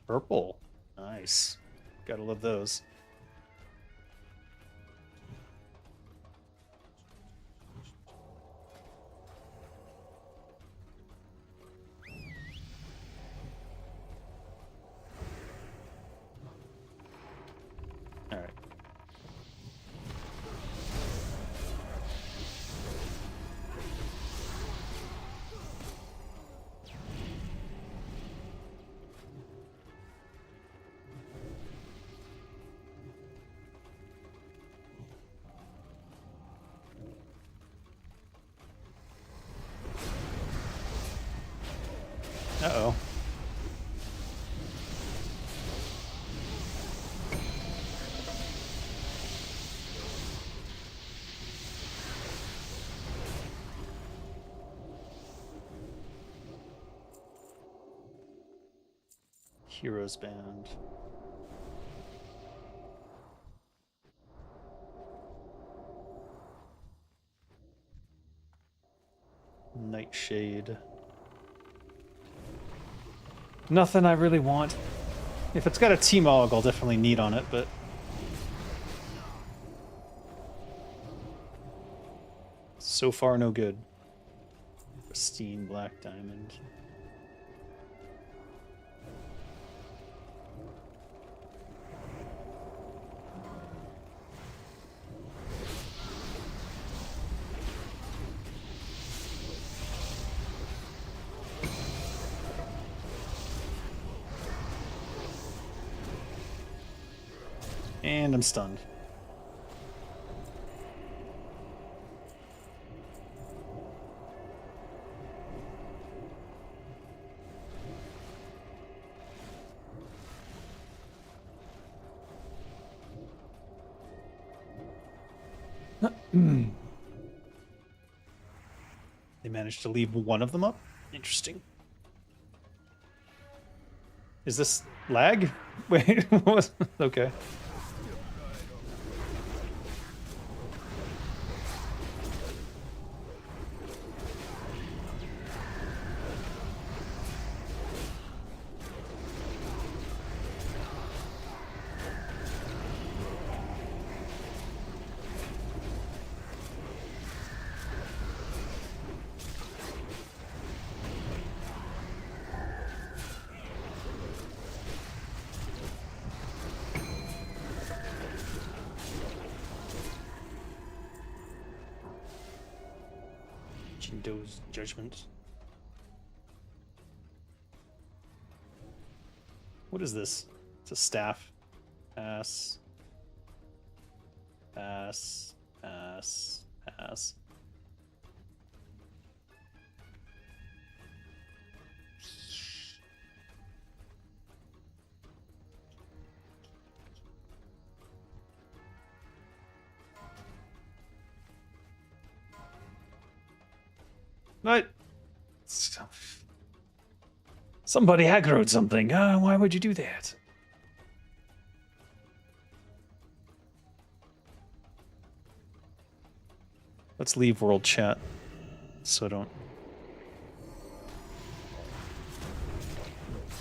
Purple. Nice. Gotta love those. Alright. Uh-oh. Heroes Band. Nightshade. Nothing I really want. If it's got a T-Mog, I'll definitely need on it, but... so far, no good. Pristine Black Diamond. And I'm stunned. They managed to leave one of them up? Interesting. Is this lag? Wait, what was... okay. Jindo's Judgment. What is this? It's a staff. Pass. Pass. Pass. Pass. What? Somebody aggroed something. Why would you do that? Let's leave world chat so I don't...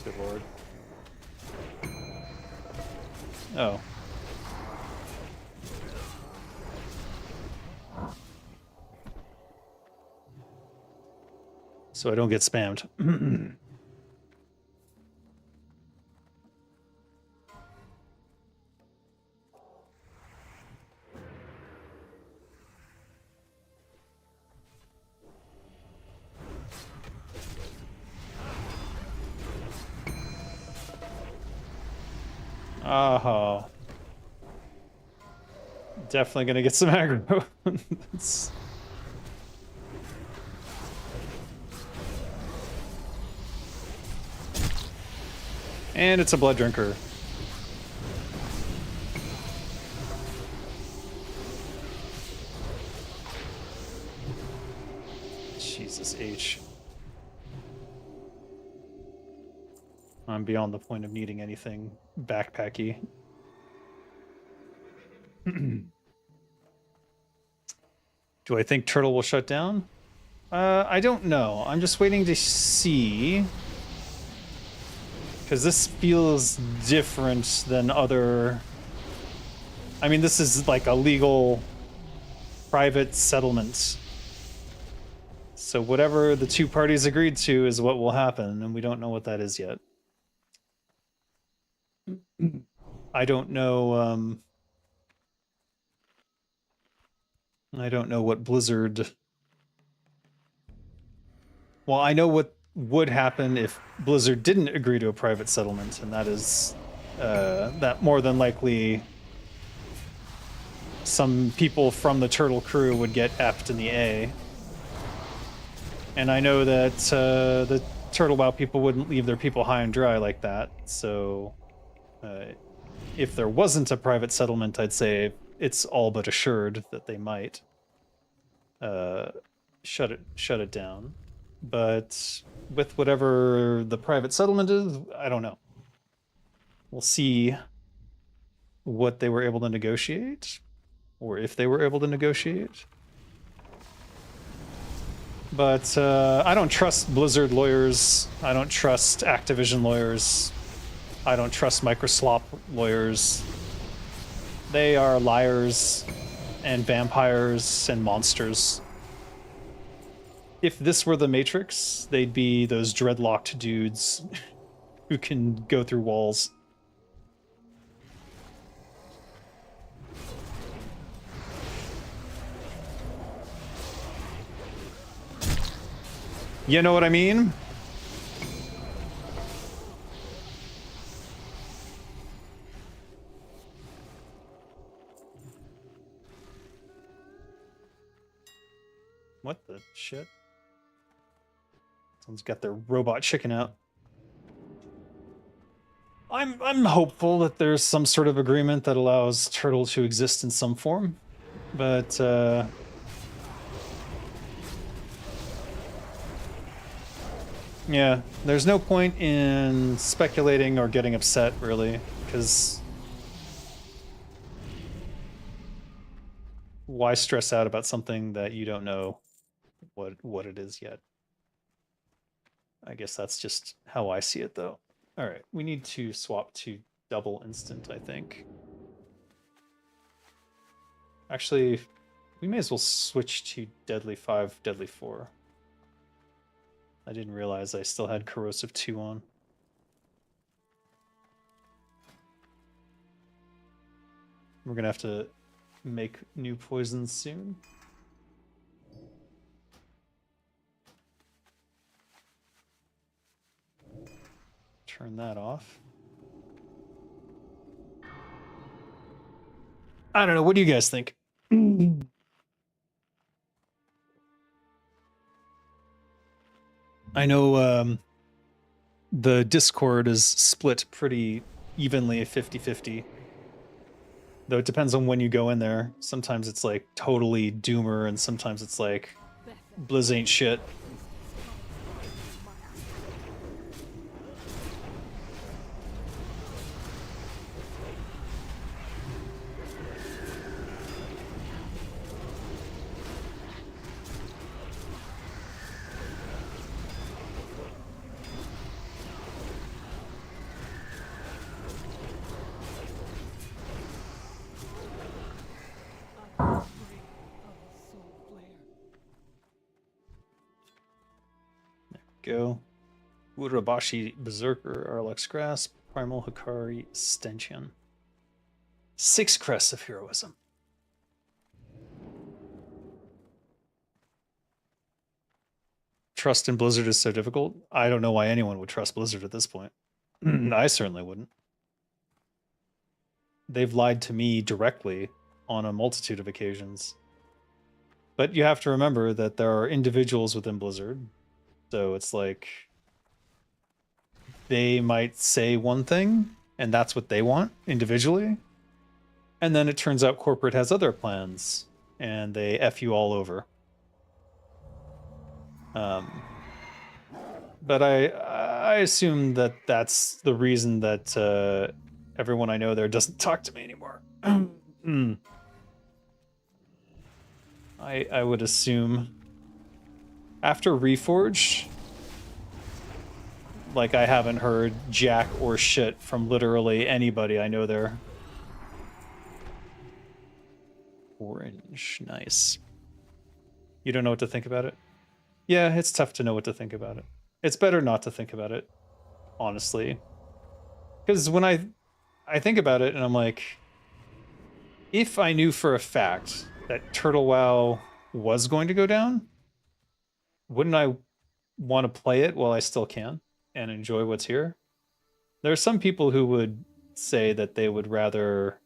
Good lord. Oh. So I don't get spammed. Oh. Definitely gonna get some aggro. It's... And it's a blood drinker. Jesus H. I'm beyond the point of needing anything backpacky. Do I think Turtle will shut down? I don't know. I'm just waiting to see. Because this feels different than other... I mean, this is like a legal private settlement. So whatever the two parties agreed to is what will happen, and we don't know what that is yet. I don't know, I don't know what Blizzard... Well, I know what would happen if Blizzard didn't agree to a private settlement, and that is that more than likely some people from the Turtle crew would get effed in the A. And I know that the Turtle WoW people wouldn't leave their people high and dry like that. So if there wasn't a private settlement, I'd say it's all but assured that they might shut it down. But with whatever the private settlement is, I don't know. We'll see what they were able to negotiate, or if they were able to negotiate. But I don't trust Blizzard lawyers. I don't trust Activision lawyers. I don't trust Microsoft lawyers. They are liars and vampires and monsters. If this were the Matrix, they'd be those dreadlocked dudes who can go through walls. You know what I mean? What the shit? Someone's got their robot chicken out. I'm hopeful that there's some sort of agreement that allows Turtle to exist in some form, but yeah, there's no point in speculating or getting upset, really, because why stress out about something that you don't know what it is yet? I guess that's just how I see it, though. All right, we need to swap to double instant, I think. Actually, we may as well switch to Deadly 5, Deadly 4. I didn't realize I still had Corrosive 2 on. We're gonna have to make new poisons soon. Turn that off. I don't know, what do you guys think? I know the Discord is split pretty evenly 50-50. Though it depends on when you go in there. Sometimes it's like totally doomer, and sometimes it's like Blizz ain't shit. Go. Urabashi Berserker, Arlex Grasp, Primal Hikari, Stenchian. 6 crests of heroism. Trust in Blizzard is so difficult. I don't know why anyone would trust Blizzard at this point. I certainly wouldn't. They've lied to me directly on a multitude of occasions. But you have to remember that there are individuals within Blizzard. So it's like they might say one thing and that's what they want individually. And then it turns out corporate has other plans and they F you all over. But I assume that that's the reason that everyone I know there doesn't talk to me anymore. I would assume after Reforged, like I haven't heard jack or shit from literally anybody I know there. Orange, nice. You don't know what to think about it? Yeah, it's tough to know what to think about it. It's better not to think about it, honestly. Because when I think about it and I'm like, if I knew for a fact that Turtle WoW was going to go down, wouldn't I want to play it while I still can and enjoy what's here? There are some people who would say that they would rather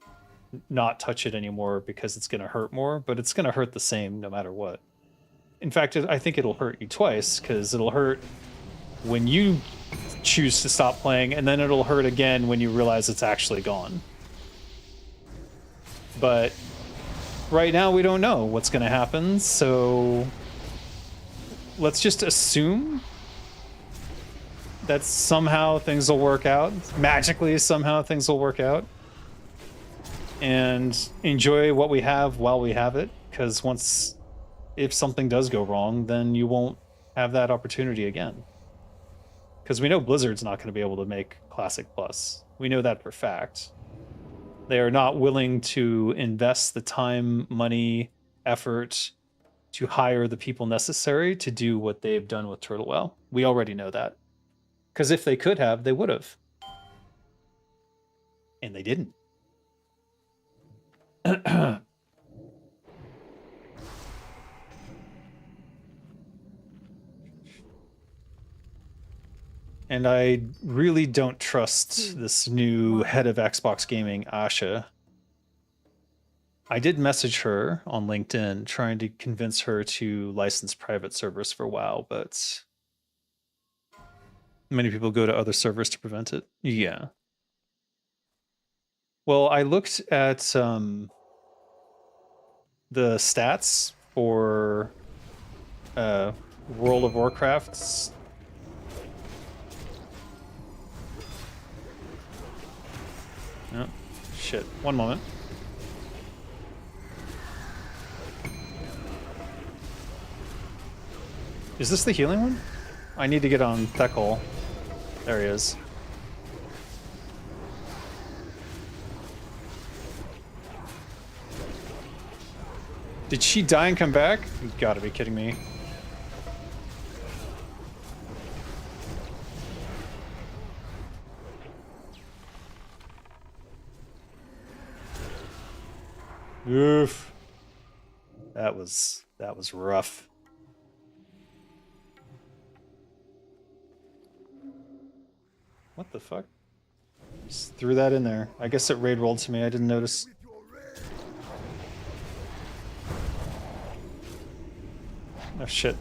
not touch it anymore because it's going to hurt more, but it's going to hurt the same no matter what. In fact, I think it'll hurt you twice, because it'll hurt when you choose to stop playing, and then it'll hurt again when you realize it's actually gone. But right now we don't know what's going to happen, so let's just assume that somehow things will work out. Magically, somehow things will work out. And enjoy what we have while we have it, because if something does go wrong, then you won't have that opportunity again. Because we know Blizzard's not going to be able to make Classic Plus. We know that for fact. They are not willing to invest the time, money, effort to hire the people necessary to do what they've done with Turtle Well. We already know that. Because if they could have, they would have. And they didn't. And I really don't trust this new head of Xbox Gaming, Asha. I did message her on LinkedIn trying to convince her to license private servers for WoW, but many people go to other servers to prevent it. Yeah. Well, I looked at the stats for World of Warcraft's oh, shit. One moment. Is this the healing one? I need to get on Thekol. There he is. Did she die and come back? You gotta be kidding me. Oof. That was rough. What the fuck? Just threw that in there. I guess it raid rolled to me. I didn't notice. Oh shit.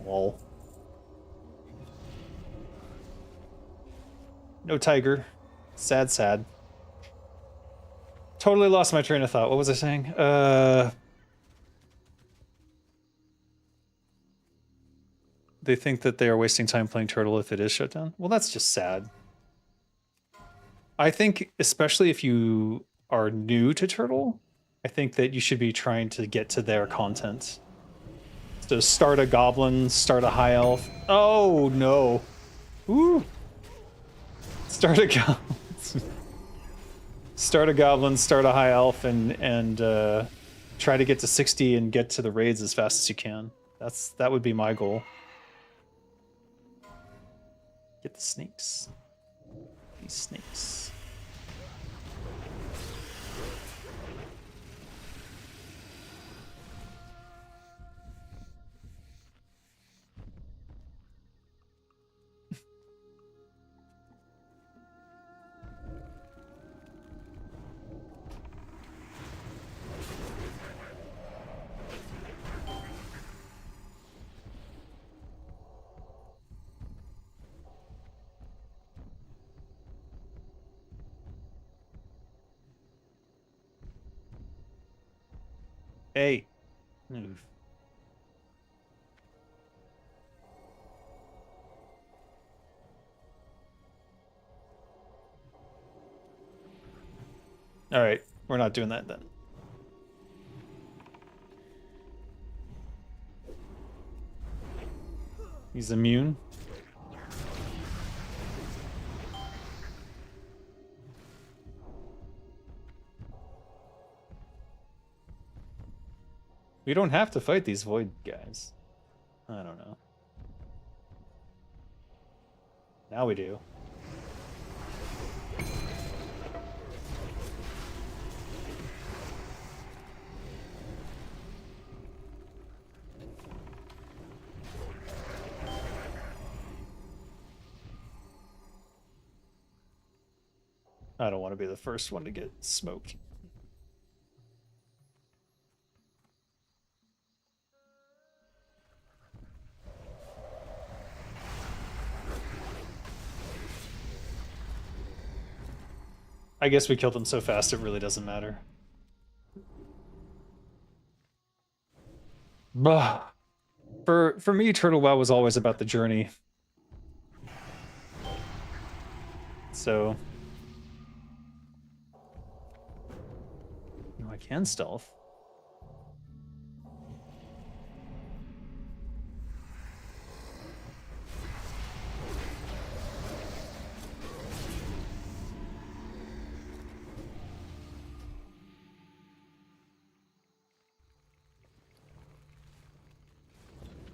Lol. No tiger. Sad, sad. Totally lost my train of thought. What was I saying? They think that they are wasting time playing Turtle if it is shut down. Well, that's just sad. I think, especially if you are new to Turtle, I think that you should be trying to get to their content. So start a goblin, start a high elf. Oh no. Woo. Start a goblin. Start a goblin, start a high elf, and try to get to 60 and get to the raids as fast as you can. That would be my goal. Get the snakes. These snakes. Hey. Move. All right, we're not doing that then. He's immune. We don't have to fight these void guys. I don't know. Now we do. I don't want to be the first one to get smoked. I guess we killed them so fast it really doesn't matter. Bah. For me, Turtle WoW was always about the journey. So no, I can stealth.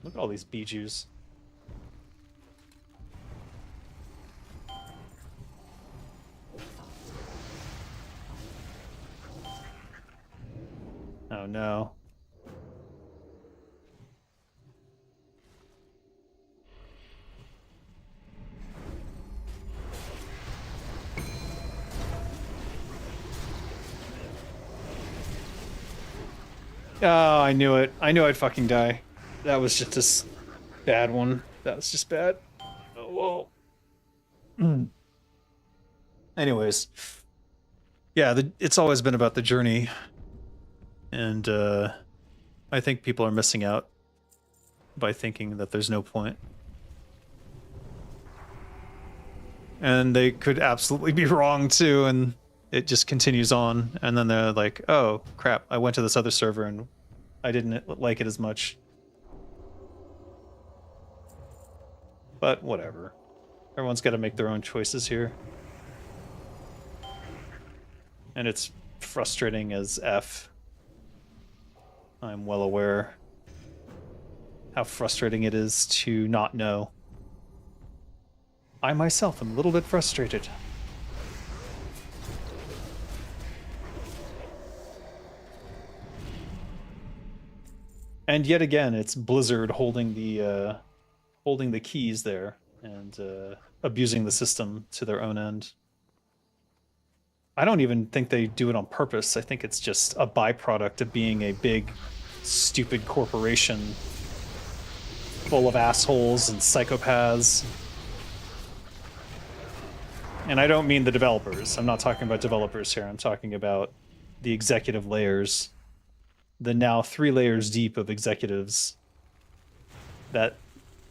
Look at all these bijous. Oh no. Oh, I knew it. I knew I'd fucking die. That was just a bad one. That was just bad. Oh, whoa. Anyways. Yeah, it's always been about the journey. And I think people are missing out by thinking that there's no point. And they could absolutely be wrong too, and it just continues on. And then they're like, oh, crap, I went to this other server and I didn't like it as much. But whatever. Everyone's got to make their own choices here. And it's frustrating as F. I'm well aware how frustrating it is to not know. I myself am a little bit frustrated. And yet again, it's Blizzard holding the keys there and abusing the system to their own end. I don't even think they do it on purpose. I think it's just a byproduct of being a big, stupid corporation full of assholes and psychopaths. And I don't mean the developers. I'm not talking about developers here. I'm talking about the executive layers. The now 3 layers deep of executives that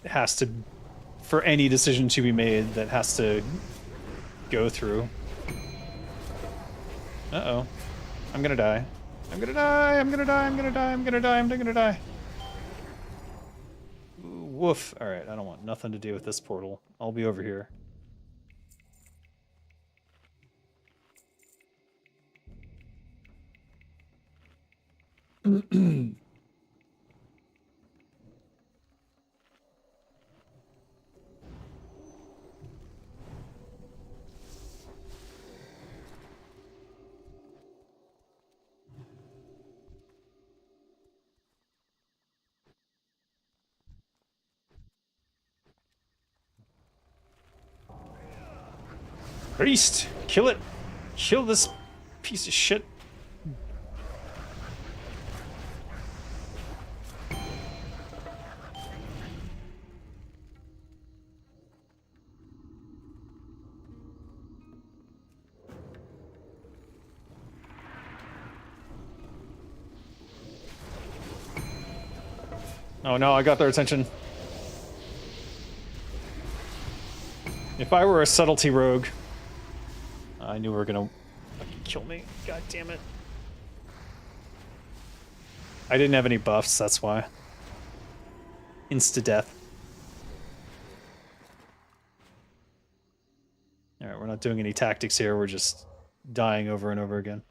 has to, for any decision to be made, that has to go through. Uh-oh. I'm gonna die. I'm gonna die, I'm gonna die, I'm gonna die, I'm gonna die, I'm gonna die. Ooh, woof. Alright, I don't want nothing to do with this portal. I'll be over here. Priest! Kill it! Kill this piece of shit. Oh no, I got their attention. If I were a subtlety rogue, I knew we were gonna fucking kill me. God damn it. I didn't have any buffs, that's why. Insta-death. Alright, we're not doing any tactics here, we're just dying over and over again.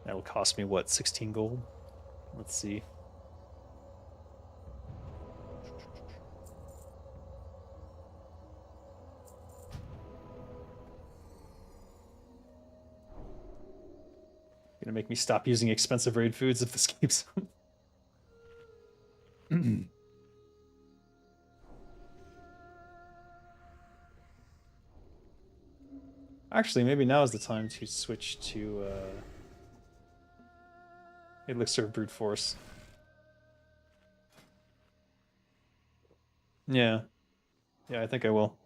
That'll cost me, what, 16 gold? Let's see. Gonna make me stop using expensive raid foods if this keeps up. Actually, maybe now is the time to switch to Elixir of Brute Force. Yeah. Yeah, I think I will.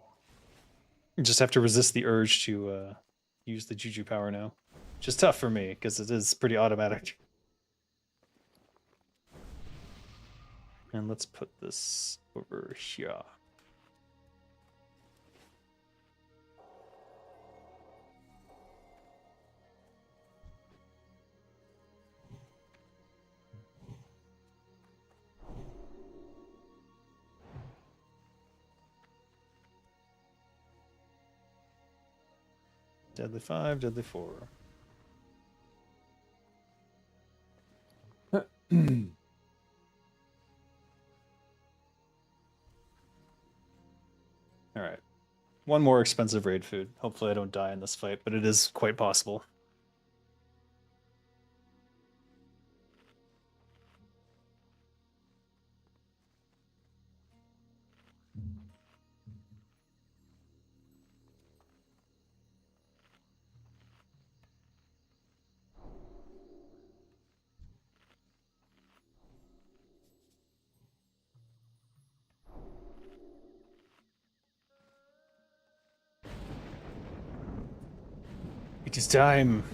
You just have to resist the urge to use the Juju power now. Which is tough for me, because it is pretty automatic. And let's put this over here. Deadly 5, Deadly 4. Alright. One more expensive raid food. Hopefully I don't die in this fight, but it is quite possible. It is time.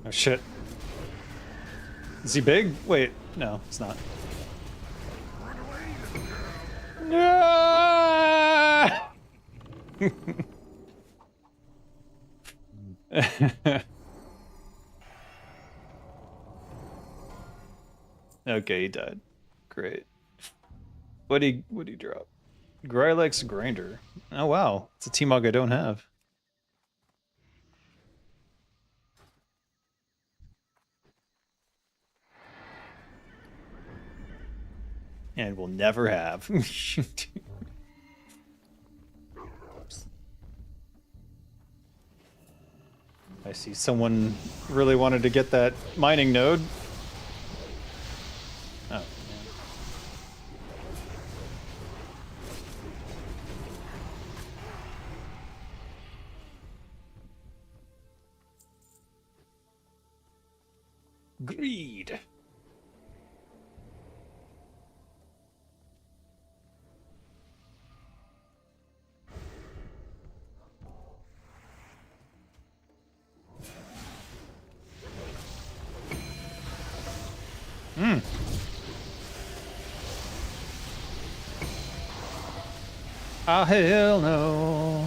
Oh shit. Is he big? Wait, no, it's not. Ah! Okay, he died. Great. What'd he drop? Grylex Grinder. Oh wow, it's a T-Mog I don't have. And will never have. I see someone really wanted to get that mining node. Oh, man. Greed. Hmm. Ah, hell no.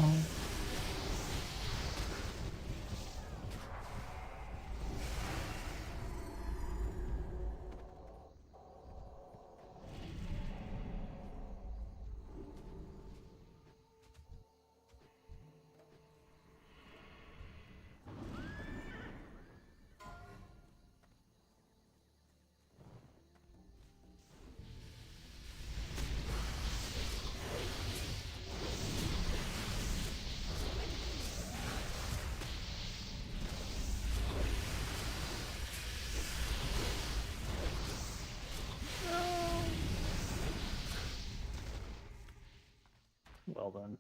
Well done.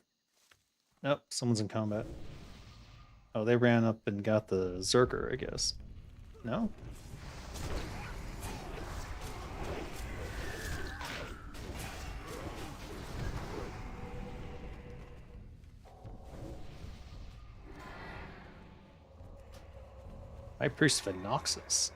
Nope, someone's in combat. Oh, they ran up and got the Zerker, I guess. No? High Priest Phenoxus.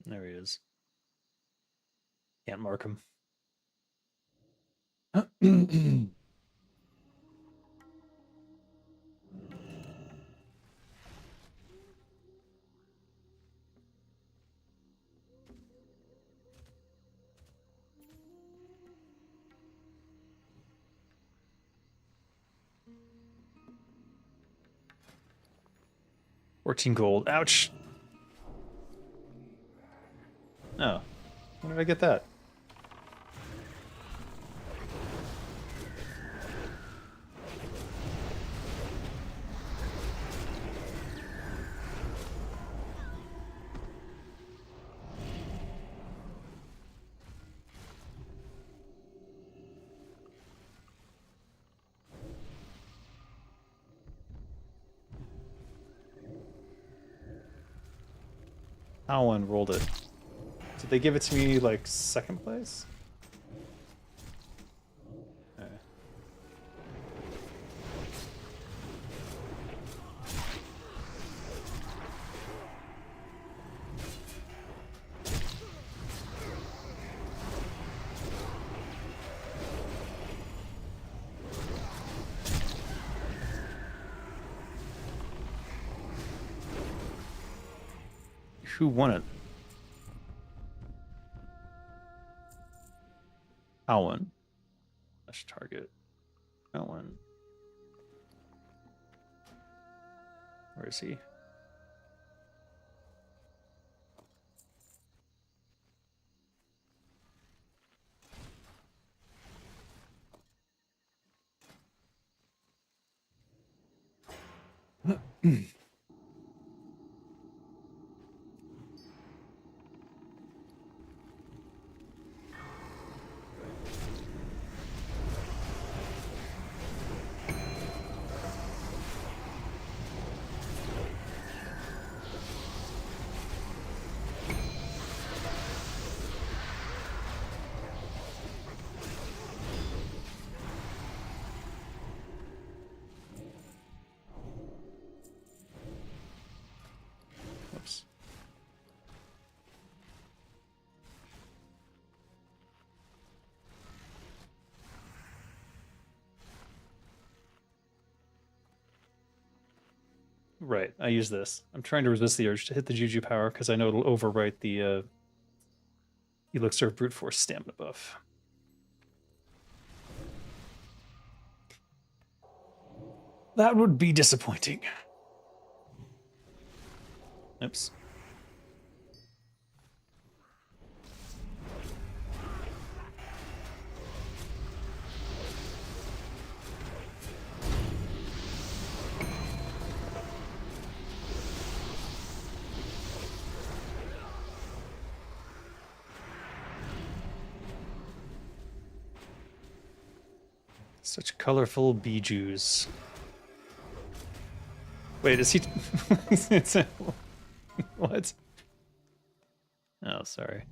There he is. Can't mark him. 14 gold. Ouch. Oh. When did I get that? Alan rolled it. Did they give it to me, like, second place? Okay. Who won it? Alan. Slash target. Alan. Where is he? Oops. Right, I use this. I'm trying to resist the urge to hit the Juju power because I know it'll overwrite the Elixir of Brute Force stamina buff. That would be disappointing. Oops. Such colorful bijous. Wait, is he... What? Oh, sorry.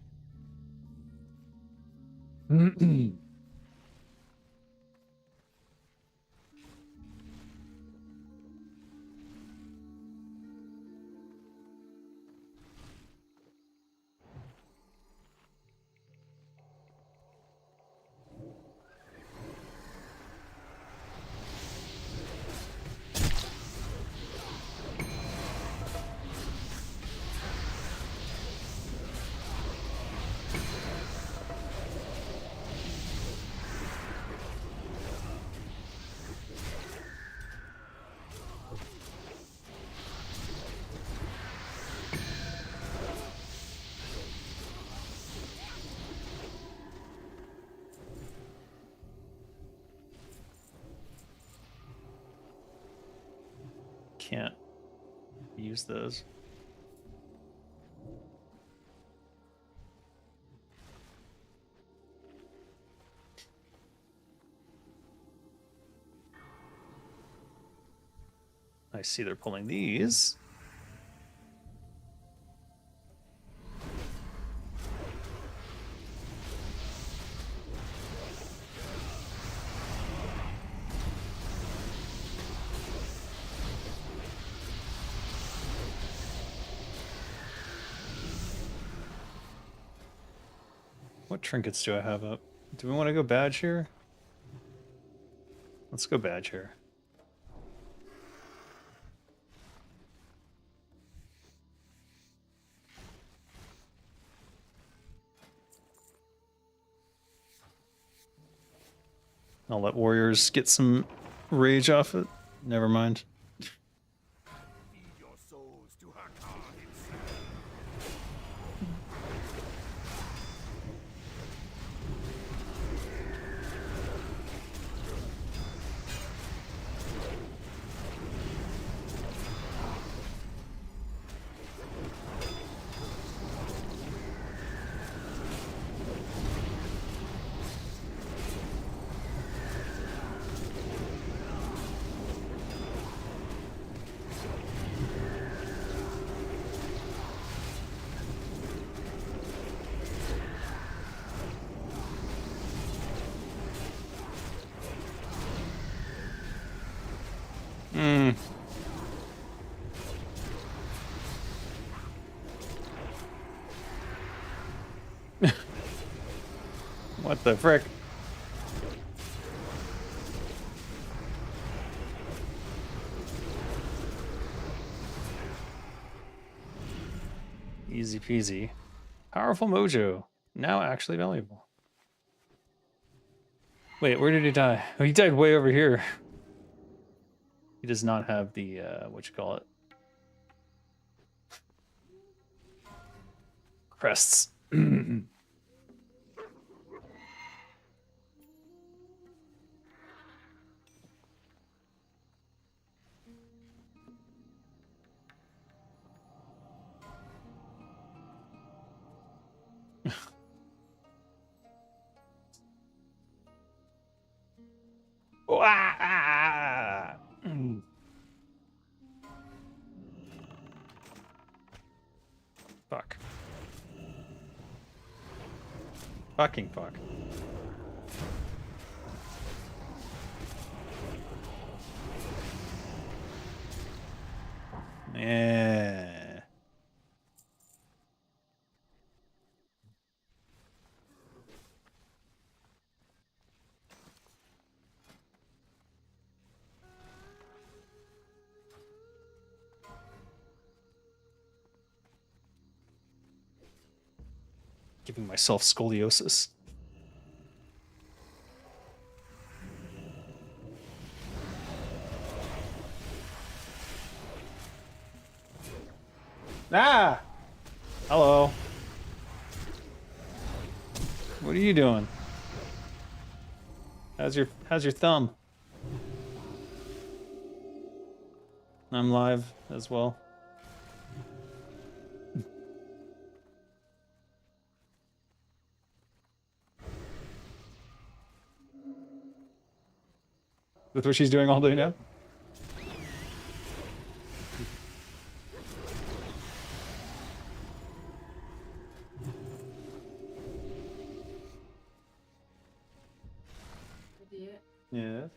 Can't use those. I see they're pulling these. What trinkets do I have up? Do we want to go badge here? Let's go badge here. I'll let warriors get some rage off it. Never mind. Feed your souls to Hakkar himself. What the frick? Easy peasy. Powerful mojo. Now actually valuable. Wait, where did he die? Oh, he died way over here. He does not have the, what you call it? Crests. Ah! Fuck. Fucking fuck. Yeah. Giving myself scoliosis. Ah! Hello. What are you doing? How's your thumb? I'm live as well. That's what she's doing all day now? Yes.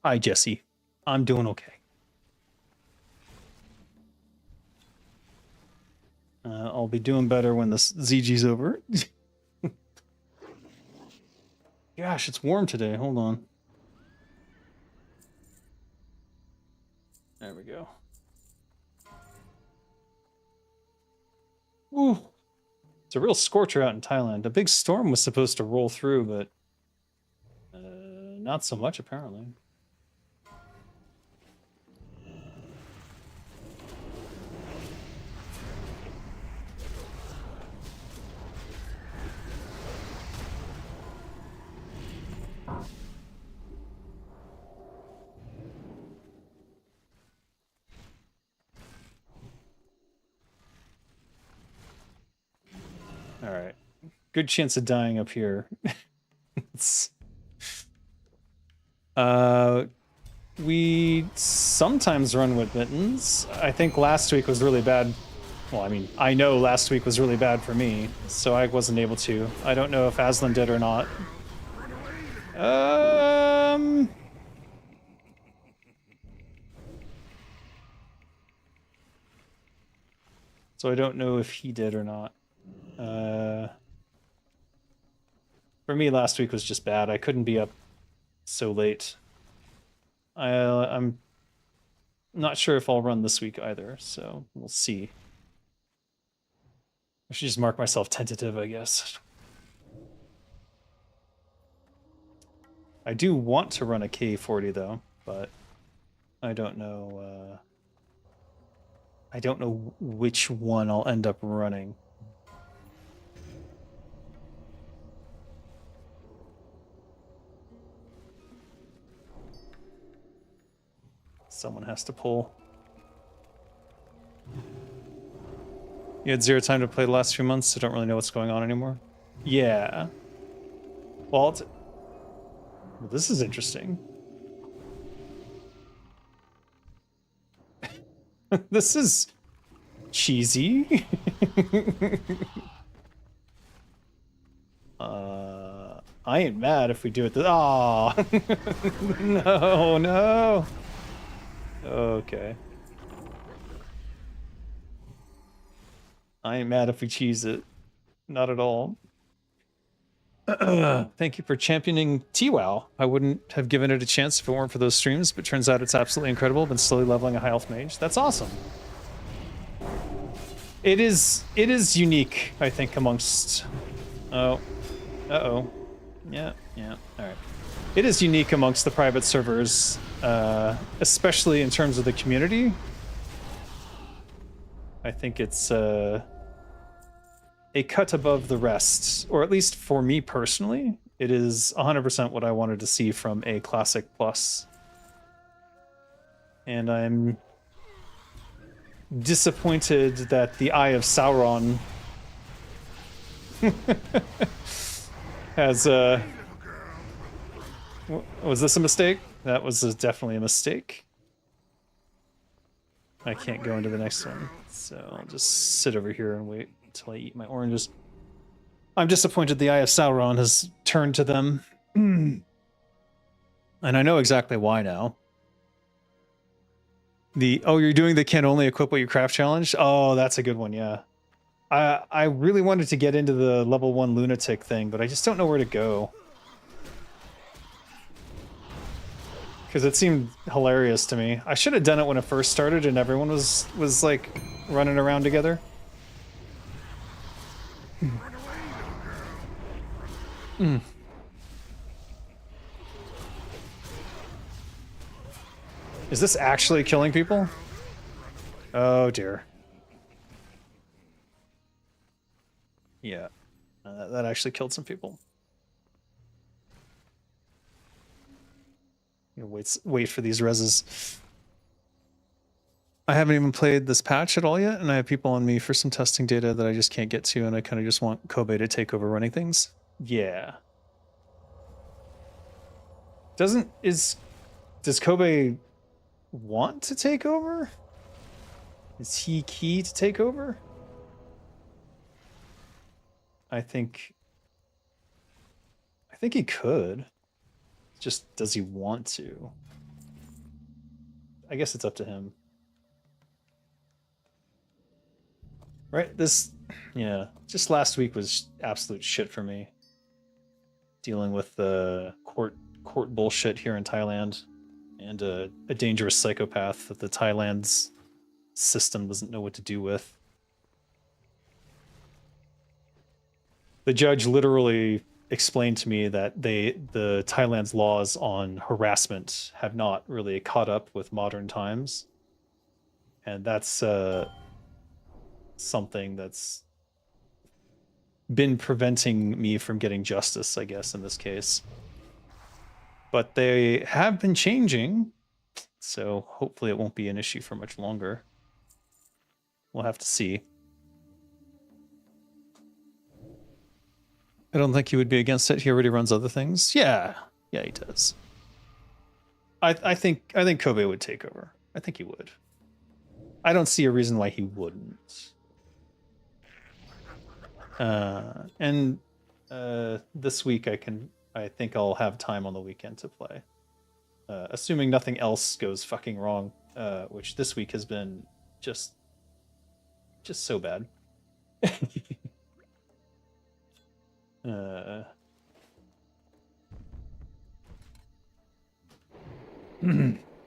Hi, Jesse. I'm doing okay. I'll be doing better when this ZG's over. Gosh, it's warm today. Hold on. There we go. Ooh. It's a real scorcher out in Thailand. A big storm was supposed to roll through, but not so much apparently. All right. Good chance of dying up here. We sometimes run with mittens. I think last week was really bad. Well, I mean, I know last week was really bad for me, so I wasn't able to. I don't know if Aslan did or not. So I don't know if he did or not. For me, last week was just bad. I couldn't be up so late. I'm not sure if I'll run this week either, so we'll see. I should just mark myself tentative, I guess. I do want to run a K40 though, but I don't know. I don't know which one I'll end up running. Someone has to pull. You had 0 time to play the last few months, so don't really know what's going on anymore. Yeah. Well, this is interesting. This is cheesy. I ain't mad if we do it. Oh, no, no. Okay. I ain't mad if we cheese it. Not at all. Thank you for championing TWoW. I wouldn't have given it a chance if it weren't for those streams, but turns out it's absolutely incredible. Been slowly leveling a high health mage. That's awesome. It is unique, I think, amongst... Oh. Uh-oh. Yeah, yeah. Alright. It is unique amongst the private servers, especially in terms of the community. I think it's a cut above the rest, or at least for me personally, it is 100% what I wanted to see from a Classic Plus. And I'm disappointed that the Eye of Sauron has was this a mistake? That was definitely a mistake. I can't go into the next one, so I'll just sit over here and wait until I eat my oranges. I'm disappointed the Eye of Sauron has turned to them. And I know exactly why now. Oh, you're doing the can only equip what you craft challenge? Oh, that's a good one, yeah. I really wanted to get into the level 1 lunatic thing, but I just don't know where to go. Because it seemed hilarious to me. I should have done it when it first started and everyone was like running around together. Is this actually killing people? Oh dear. Yeah, that actually killed some people. You know, wait for these reses. I haven't even played this patch at all yet, and I have people on me for some testing data that I just can't get to, and I kind of just want Kobe to take over running things. Yeah. Does Kobe want to take over? Is he key to take over? I think he could. Just does he want to? I guess it's up to him. Right? Yeah. Just last week was absolute shit for me. Dealing with the court bullshit here in Thailand, and a dangerous psychopath that the Thailand's system doesn't know what to do with. The judge literally explained to me that the Thailand's laws on harassment have not really caught up with modern times, and that's something that's been preventing me from getting justice, I guess, in this case. But they have been changing, so hopefully it won't be an issue for much longer. We'll have to see. I don't think he would be against it. He already runs other things. Yeah, he does. I think Kobe would take over. I think he would. I don't see a reason why he wouldn't. And this week I think I'll have time on the weekend to play. Assuming nothing else goes fucking wrong, which this week has been just so bad.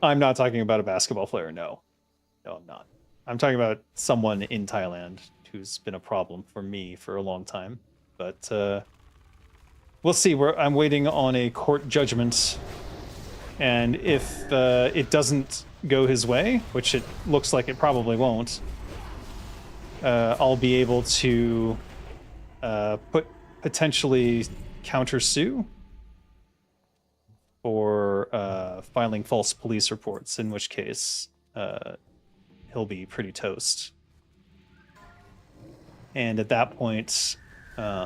I'm not talking about a basketball player, no. No, I'm not. I'm talking about someone in Thailand who's been a problem for me for a long time. But we'll see. I'm waiting on a court judgment, and if it doesn't go his way, which it looks like it probably won't, I'll be able to potentially countersue for filing false police reports, in which case he'll be pretty toast. And at that point, I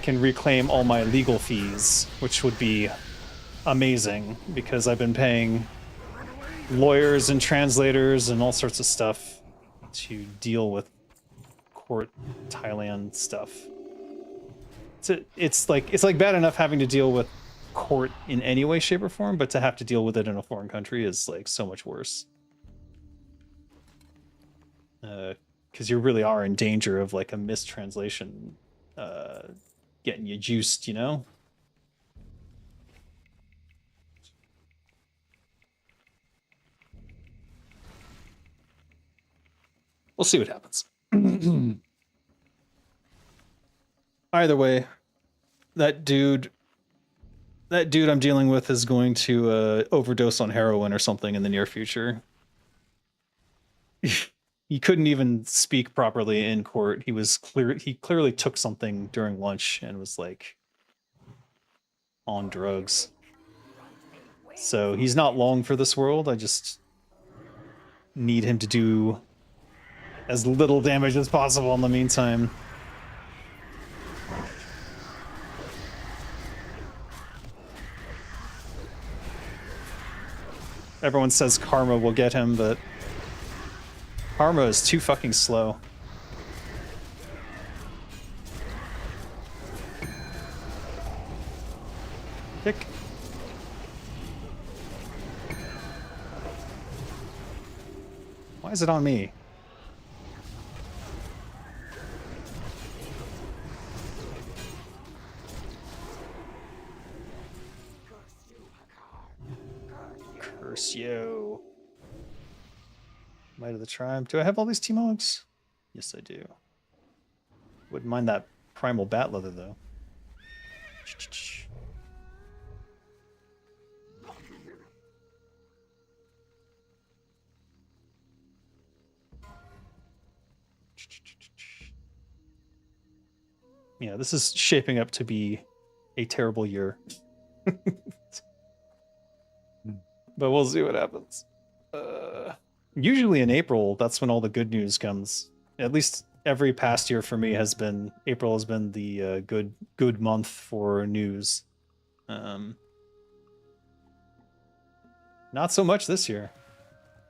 can reclaim all my legal fees, which would be amazing, because I've been paying lawyers and translators and all sorts of stuff to deal with court Thailand stuff. It's like bad enough having to deal with court in any way, shape, or form, but to have to deal with it in a foreign country is like so much worse. Because you really are in danger of like a mistranslation getting you juiced, you know? We'll see what happens. Either way, that dude I'm dealing with is going to overdose on heroin or something in the near future. He couldn't even speak properly in court. He clearly took something during lunch and was like on drugs. So he's not long for this world. I just need him to do as little damage as possible in the meantime. Everyone says karma will get him, but karma is too fucking slow. Kick. Why is it on me? Curse you. Might of the Tribe. Do I have all these T-Mogs? Yes, I do. Wouldn't mind that primal bat leather, though. Yeah, this is shaping up to be a terrible year. But we'll see what happens. Usually in April, that's when all the good news comes. At least every past year for me has been April has been the good month for news. Not so much this year.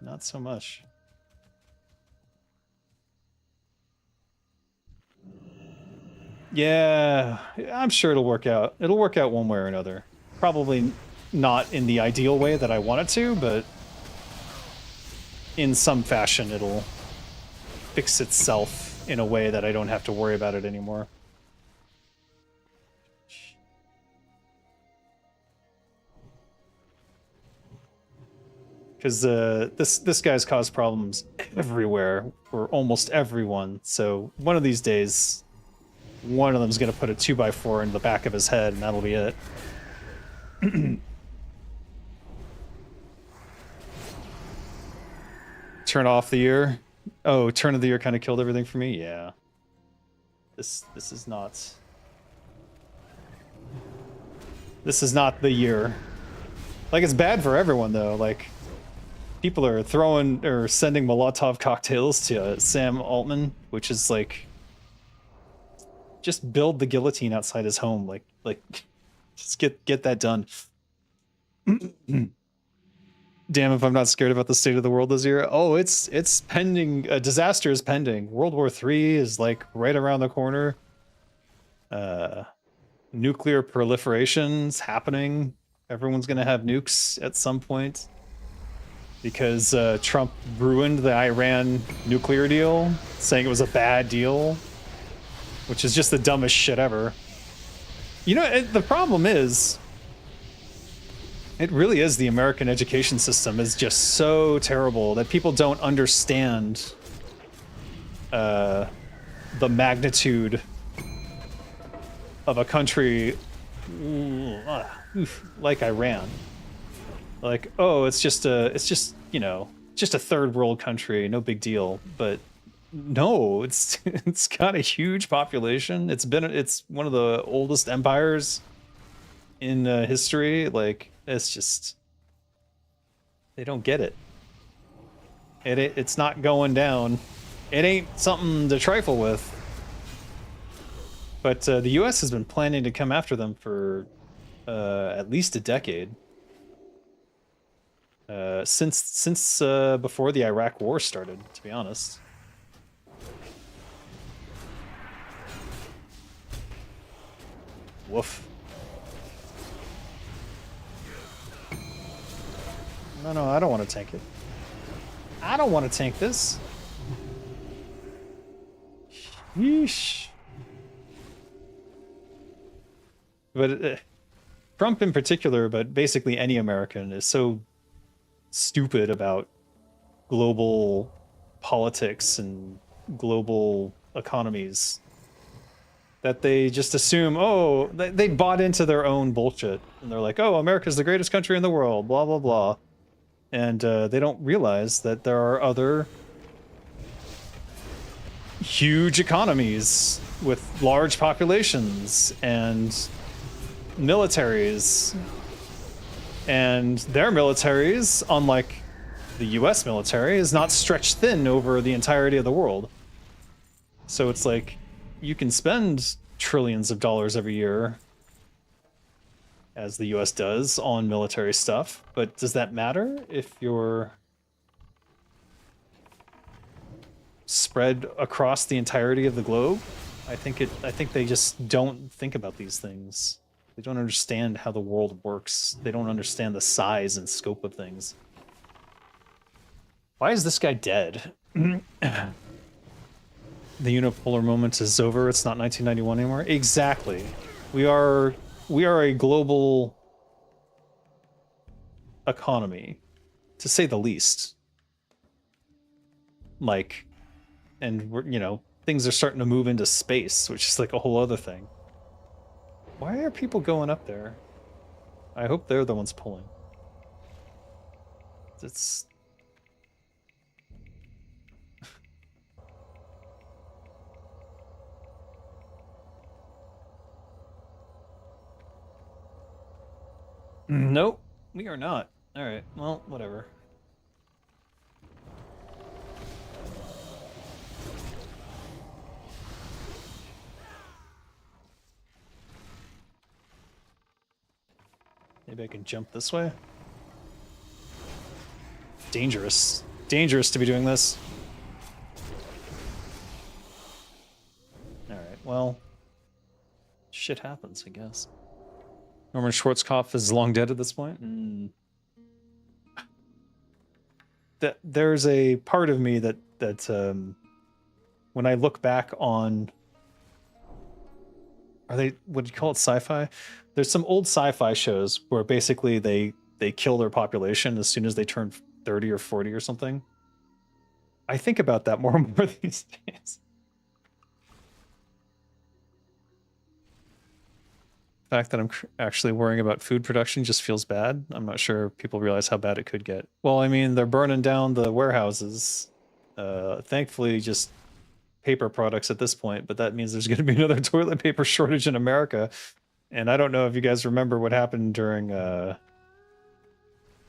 Not so much. Yeah, I'm sure it'll work out. It'll work out one way or another. Probably not in the ideal way that I want it to, but in some fashion it'll fix itself in a way that I don't have to worry about it anymore. Because this guy's caused problems everywhere for almost everyone. So one of these days, one of them's gonna put a 2x4 in the back of his head, and that'll be it. Turn off the year. Oh, turn of the year kind of killed everything for me. Yeah. This is not. This is not the year. Like, it's bad for everyone though. Like, people are throwing or sending Molotov cocktails to Sam Altman, which is like, just build the guillotine outside his home. Like, just get that done. Damn, if I'm not scared about the state of the world this year. Oh, it's pending. A disaster is pending. World War III is like right around the corner. Nuclear proliferation's happening. Everyone's gonna have nukes at some point because Trump ruined the Iran nuclear deal, saying it was a bad deal, which is just the dumbest shit ever. You know, the problem is, it really is the American education system is just so terrible that people don't understand the magnitude of a country like Iran. Like, oh, it's just you know, just a third world country, no big deal. But no, it's got a huge population. It's one of the oldest empires in history. Like, it's just, they don't get it. It's not going down. It ain't something to trifle with. But the U.S. has been planning to come after them for at least a decade. Since before the Iraq War started, to be honest. Woof. No, I don't want to tank it. I don't want to tank this. Yeesh. But Trump in particular, but basically any American, is so stupid about global politics and global economies that they just assume, oh, they bought into their own bullshit. And they're like, oh, America's the greatest country in the world, blah, blah, blah. And they don't realize that there are other huge economies with large populations and militaries. And their militaries, unlike the US military, is not stretched thin over the entirety of the world. So it's like, you can spend trillions of dollars every year, as the US does, on military stuff, but does that matter if you're spread across the entirety of the globe? I think they just don't think about these things. They don't understand how the world works. They don't understand the size and scope of things. Why is this guy dead? The unipolar moment is over. It's not 1991 anymore. Exactly. We are a global economy, to say the least. Like, and we're, you know, things are starting to move into space, which is like a whole other thing. Why are people going up there? I hope they're the ones pulling. It's... Nope, we are not. Alright, well, whatever. Maybe I can jump this way? Dangerous. Dangerous to be doing this. Alright, well... shit happens, I guess. Norman Schwarzkopf is long dead at this point. There's a part of me that when I look back on, are they, what do you call it, sci-fi? There's some old sci-fi shows where basically they kill their population as soon as they turn 30 or 40 or something. I think about that more and more these days. The fact that I'm actually worrying about food production just feels bad. I'm not sure people realize how bad it could get. Well, I mean, they're burning down the warehouses. Thankfully, just paper products at this point, but that means there's going to be another toilet paper shortage in America. And I don't know if you guys remember what happened during the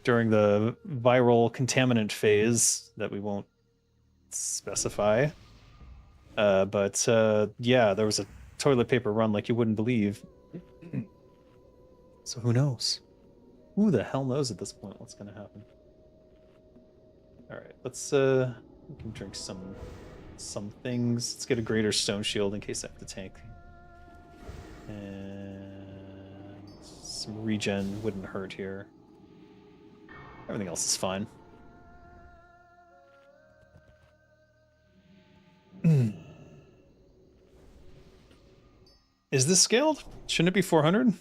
viral contaminant phase that we won't specify. But yeah, there was a toilet paper run like you wouldn't believe. So who knows? Who the hell knows at this point what's going to happen? All right, let's we can drink some things. Let's get a greater stone shield in case I have to tank. And some regen wouldn't hurt here. Everything else is fine. Is this scaled? Shouldn't it be 400?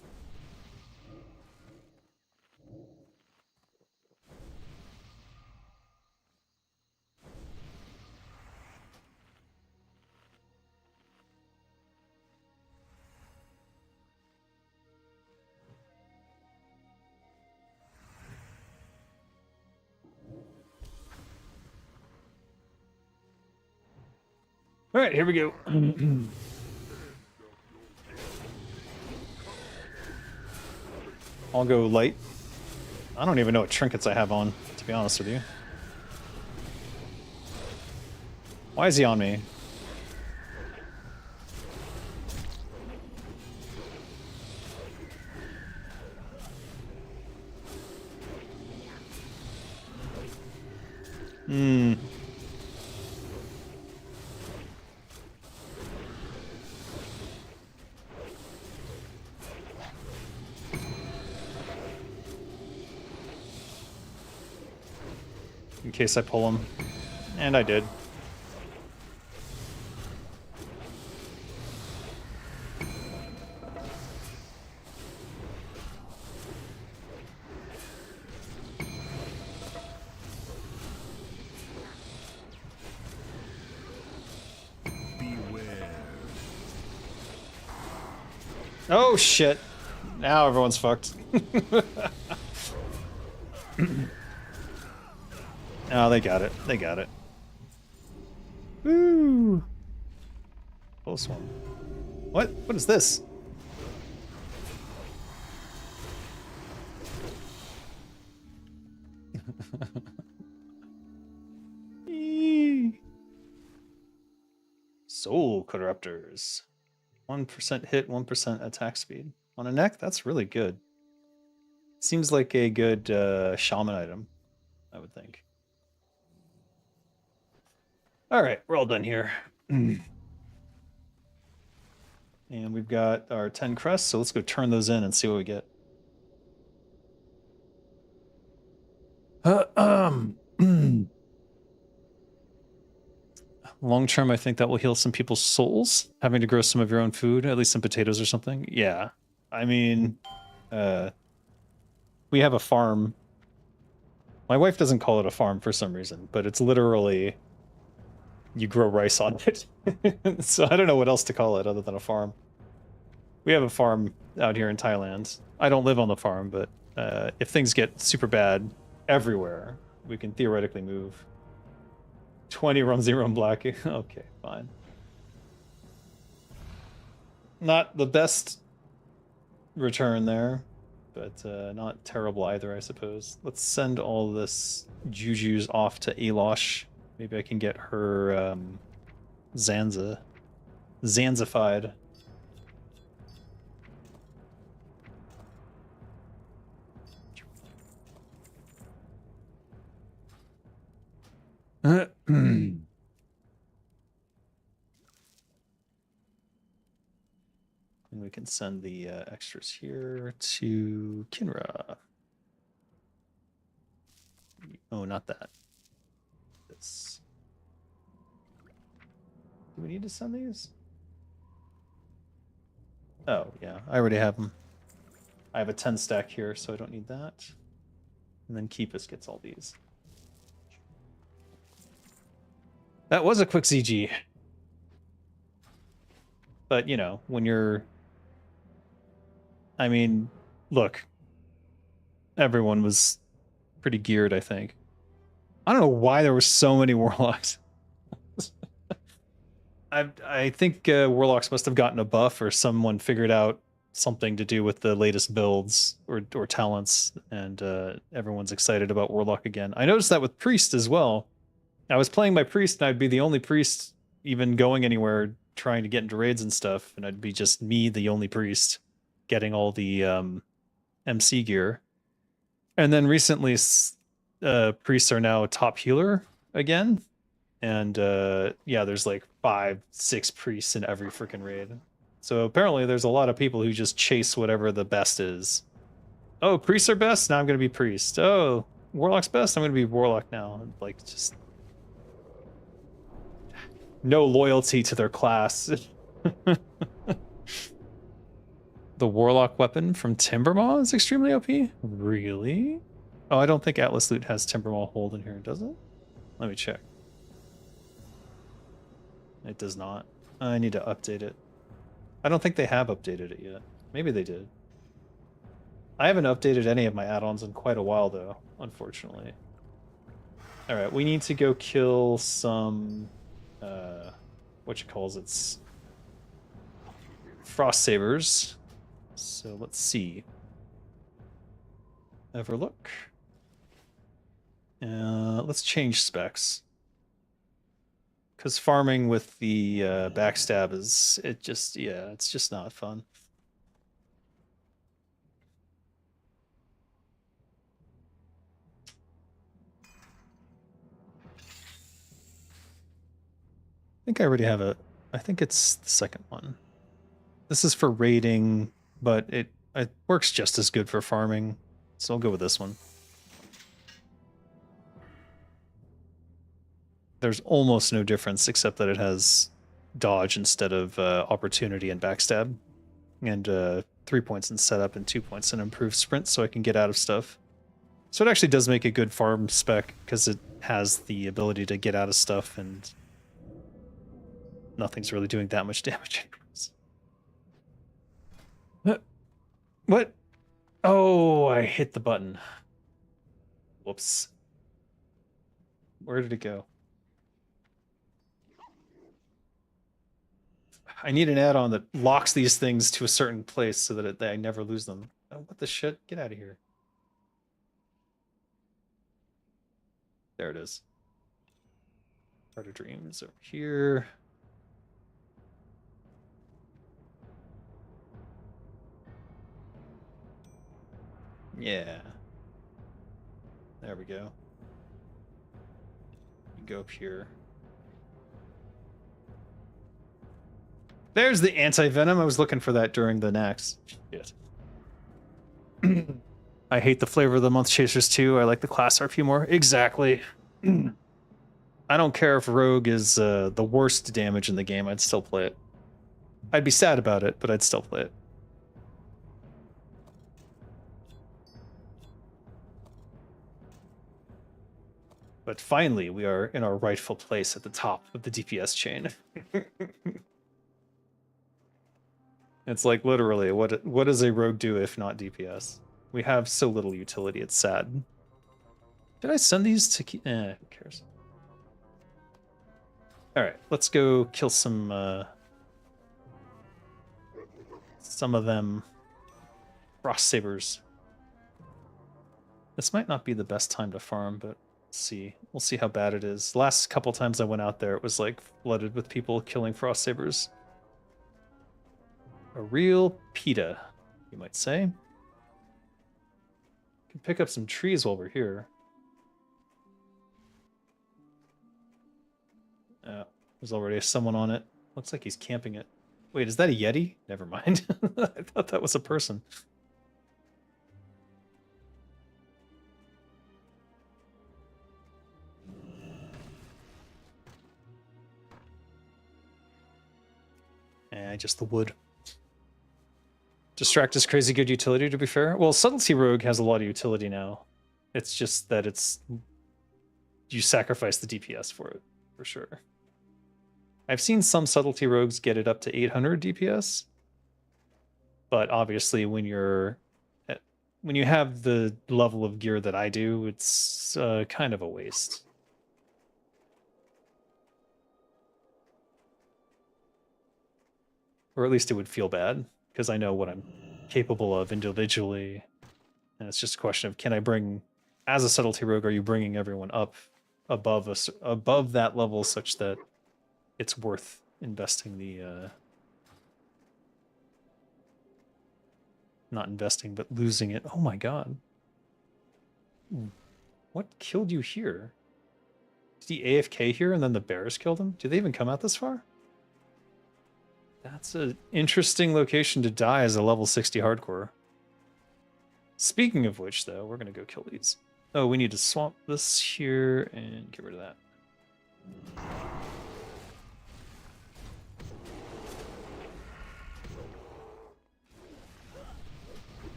All right, here we go. I'll go light. I don't even know what trinkets I have on, to be honest with you. Why is he on me? In case I pull him. And I did. Beware. Oh shit. Now everyone's fucked. Oh, they got it. They got it. Woo! Close one. What? What is this? Soul Corruptors. 1% hit, 1% attack speed. On a neck, that's really good. Seems like a good shaman item, I would think. All right, we're all done here. And we've got our 10 crests, so let's go turn those in and see what we get. Long term, I think that will heal some people's souls, having to grow some of your own food, at least some potatoes or something. Yeah, I mean, we have a farm. My wife doesn't call it a farm for some reason, but it's literally, you grow rice on it. So I don't know what else to call it other than a farm. We have a farm out here in Thailand. I don't live on the farm, but if things get super bad everywhere, we can theoretically move. 20 rum, 0 rum black. Okay, fine. Not the best return there, but not terrible either, I suppose. Let's send all this Juju's off to Elosh. Maybe I can get her Zanzified. And we can send the extras here to Kinra. Oh, not that. This. Do we need to send these? Oh, yeah. I already have them. I have a 10 stack here, so I don't need that. And then Keepus gets all these. That was a quick ZG. But, you know, when you're... I mean, look. Everyone was pretty geared, I think. I don't know why there were so many Warlocks. I think Warlocks must have gotten a buff, or someone figured out something to do with the latest builds or talents, and everyone's excited about Warlock again. I noticed that with Priest as well. I was playing my Priest, and I'd be the only Priest even going anywhere trying to get into raids and stuff, and I'd be just me, the only Priest, getting all the MC gear. And then recently, Priests are now top healer again. And yeah, there's like 5-6 priests in every freaking raid. So apparently there's a lot of people who just chase whatever the best is. Oh, priests are best? Now I'm going to be priest. Oh, warlock's best? I'm going to be warlock now. Like, just... no loyalty to their class. The warlock weapon from Timbermaw is extremely OP? Really? Oh, I don't think Atlas Loot has Timbermaw hold in here, does it? Let me check. It does not. I need to update it. I don't think they have updated it yet. Maybe they did. I haven't updated any of my add-ons in quite a while, though, unfortunately. Alright, we need to go kill some... whatchamacallits? Frost Sabers. So let's see. Everlook. Let's change specs. Because farming with the backstab is, it's just not fun. I think I already have I think it's the second one. This is for raiding, but it works just as good for farming. So I'll go with this one. There's almost no difference except that it has dodge instead of opportunity and backstab. And 3 points in setup and 2 points in improved sprint, so I can get out of stuff. So it actually does make a good farm spec because it has the ability to get out of stuff and nothing's really doing that much damage. What? Oh, I hit the button. Whoops. Where did it go? I need an add-on that locks these things to a certain place so that I never lose them. Oh, what the shit? Get out of here. There it is. Heart of Dreams over here. Yeah. There we go. You go up here. There's the anti-venom. I was looking for that during the Naxx. Shit. I hate the flavor of the month chasers too. I like the class RP more. Exactly. I don't care if rogue is the worst damage in the game. I'd still play it. I'd be sad about it, but I'd still play it. But finally, we are in our rightful place at the top of the DPS chain. It's like literally, what does a rogue do if not DPS? We have so little utility, it's sad. Did I send these to keep? Who cares? Alright, let's go kill some of them Frost Sabers. This might not be the best time to farm, but let's see. We'll see how bad it is. The last couple times I went out there, it was like flooded with people killing Frost Sabers. A real PETA, you might say. Can pick up some trees while we're here. There's already someone on it. Looks like he's camping it. Wait, is that a Yeti? Never mind. I thought that was a person. Just the wood. Distract is crazy good utility, to be fair. Well, Subtlety Rogue has a lot of utility now. It's just that you sacrifice the DPS for it, for sure. I've seen some Subtlety Rogues get it up to 800 DPS, but obviously when you have the level of gear that I do, it's kind of a waste. Or at least it would feel bad, because I know what I'm capable of individually. And it's just a question of, can I bring, as a Subtlety Rogue, are you bringing everyone up above that level such that it's worth investing the, not investing, but losing it. Oh my god. What killed you here? Did he AFK here and then the bears killed him? Did they even come out this far? That's an interesting location to die as a level 60 hardcore. Speaking of which, though, we're going to go kill these. Oh, we need to swamp this here and get rid of that.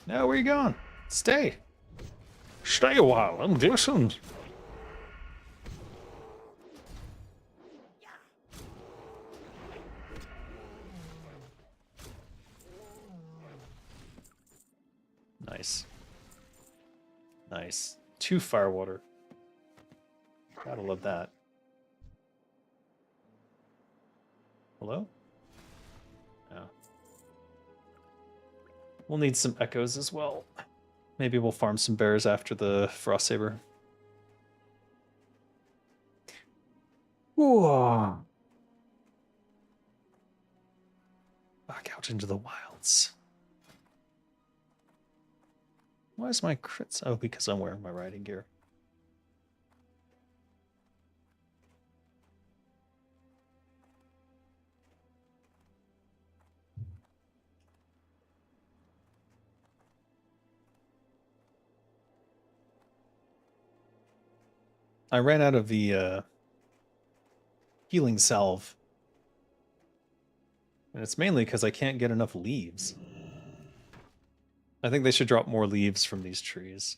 Now, where you going? Stay. Stay a while. I'm decent. Nice. Nice. 2 firewater. Gotta love that. Hello? Yeah. We'll need some echoes as well. Maybe we'll farm some bears after the Frost Saber. Whoa. Back out into the wilds. Why is my crits? Oh, because I'm wearing my riding gear. I ran out of the healing salve. And it's mainly because I can't get enough leaves. I think they should drop more leaves from these trees.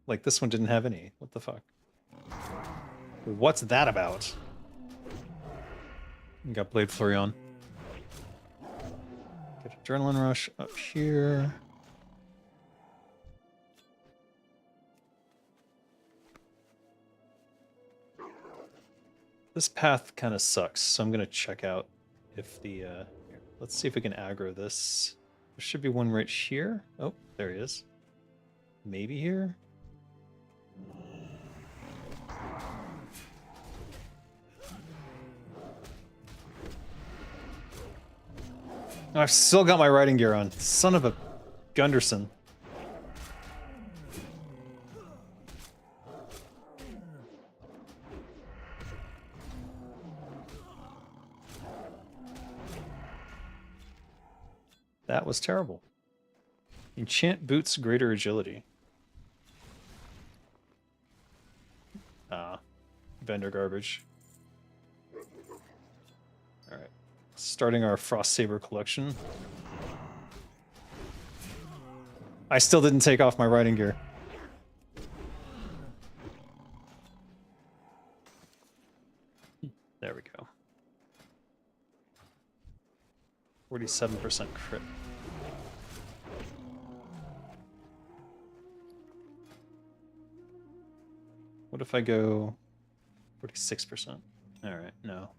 Like, this one didn't have any. What the fuck? What's that about? We got Blade Flurry on. Get Adrenaline Rush up here. This path kind of sucks, so I'm going to check out if the... here, let's see if we can aggro this. There should be one right here. Oh, there he is. Maybe here? Oh, I've still got my riding gear on. Son of a Gunderson. That was terrible. Enchant boots greater agility. Ah, vendor garbage. Alright. Starting our Frost Saber collection. I still didn't take off my riding gear. There we go. 47% crit. What if I go 46%? Alright, no.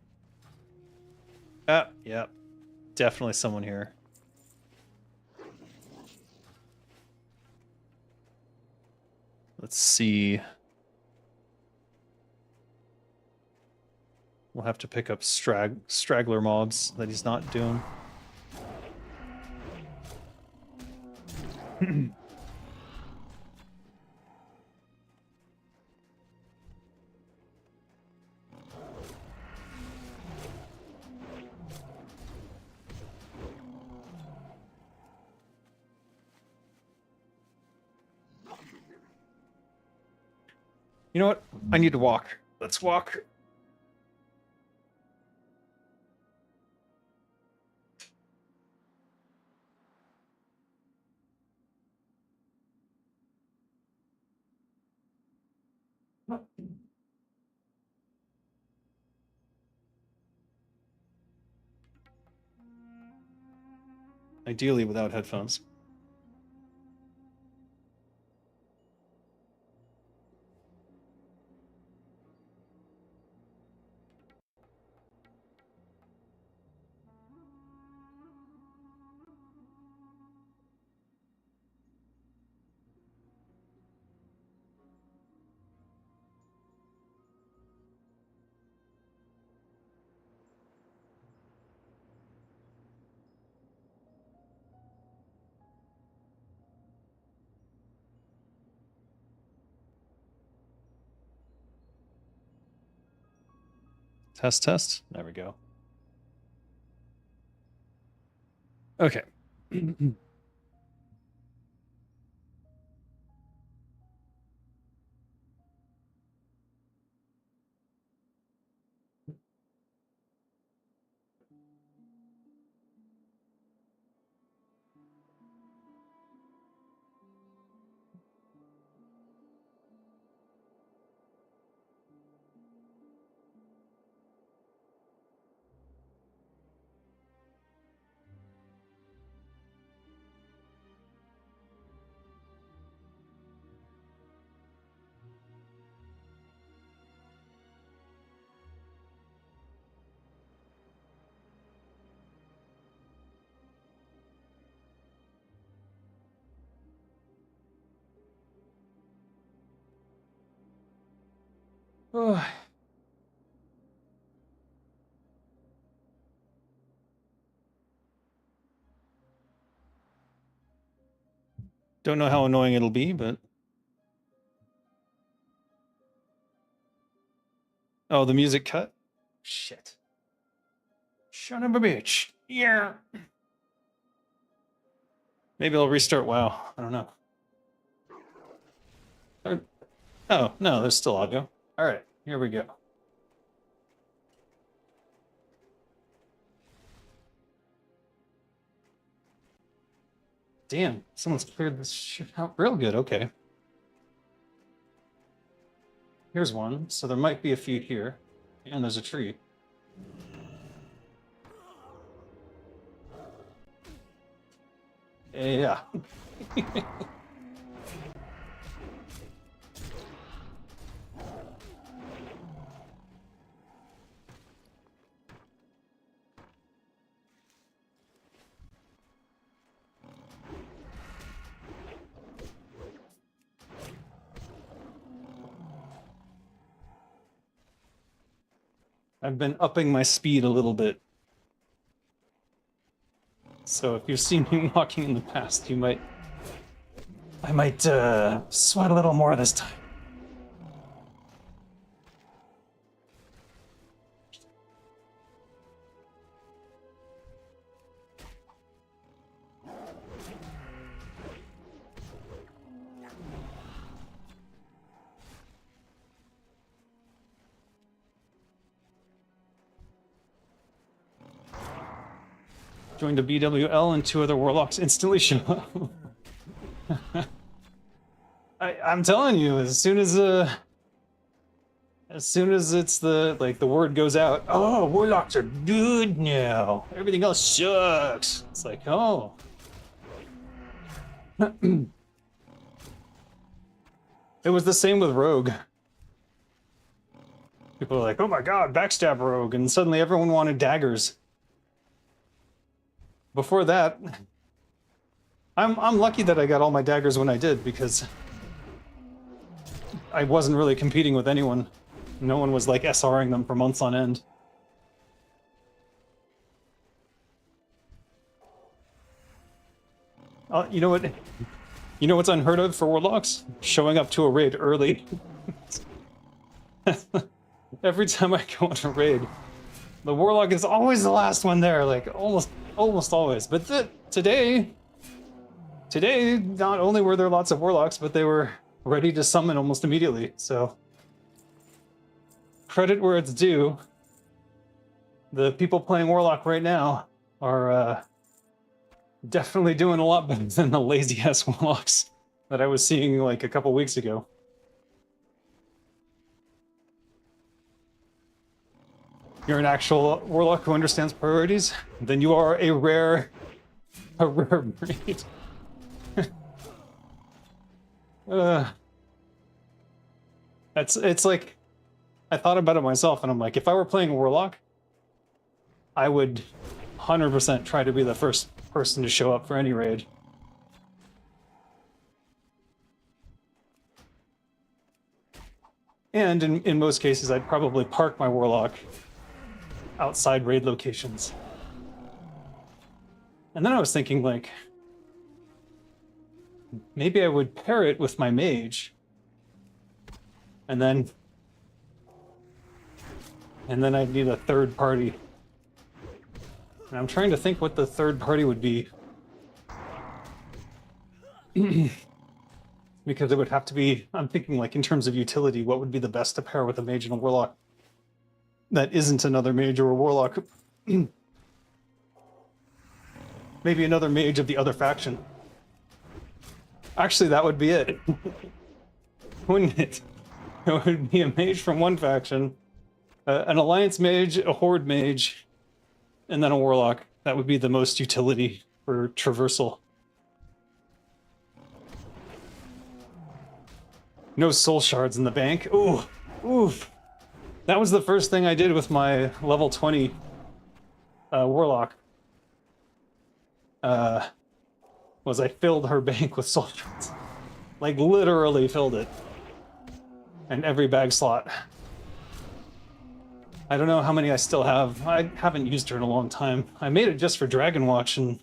Ah, yep. Definitely someone here. Let's see. We'll have to pick up straggler mobs that he's not doing. You know what? I need to walk. Let's walk. Ideally without headphones. Test, test. There we go. Okay. Oh. Don't know how annoying it'll be, but... Oh, the music cut? Shit. Son of a bitch. Yeah. Maybe I'll restart WoW. I don't know. Oh, no, there's still audio. Alright, here we go. Damn, someone's cleared this shit out real good. Okay. Here's one. So there might be a few here. And there's a tree. Yeah. I've been upping my speed a little bit. So if you've seen me walking in the past, I might sweat a little more this time. Joined a BWL and 2 other warlocks instantly show up. I'm telling you, as soon as it's the word goes out, oh, warlocks are good now. Everything else sucks. It's like, oh. It was the same with Rogue. People are like, oh my god, backstab Rogue, and suddenly everyone wanted daggers. Before that, I'm lucky that I got all my daggers when I did, because I wasn't really competing with anyone. No one was like SRing them for months on end. You know what? You know what's unheard of for warlocks? Showing up to a raid early. Every time I go on a raid, the warlock is always the last one there, like almost always. But today, not only were there lots of warlocks, but they were ready to summon almost immediately. So credit where it's due. The people playing Warlock right now are definitely doing a lot better than the lazy ass Warlocks that I was seeing like a couple weeks ago. You're an actual Warlock who understands priorities, then you are a rare breed. It's like, I thought about it myself, and I'm like, if I were playing Warlock, I would 100% try to be the first person to show up for any raid. And in most cases, I'd probably park my Warlock outside raid locations. And then I was thinking, like, maybe I would pair it with my mage, and then I'd need a third party. And I'm trying to think what the third party would be. Because it would have to be, I'm thinking like in terms of utility, what would be the best to pair with a mage and a warlock that isn't another mage or a warlock? Maybe another mage of the other faction. Actually, that would be it. Wouldn't it? It would be a mage from one faction, an alliance mage, a horde mage, and then a warlock. That would be the most utility for traversal. No soul shards in the bank. Ooh, oof. That was the first thing I did with my level 20 warlock. Was I filled her bank with soul shards. Like literally filled it. And every bag slot. I don't know how many I still have. I haven't used her in a long time. I made it just for Dragon Watch, and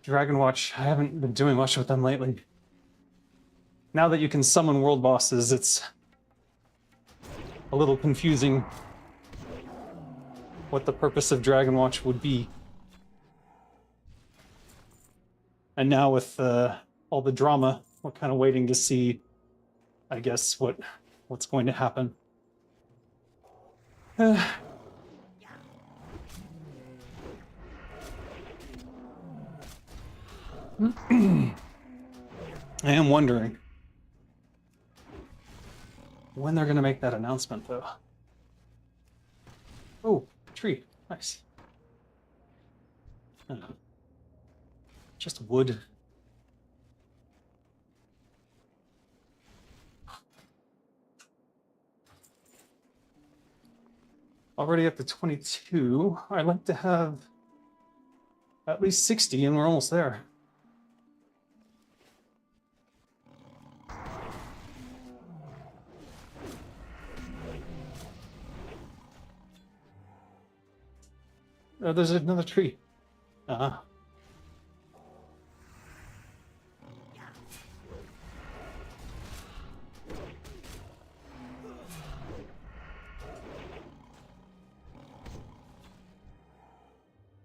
Dragon Watch, I haven't been doing much with them lately. Now that you can summon world bosses, it's a little confusing what the purpose of Dragon Watch would be. And now with all the drama, we're kind of waiting to see, I guess, what's going to happen. I am wondering when they're going to make that announcement, though. Oh, tree. Nice. Just wood. Already up to 22. I'd like to have at least 60, and we're almost there. Oh, there's another tree.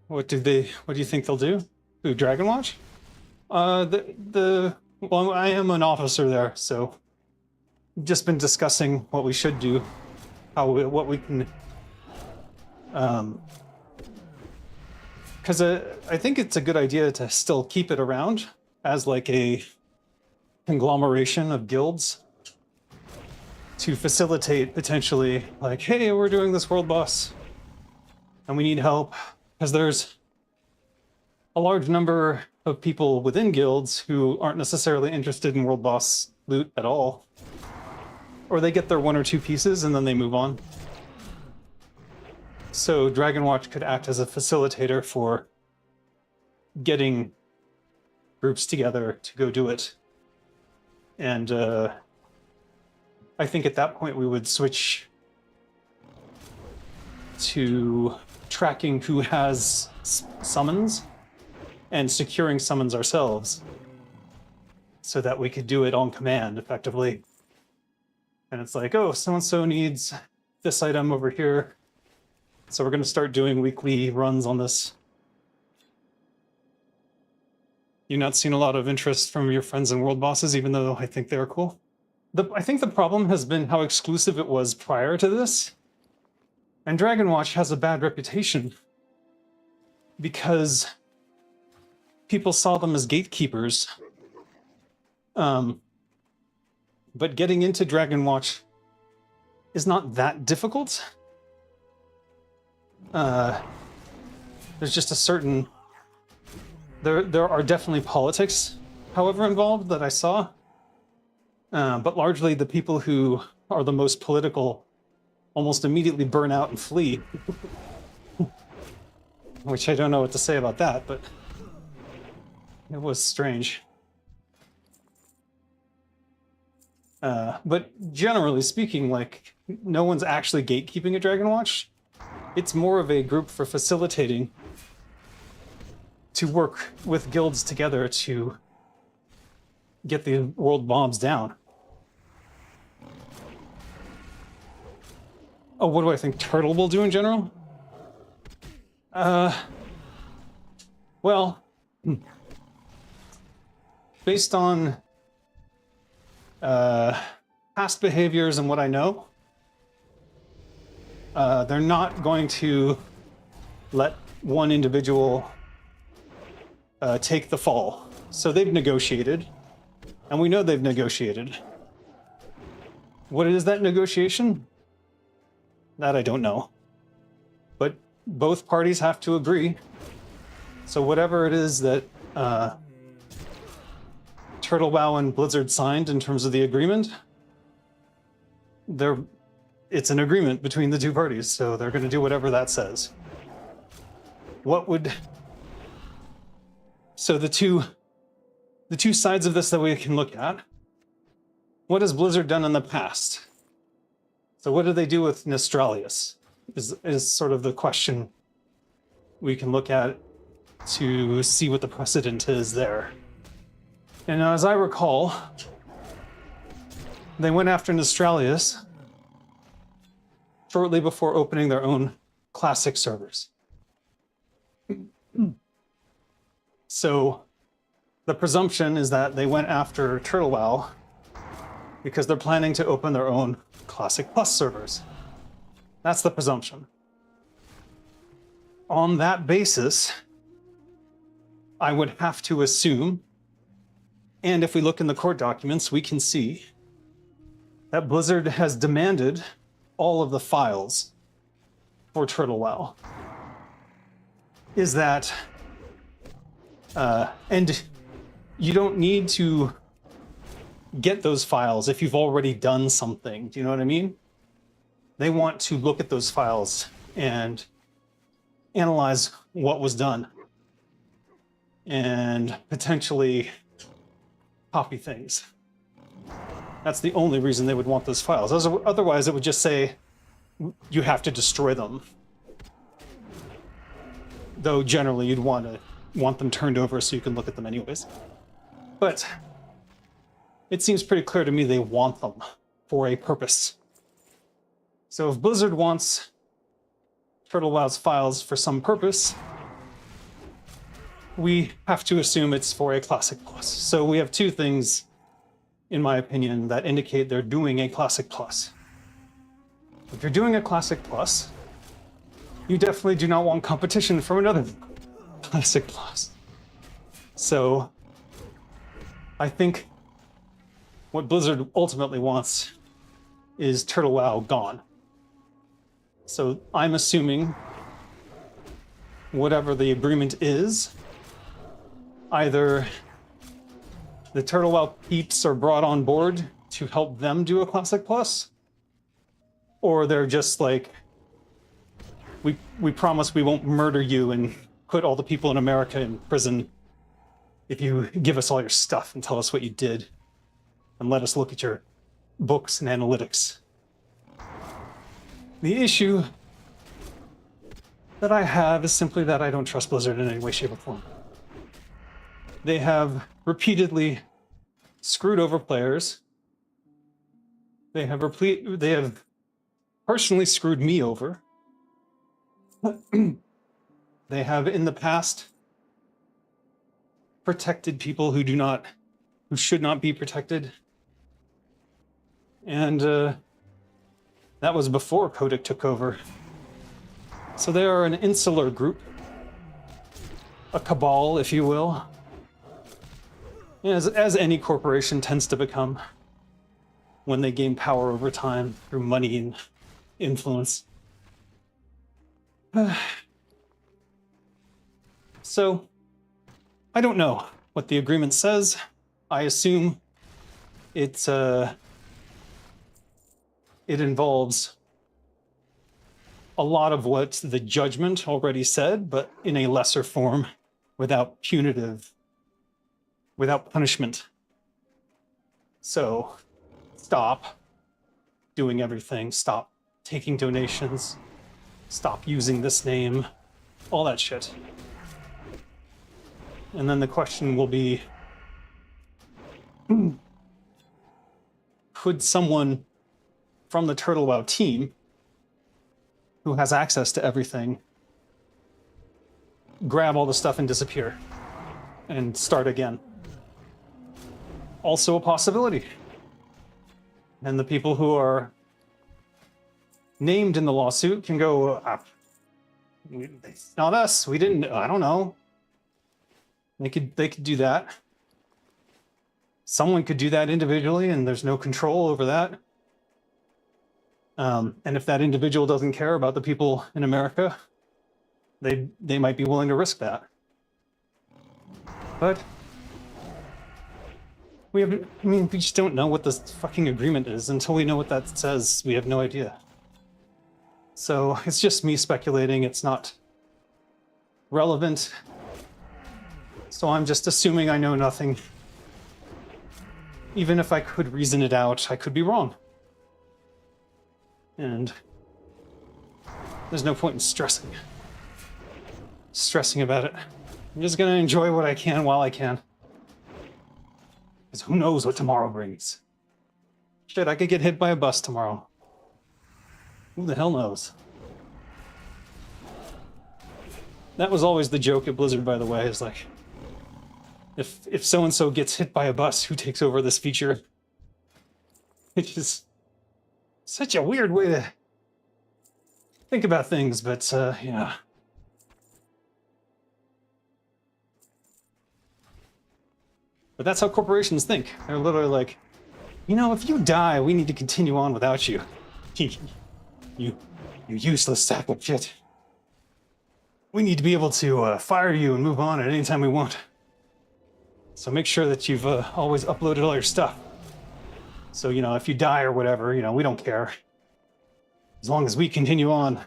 What do you think they'll do? Who, Dragon Watch? Well, I am an officer there, so just been discussing what we should do, what we can, because I think it's a good idea to still keep it around as like a conglomeration of guilds to facilitate potentially like, hey, we're doing this world boss and we need help, because there's a large number of people within guilds who aren't necessarily interested in world boss loot at all, or they get their one or two pieces and then they move on. So Dragon Watch could act as a facilitator for getting groups together to go do it. And I think at that point we would switch to tracking who has summons and securing summons ourselves so that we could do it on command effectively. And it's like, oh, so-and-so needs this item over here. So we're going to start doing weekly runs on this. You not seen a lot of interest from your friends in world bosses, even though I think they're cool? I think the problem has been how exclusive it was prior to this. And Dragon Watch has a bad reputation because people saw them as gatekeepers. But getting into Dragon Watch is not that difficult. There's just a certain... There are definitely politics, however, involved that I saw. But largely the people who are the most political almost immediately burn out and flee. Which I don't know what to say about that, but it was strange. But generally speaking, like, no one's actually gatekeeping at Dragon Watch. It's more of a group for facilitating to work with guilds together to get the world bombs down. Oh, what do I think Turtle will do in general? Well, based on past behaviors and what I know, they're not going to let one individual take the fall. So they've negotiated, and we know they've negotiated. What is that negotiation? That I don't know. But both parties have to agree. So whatever it is that Turtle WoW and Blizzard signed in terms of the agreement, it's an agreement between the two parties, so they're going to do whatever that says. So the two sides of this that we can look at. What has Blizzard done in the past? So what did they do with Nostralius is sort of the question we can look at to see what the precedent is there. And as I recall, they went after Nostralius shortly before opening their own classic servers. So the presumption is that they went after Turtle WoW because they're planning to open their own Classic Plus servers. That's the presumption. On that basis, I would have to assume, and if we look in the court documents, we can see that Blizzard has demanded all of the files for Turtle WoW. Is that, and you don't need to get those files if you've already done something. Do you know what I mean? They want to look at those files and analyze what was done and potentially copy things. That's the only reason they would want those files. Otherwise, it would just say you have to destroy them. Though generally you'd want them turned over so you can look at them anyways. But it seems pretty clear to me they want them for a purpose. So if Blizzard wants Turtle WoW's files for some purpose, we have to assume it's for a Classic Plus. So we have two things, in my opinion, that indicate they're doing a Classic Plus. If you're doing a Classic Plus, you definitely do not want competition from another Classic Plus. So I think what Blizzard ultimately wants is Turtle WoW gone. So I'm assuming whatever the agreement is, either the Turtle WoW peeps are brought on board to help them do a Classic Plus, or they're just like, we promise we won't murder you and put all the people in America in prison if you give us all your stuff and tell us what you did and let us look at your books and analytics. The issue that I have is simply that I don't trust Blizzard in any way, shape, or form. They have repeatedly screwed over players. They have personally screwed me over. They have in the past protected people who should not be protected. And that was before Kodak took over. So they are an insular group, a cabal, if you will, as any corporation tends to become when they gain power over time through money and influence. So, I don't know what the agreement says. I assume it involves a lot of what the judgment already said, but in a lesser form, without punishment. So, stop doing everything, stop taking donations, stop using this name, all that shit. And then the question will be, could someone from the Turtle WoW team who has access to everything grab all the stuff and disappear and start again? Also a possibility. And the people who are named in the lawsuit can go, it's not us, we didn't, I don't know. They could do that. Someone could do that individually, and there's no control over that. And if that individual doesn't care about the people in America, they might be willing to risk that. But we just don't know what this fucking agreement is. Until we know what that says, we have no idea. So it's just me speculating. It's not relevant. So I'm just assuming I know nothing. Even if I could reason it out, I could be wrong. And there's no point in stressing about it. I'm just gonna enjoy what I can while I can. Because who knows what tomorrow brings. Shit, I could get hit by a bus tomorrow. Who the hell knows? That was always the joke at Blizzard, by the way, is like, if so-and-so gets hit by a bus, who takes over this feature? It's just such a weird way to think about things, but yeah. But that's how corporations think. They're literally like, you know, if you die, we need to continue on without you. You useless sack of shit. We need to be able to fire you and move on at any time we want. So make sure that you've always uploaded all your stuff. So, you know, if you die or whatever, you know, we don't care. As long as we continue on.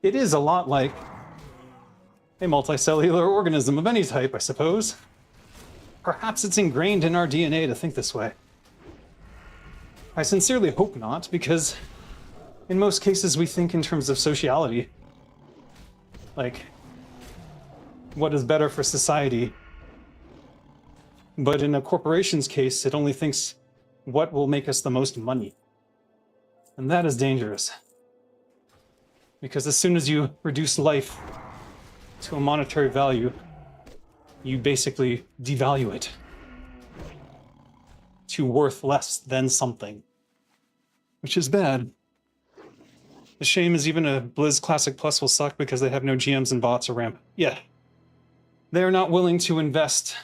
It is a lot like a multicellular organism of any type, I suppose. Perhaps it's ingrained in our DNA to think this way. I sincerely hope not, because in most cases we think in terms of sociality. Like, what is better for society? But in a corporation's case, it only thinks what will make us the most money. And that is dangerous. Because as soon as you reduce life to a monetary value, you basically devalue it to worth less than something, which is bad. The shame is even a Blizz Classic Plus will suck because they have no GMs and bots or ramp. Yeah. They are not willing to invest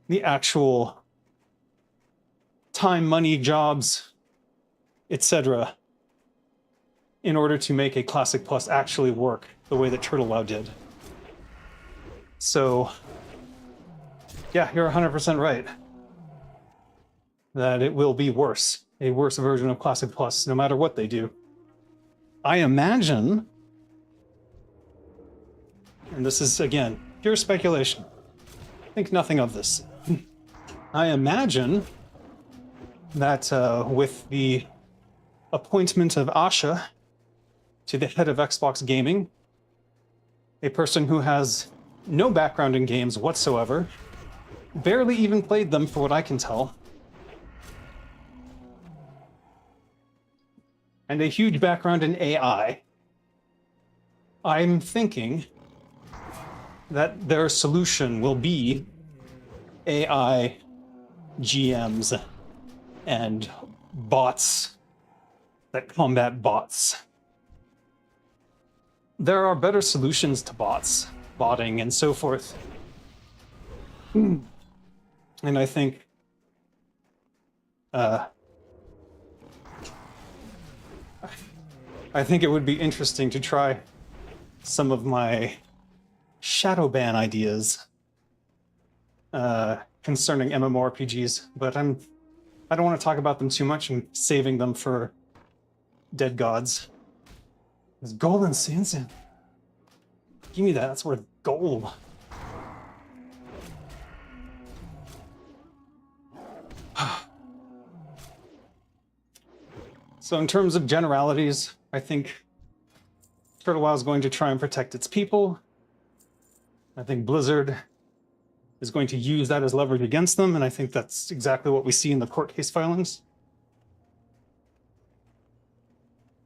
the actual time, money, jobs, etc. in order to make a Classic Plus actually work the way that Turtle WoW did. So, yeah, you're 100% right. That it will be worse. A worse version of Classic Plus, no matter what they do. I imagine, and this is, again, pure speculation. Think nothing of this. I imagine that with the appointment of Asha to the head of Xbox Gaming, a person who has no background in games whatsoever, barely even played them for what I can tell, and a huge background in AI, I'm thinking that their solution will be AI GMs and bots that combat bots. There are better solutions to bots, botting, and so forth. And I think it would be interesting to try some of my shadow ban ideas concerning MMORPGs, but I don't want to talk about them too much. I'm saving them for Dead Gods. There's gold and sand. Give me that. That's worth gold. So in terms of generalities, I think Turtle WoW is going to try and protect its people. I think Blizzard is going to use that as leverage against them, and I think that's exactly what we see in the court case filings.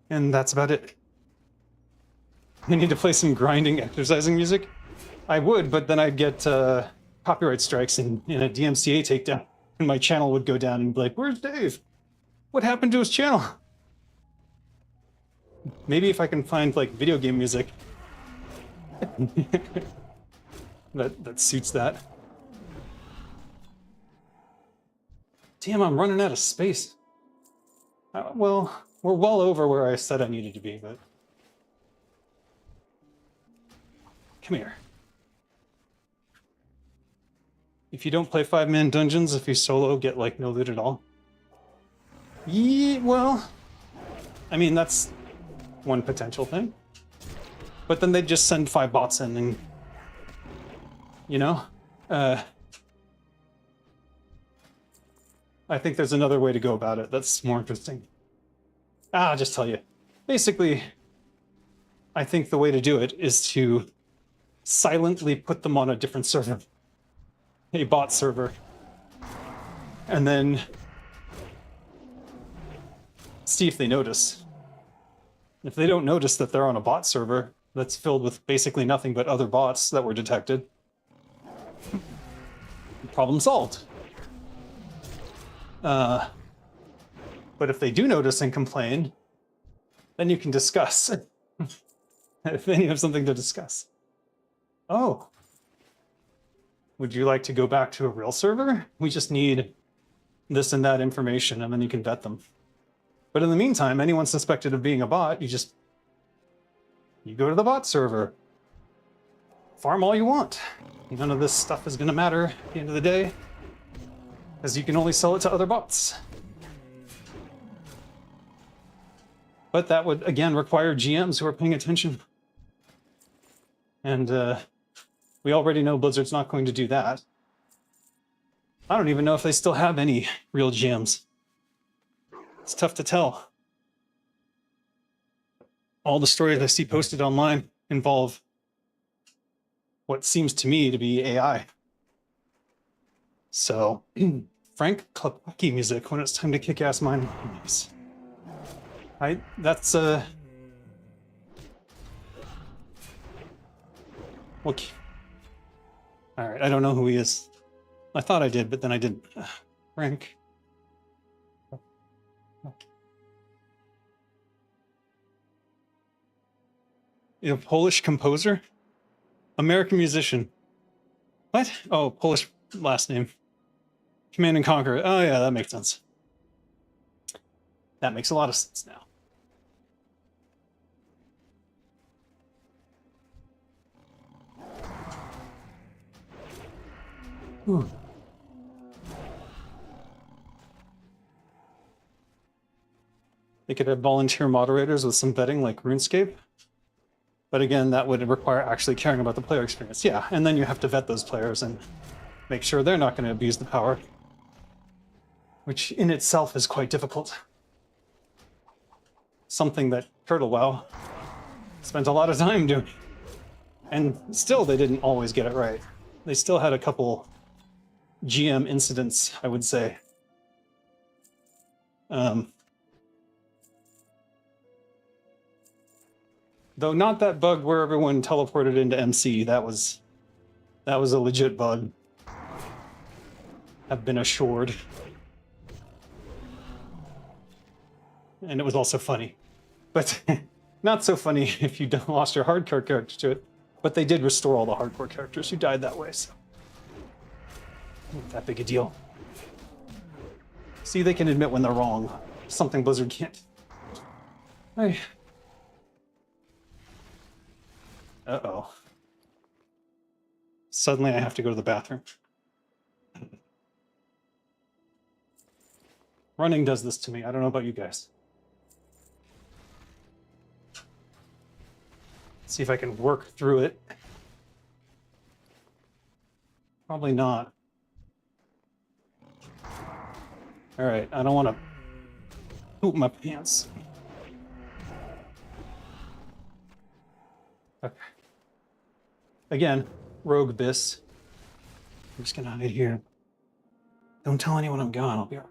And that's about it. I need to play some grinding, exercising music. I would, but then I'd get copyright strikes and a DMCA takedown, and my channel would go down and be like, "Where's Dave? What happened to his channel?" Maybe if I can find like video game music that suits that. Damn, I'm running out of space. Well, we're well over where I said I needed to be, but come here. If you don't play 5-man dungeons, if you solo, get like no loot at all. Yeah, well, I mean, that's one potential thing. But then they just send 5 bots in and, you know, I think there's another way to go about it that's more interesting. I'll just tell you. Basically, I think the way to do it is to silently put them on a different server. A bot server. And then see if they notice. If they don't notice that they're on a bot server that's filled with basically nothing but other bots that were detected, problem solved. But if they do notice and complain, then you can discuss. Then you have something to discuss. Oh. Would you like to go back to a real server? We just need this and that information, and then you can vet them. But in the meantime, anyone suspected of being a bot, you go to the bot server. Farm all you want. None of this stuff is going to matter at the end of the day, because you can only sell it to other bots. But that would, again, require GMs who are paying attention. And we already know Blizzard's not going to do that. I don't even know if they still have any real GMs. It's tough to tell. All the stories I see posted online involve what seems to me to be AI. So, Frank Klepacki music when it's time to kick ass mining communities. That's okay. All right, I don't know who he is. I thought I did, but then I didn't. Frank. A Polish composer? American musician. What? Oh, Polish last name. Command and Conquer. Oh yeah, that makes sense. That makes a lot of sense now. Whew. They could have volunteer moderators with some vetting like RuneScape. But again, that would require actually caring about the player experience. Yeah, and then you have to vet those players and make sure they're not going to abuse the power, which in itself is quite difficult. Something that Turtle WoW spent a lot of time doing. And still, they didn't always get it right. They still had a couple GM incidents, I would say. Though not that bug where everyone teleported into MC. That was a legit bug. Have been assured. and it was also funny. But not so funny if you lost your hardcore character to it. But they did restore all the hardcore characters who died that way, so not that big a deal. See, they can admit when they're wrong. Something Blizzard can't. Hey. Uh-oh. Suddenly I have to go to the bathroom. Running does this to me. I don't know about you guys. See if I can work through it. Probably not. All right, I don't want to poop my pants. Okay. Again, rogue bis. I'm just gonna hide here. Don't tell anyone I'm gone. I'll be right.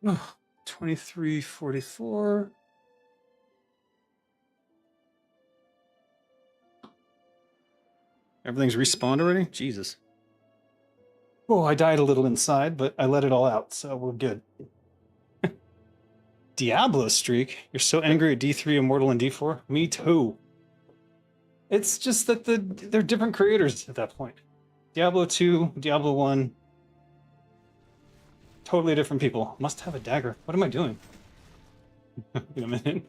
2344. Everything's respawned already? Jesus. Oh, I died a little inside, but I let it all out, so we're good. Diablo streak? You're so angry at D3 Immortal and D4? Me too. It's just that they're different creators at that point. Diablo 2, Diablo 1. Totally different people. Must have a dagger. What am I doing? Wait a minute.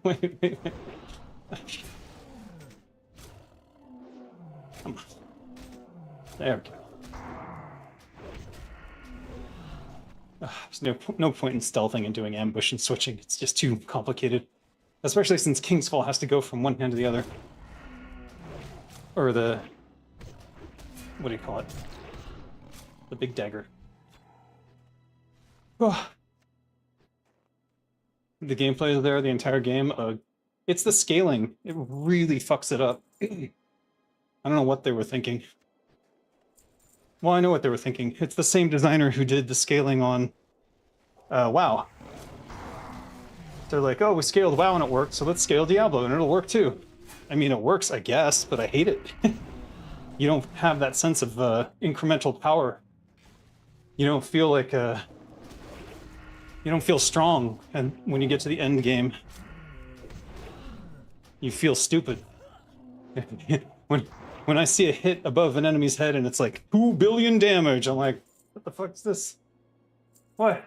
wait. Come on. There we go. There's no point in stealthing and doing ambush and switching. It's just too complicated. Especially since Kingsfall has to go from one hand to the other. Or the... what do you call it? The big dagger. Oh. The gameplay is there the entire game. It's the scaling. It really fucks it up. I don't know what they were thinking. Well, I know what they were thinking. It's the same designer who did the scaling on WoW. They're like, oh, we scaled WoW and it worked, so let's scale Diablo and it'll work too. I mean, it works, I guess, but I hate it. You don't have that sense of incremental power. You don't feel like you don't feel strong, and when you get to the end game, you feel stupid. When I see a hit above an enemy's head and it's like 2 billion damage, I'm like, what the fuck's this? What?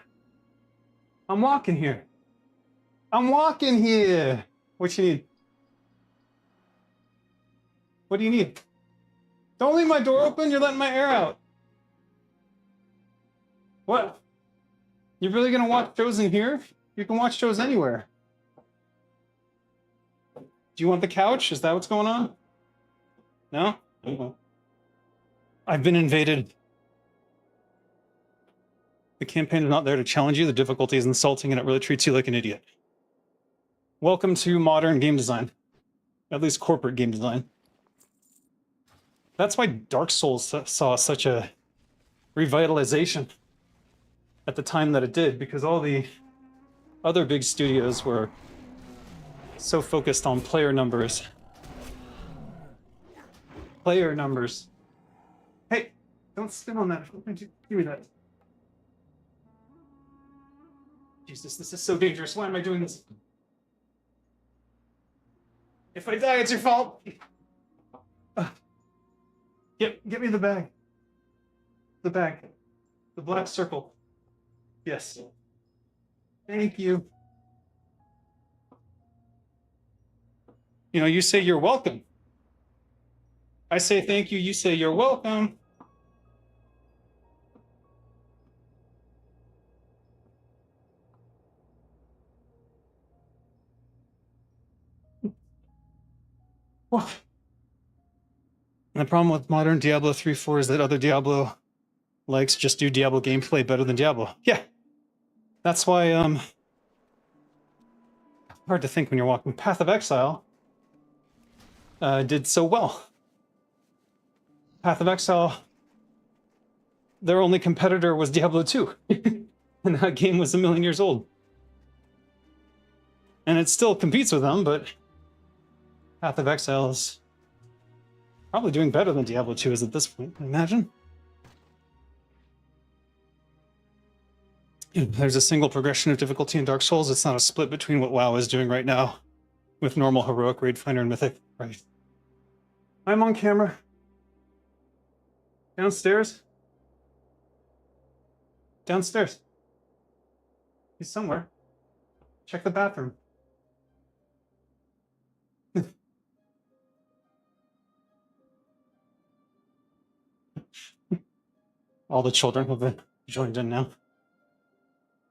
I'm walking here. I'm walking here. What you need? What do you need? Don't leave my door open. You're letting my air out. What? You're really gonna watch shows in here? You can watch shows anywhere. Do you want the couch? Is that what's going on? No? Okay. I've been invaded. The campaign is not there to challenge you. The difficulty is insulting and it really treats you like an idiot. Welcome to modern game design. At least corporate game design. That's why Dark Souls saw such a revitalization at the time that it did, because all the other big studios were so focused on player numbers. Player numbers. Hey, don't spin on that. Give me that. Jesus, this is so dangerous. Why am I doing this? If I die, it's your fault. Get me the bag. The bag. The black circle. Yes. Thank you. You know, you say you're welcome. I say thank you, you say you're welcome. What? And the problem with modern Diablo 3.4 is that other Diablo likes just do Diablo gameplay better than Diablo. Yeah. That's why, hard to think when you're walking. Path of Exile did so well. Path of Exile, their only competitor was Diablo 2. And that game was 1 million years old. And it still competes with them, but Path of Exile is probably doing better than Diablo 2 is at this point, imagine. There's a single progression of difficulty in Dark Souls. It's not a split between what WoW is doing right now with normal, heroic, raid finder, and mythic. Right. I'm on camera. Downstairs. Downstairs. He's somewhere. Check the bathroom. All the children have joined in now.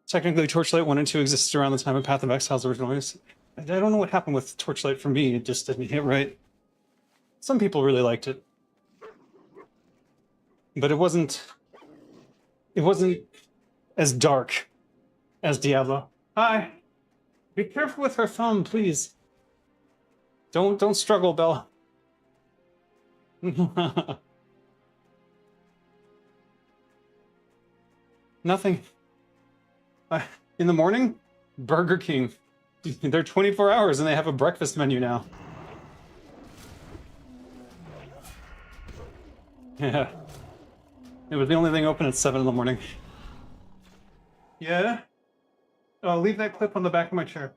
Technically, Torchlight 1 and 2 existed around the time of Path of Exile's original release. I don't know what happened with Torchlight for me. It just didn't hit right. Some people really liked it. But it wasn't as dark as Diablo. Hi. Be careful with her thumb, please. Don't struggle, Bella. Nothing. In the morning, Burger King. They're 24 hours and they have a breakfast menu now. Yeah. It was the only thing open at 7 in the morning. Yeah? Oh, leave that clip on the back of my chair.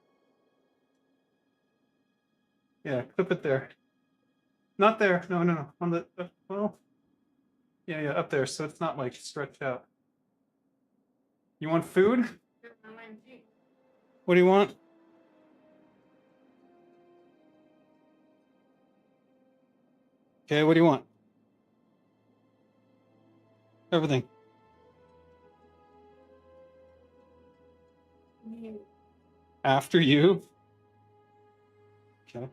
Yeah, clip it there. Not there. No, no, no. On the, well, yeah, up there, so it's not like stretched out. You want food? What do you want? Okay, what do you want? Everything. After you? Okay.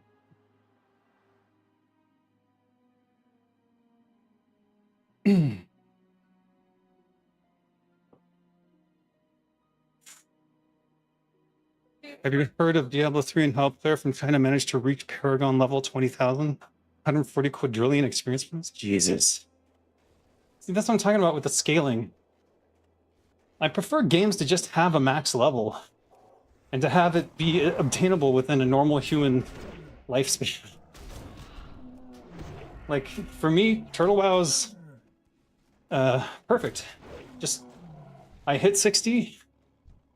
Have you heard of Diablo 3 and how a player from China managed to reach Paragon level 20,000? 140 quadrillion experience points? Jesus. See, that's what I'm talking about with the scaling. I prefer games to just have a max level and to have it be obtainable within a normal human lifespan. Like, for me, Turtle WoW's perfect. Just, I hit 60,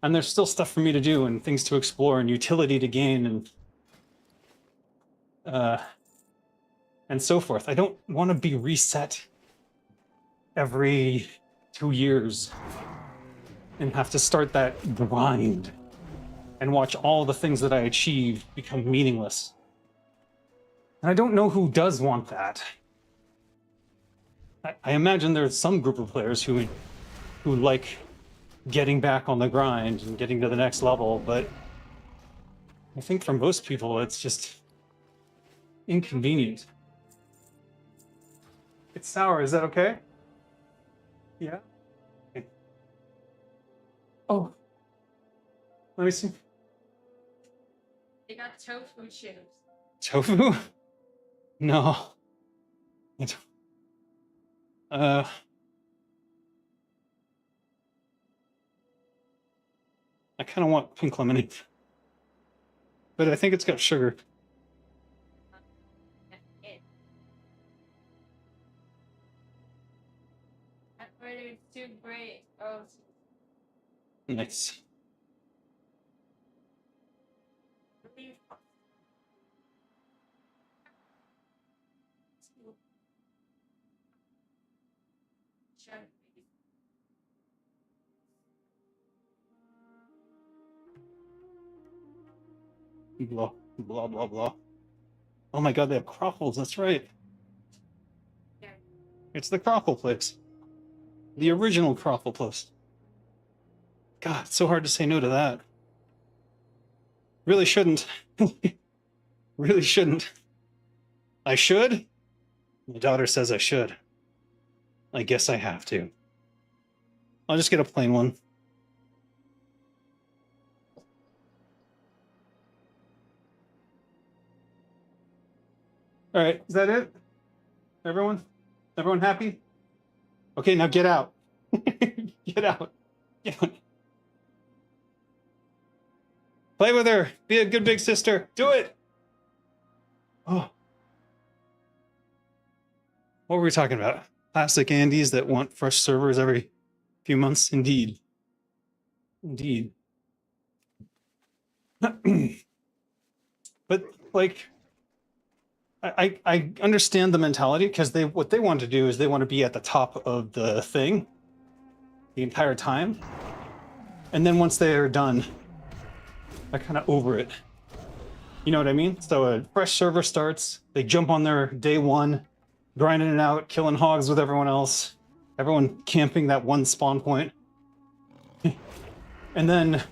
and there's still stuff for me to do and things to explore and utility to gain and so forth. I don't want to be reset every 2 years and have to start that grind and watch all the things that I achieved become meaningless. And I don't know who does want that. I imagine there's some group of players who like getting back on the grind and getting to the next level, but I think for most people it's just inconvenient. It's sour, is that okay? Yeah? Okay. Oh. Let me see. They got tofu chips. Tofu? No. I don't. I kind of want pink lemonade, but I think it's got sugar. I ordered 2 great. Oh, Nice. Blah, blah, blah, blah. Oh my god, they have croffles, that's right. It's the croffle place. The original croffle place. God, it's so hard to say no to that. Really shouldn't. Really shouldn't. I should? My daughter says I should. I guess I have to. I'll just get a plain one. All right, is that it? Everyone? Everyone happy? Okay, now get out. Get out. Get out. Play with her. Be a good big sister. Do it. Oh. What were we talking about? Plastic Andes that want fresh servers every few months? Indeed. Indeed. But, like, I understand the mentality, because what they want to do is they want to be at the top of the thing the entire time. And then once they're done, they're kind of over it. You know what I mean? So a fresh server starts, they jump on there day one, grinding it out, killing hogs with everyone else, everyone camping that one spawn point. And then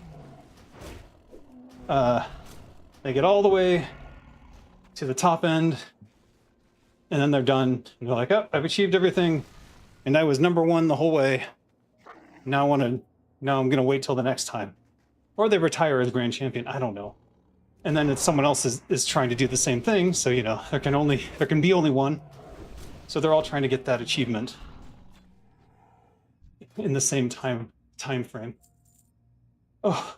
they get all the way to the top end, and then they're done. And they're like, oh, I've achieved everything, and I was #1 the whole way. Now I'm gonna wait till the next time. Or they retire as grand champion, I don't know. And then it's someone else is trying to do the same thing, so you know, there can be only one. So they're all trying to get that achievement in the same time time frame. Oh,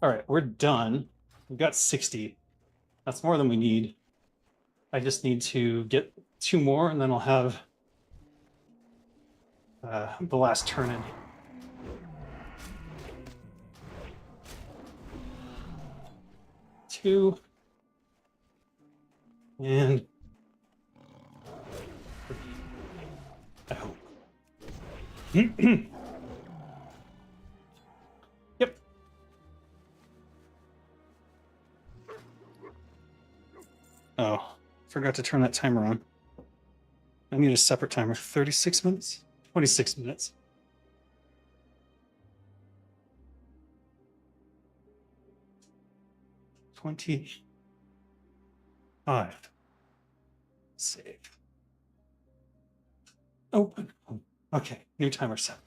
all right, we're done. We've got 60. That's more than we need. I just need to get 2 more, and then I'll have the last turn in. Two. And I hope. Yep. Oh, forgot to turn that timer on. I need a separate timer. 36 minutes? 26 minutes. $25. Save. Open. Okay, new timer set.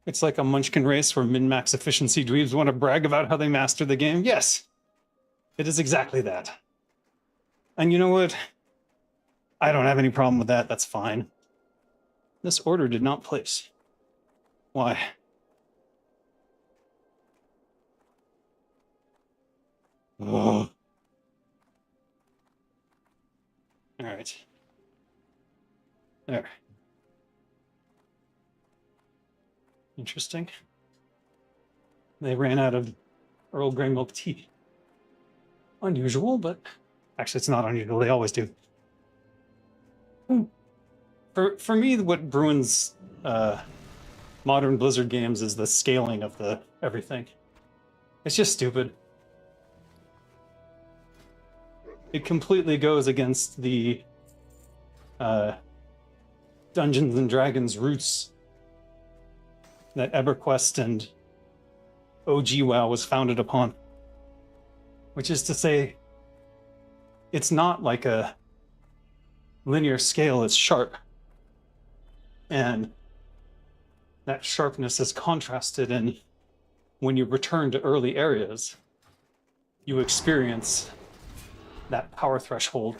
It's like a munchkin race where min-max efficiency dweebs want to brag about how they mastered the game. Yes, it is exactly that. And you know what? I don't have any problem with that. That's fine. This order did not place. Why? Oh. All right. There. Interesting. They ran out of Earl Grey milk tea. Unusual, but actually it's not unusual. They always do. For me, what ruins modern Blizzard games is the scaling of the everything. It's just stupid. It completely goes against the Dungeons and Dragons roots that EverQuest and OG WoW was founded upon. Which is to say, it's not like a linear scale, it's sharp. And that sharpness is contrasted in when you return to early areas, you experience that power threshold.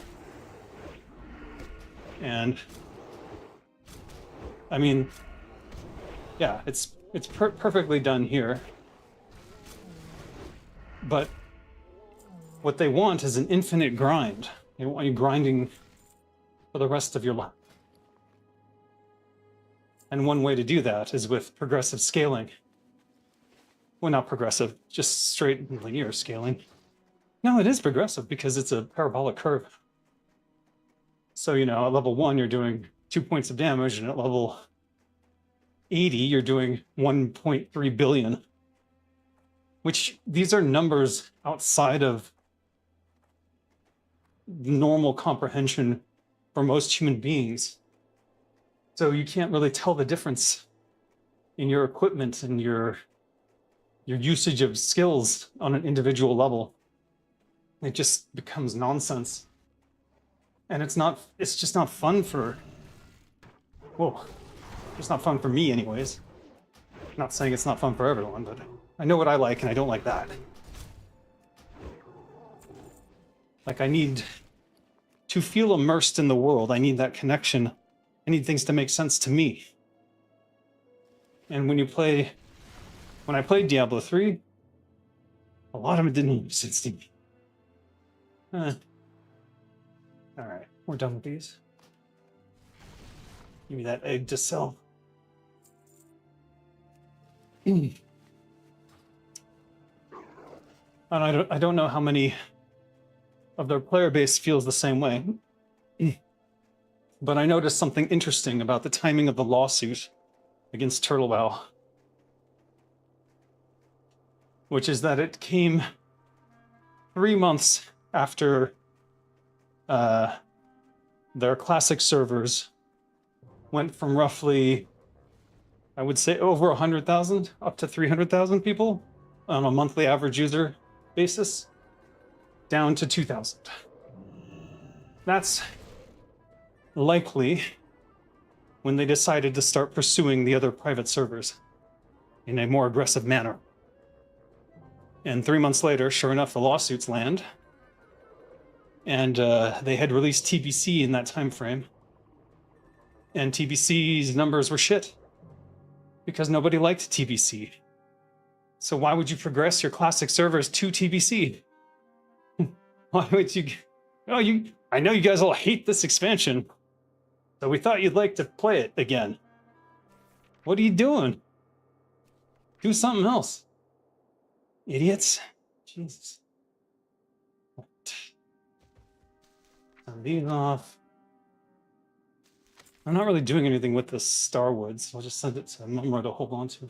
And I mean, yeah, it's perfectly done here. But what they want is an infinite grind. They want you grinding for the rest of your life. And one way to do that is with progressive scaling. Well, not progressive, just straight linear scaling. No, it is progressive because it's a parabolic curve. So, you know, at level 1, you're doing 2 points of damage, and at level 80, you're doing 1.3 billion. Which, these are numbers outside of normal comprehension for most human beings. So you can't really tell the difference in your equipment and your usage of skills on an individual level. It just becomes nonsense. And it's just not fun for, well, it's not fun for me anyways. I'm not saying it's not fun for everyone, but I know what I like and I don't like that. Like, I need to feel immersed in the world. I need that connection. I need things to make sense to me. And when I played Diablo 3, a lot of it didn't make sense to me. All right, we're done with these. Give me that egg to sell. And I don't know how many of their player base feels the same way. But I noticed something interesting about the timing of the lawsuit against TurtleBow. Which is that it came 3 months after their classic servers went from roughly, I would say, over 100,000 up to 300,000 people on a monthly average user basis, down to 2,000. That's likely when they decided to start pursuing the other private servers in a more aggressive manner. And 3 months later, sure enough, the lawsuits land. And they had released TBC in that time frame. And TBC's numbers were shit. Because nobody liked TBC. So why would you progress your classic servers to TBC? Why would you? Oh, I know you guys all hate this expansion, so we thought you'd like to play it again. What are you doing? Do something else, idiots. Jesus. Turn these off. I'm not really doing anything with this Starwood, so I'll just send it to Mumra to hold on to.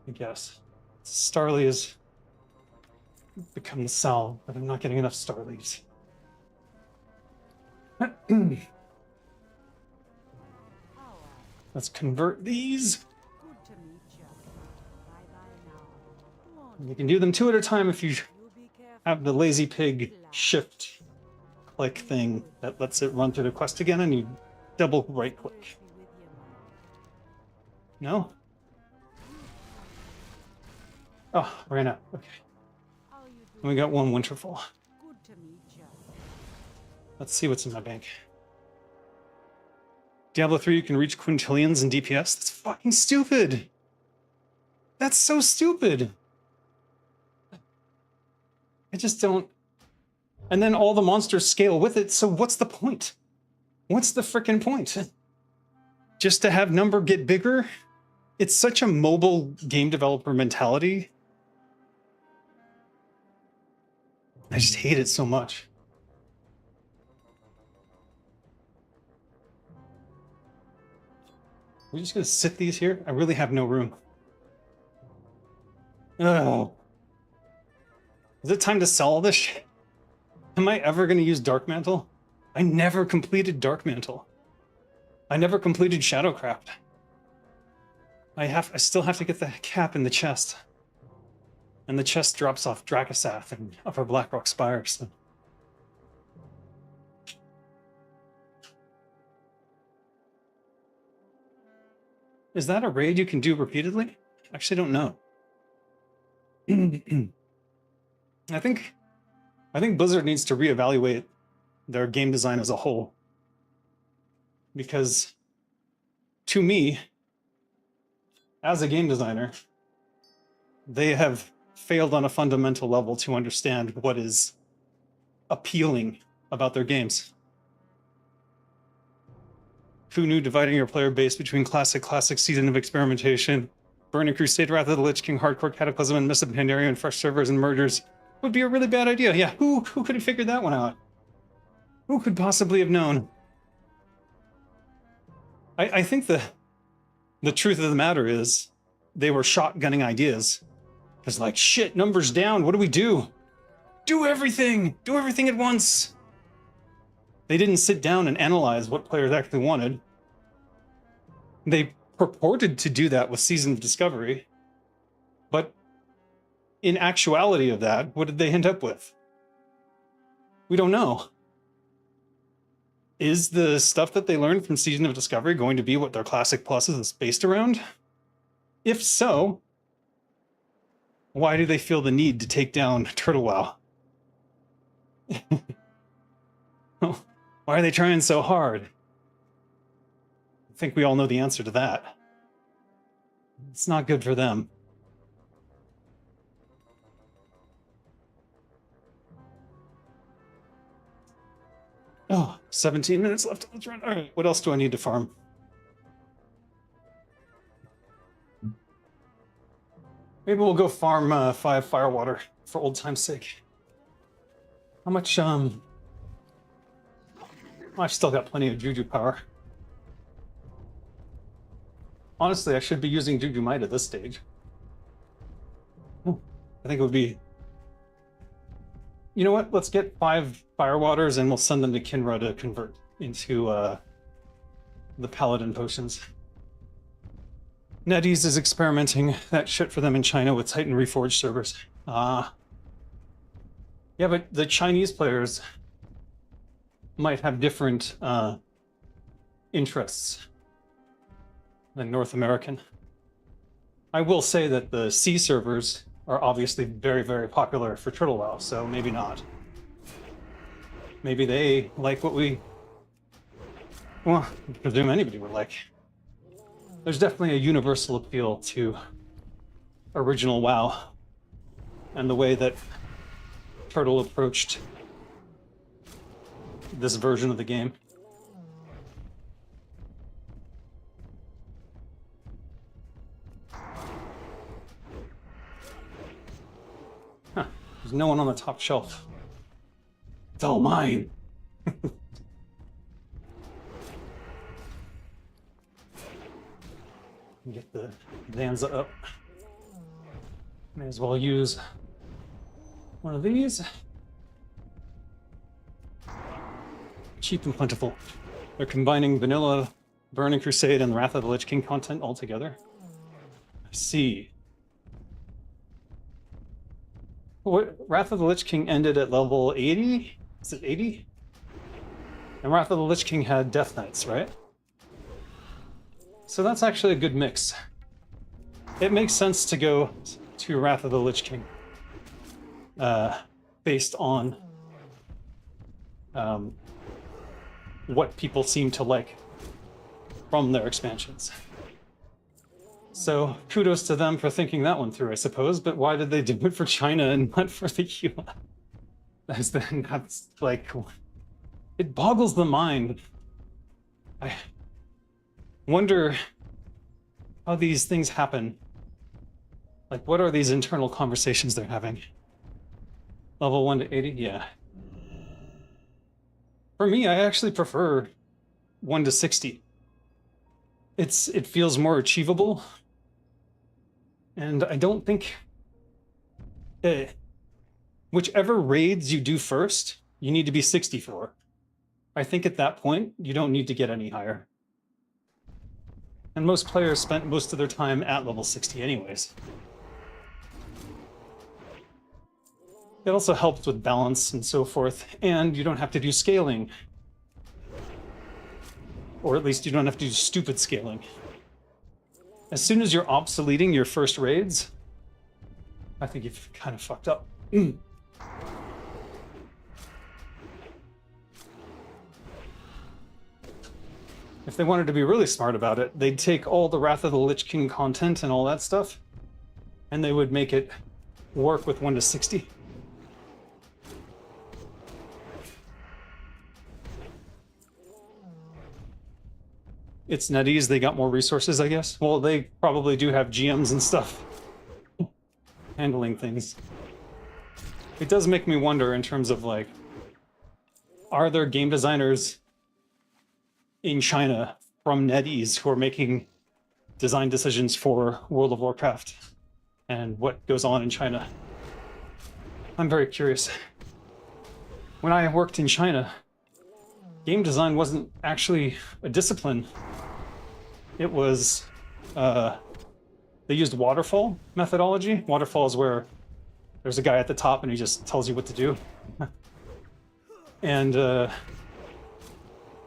I guess. Starly has become the salve, but I'm not getting enough star leaves. Let's convert these. Good to meet you. Bye-bye now. Won't You can do them 2 at a time if you you be careful? have the lazy pig shift click thing that lets it run through the quest again, and you double right click. Be with you, man. No? Oh, ran out. Okay. How you And doing? we got 1 Winterfall. Good to meet you. Let's see what's in my bank. Diablo 3, you can reach quintillions in DPS? That's fucking stupid! That's so stupid! I just don't... And then all the monsters scale with it, so what's the point? What's the frickin' point? Just to have number get bigger? It's such a mobile game developer mentality. I just hate it so much. We're just gonna sit these here? I really have no room. Oh. Is it time to sell all this shit? Am I ever gonna use Dark Mantle? I never completed Dark Mantle. I never completed Shadowcraft. I still have to get the cap in the chest. And the chest drops off Dracasath and Upper Blackrock Spire, so. Is that a raid you can do repeatedly? I actually don't know. I think Blizzard needs to reevaluate their game design as a whole. Because to me, as a game designer, they have failed on a fundamental level to understand what is appealing about their games. Who knew dividing your player base between classic, Season of Experimentation, Burning Crusade, Wrath of the Lich King, Hardcore Cataclysm, and Mists of Pandaria, and fresh servers and mergers would be a really bad idea. Yeah, who could have figured that one out? Who could possibly have known? I think the truth of the matter is they were shotgunning ideas. It's like, shit, numbers down, what do we do? Do everything! Do everything at once! They didn't sit down and analyze what players actually wanted. They purported to do that with Season of Discovery, but in actuality of that, what did they end up with? We don't know. Is the stuff that they learned from Season of Discovery going to be what their Classic Plus is based around? If so, why do they feel the need to take down Turtle WoW? Why are they trying so hard? I think we all know the answer to that. It's not good for them. Oh, 17 minutes left. Let's run. All right, what else do I need to farm? Maybe we'll go farm 5 Firewater for old time's sake. How much, I've still got plenty of Juju power. Honestly, I should be using Juju Might at this stage. I think it would be... You know what? Let's get 5 Firewaters and we'll send them to Kinra to convert into the Paladin potions. NetEase is experimenting that shit for them in China with Titan Reforged servers. Yeah, but the Chinese players might have different interests than North American. I will say that the C servers are obviously very, very popular for Turtle WoW, so maybe not. Maybe they like what we... Well, I presume anybody would like. there's definitely a universal appeal to original WoW and the way that Turtle approached this version of the game. Huh. There's no one on the top shelf. It's all mine. Get the Zanza up. May as well use one of these. Cheap and plentiful. They're combining vanilla Burning Crusade and Wrath of the Lich King content all together. I see. What, Wrath of the Lich King ended at level 80? Is it 80? And Wrath of the Lich King had Death Knights, right? So that's actually a good mix. It makes sense to go to Wrath of the Lich King based on what people seem to like from their expansions. So kudos to them for thinking that one through, I suppose, but why did they do it for China and not for the US? That's like, it boggles the mind. I wonder how these things happen. Like, what are these internal conversations they're having? Level 1 to 80? Yeah. For me, I actually prefer 1 to 60. It feels more achievable. And I don't think... whichever raids you do first, you need to be 60 for. I think at that point, you don't need to get any higher. And most players spent most of their time at level 60 anyways. It also helps with balance and so forth, and you don't have to do scaling. Or at least you don't have to do stupid scaling. As soon as you're obsoleting your first raids, I think you've kind of fucked up. If they wanted to be really smart about it, they'd take all the Wrath of the Lich King content and all that stuff, and they would make it work with 1 to 60. It's NetEase, they got more resources, I guess. Well, they probably do have GMs and stuff handling things. It does make me wonder in terms of, like, are there game designers in China from NetEase who are making design decisions for World of Warcraft and what goes on in China? I'm very curious. When I worked in China, game design wasn't actually a discipline. It was, they used waterfall methodology. Waterfall is where there's a guy at the top and he just tells you what to do. And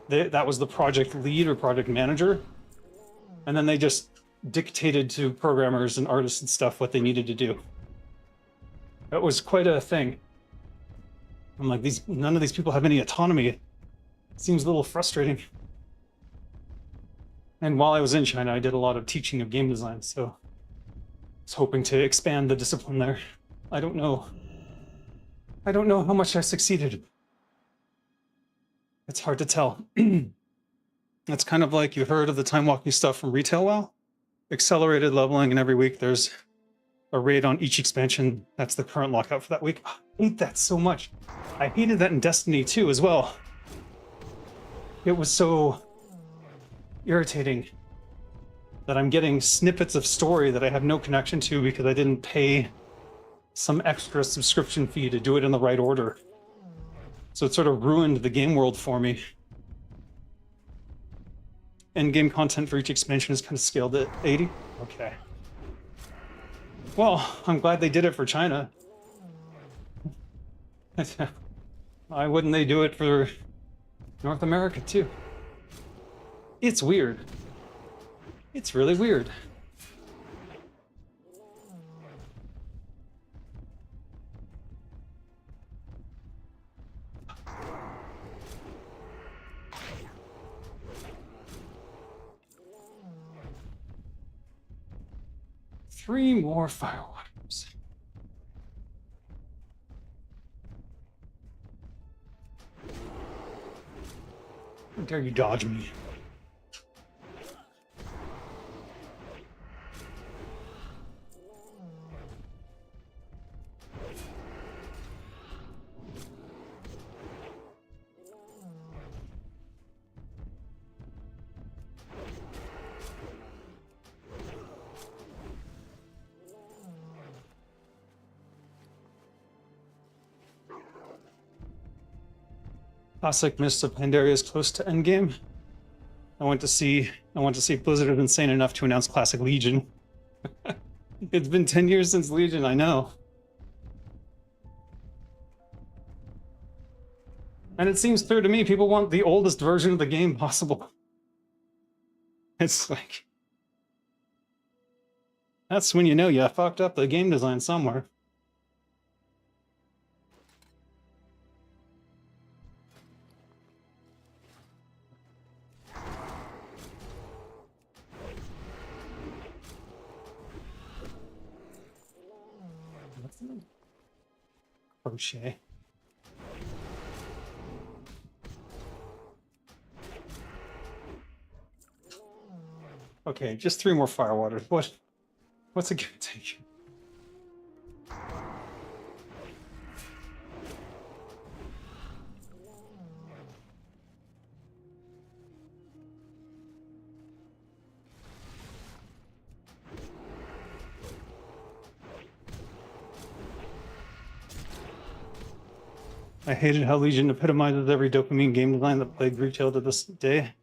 that was the project lead or project manager. And then they just dictated to programmers and artists and stuff what they needed to do. That was quite a thing. I'm like, none of these people have any autonomy. It seems a little frustrating. And while I was in China, I did a lot of teaching of game design, so I was hoping to expand the discipline there. I don't know. I don't know how much I succeeded. It's hard to tell. It's kind of like you heard of the time walking stuff from Retail WoW. Accelerated leveling, and every week there's a raid on each expansion. That's the current lockout for that week. I hate that so much. I hated that in Destiny 2 as well. It was so irritating that I'm getting snippets of story that I have no connection to because I didn't pay some extra subscription fee to do it in the right order. So it sort of ruined the game world for me. And game content for each expansion is kind of scaled at 80. Okay. Well, I'm glad they did it for China. Why wouldn't they do it for North America too? It's weird. It's really weird. 3 more firewaters. How dare you dodge me? Classic Mists of Pandaria is close to endgame. I want to see if Blizzard is insane enough to announce Classic Legion. It's been 10 years since Legion, I know. And it seems clear to me people want the oldest version of the game possible. It's like, that's when you know you fucked up the game design somewhere. Crochet. Okay, just 3 more firewaters. What's it gonna take? I hated how Legion epitomizes every dopamine game design that plagued retail to this day.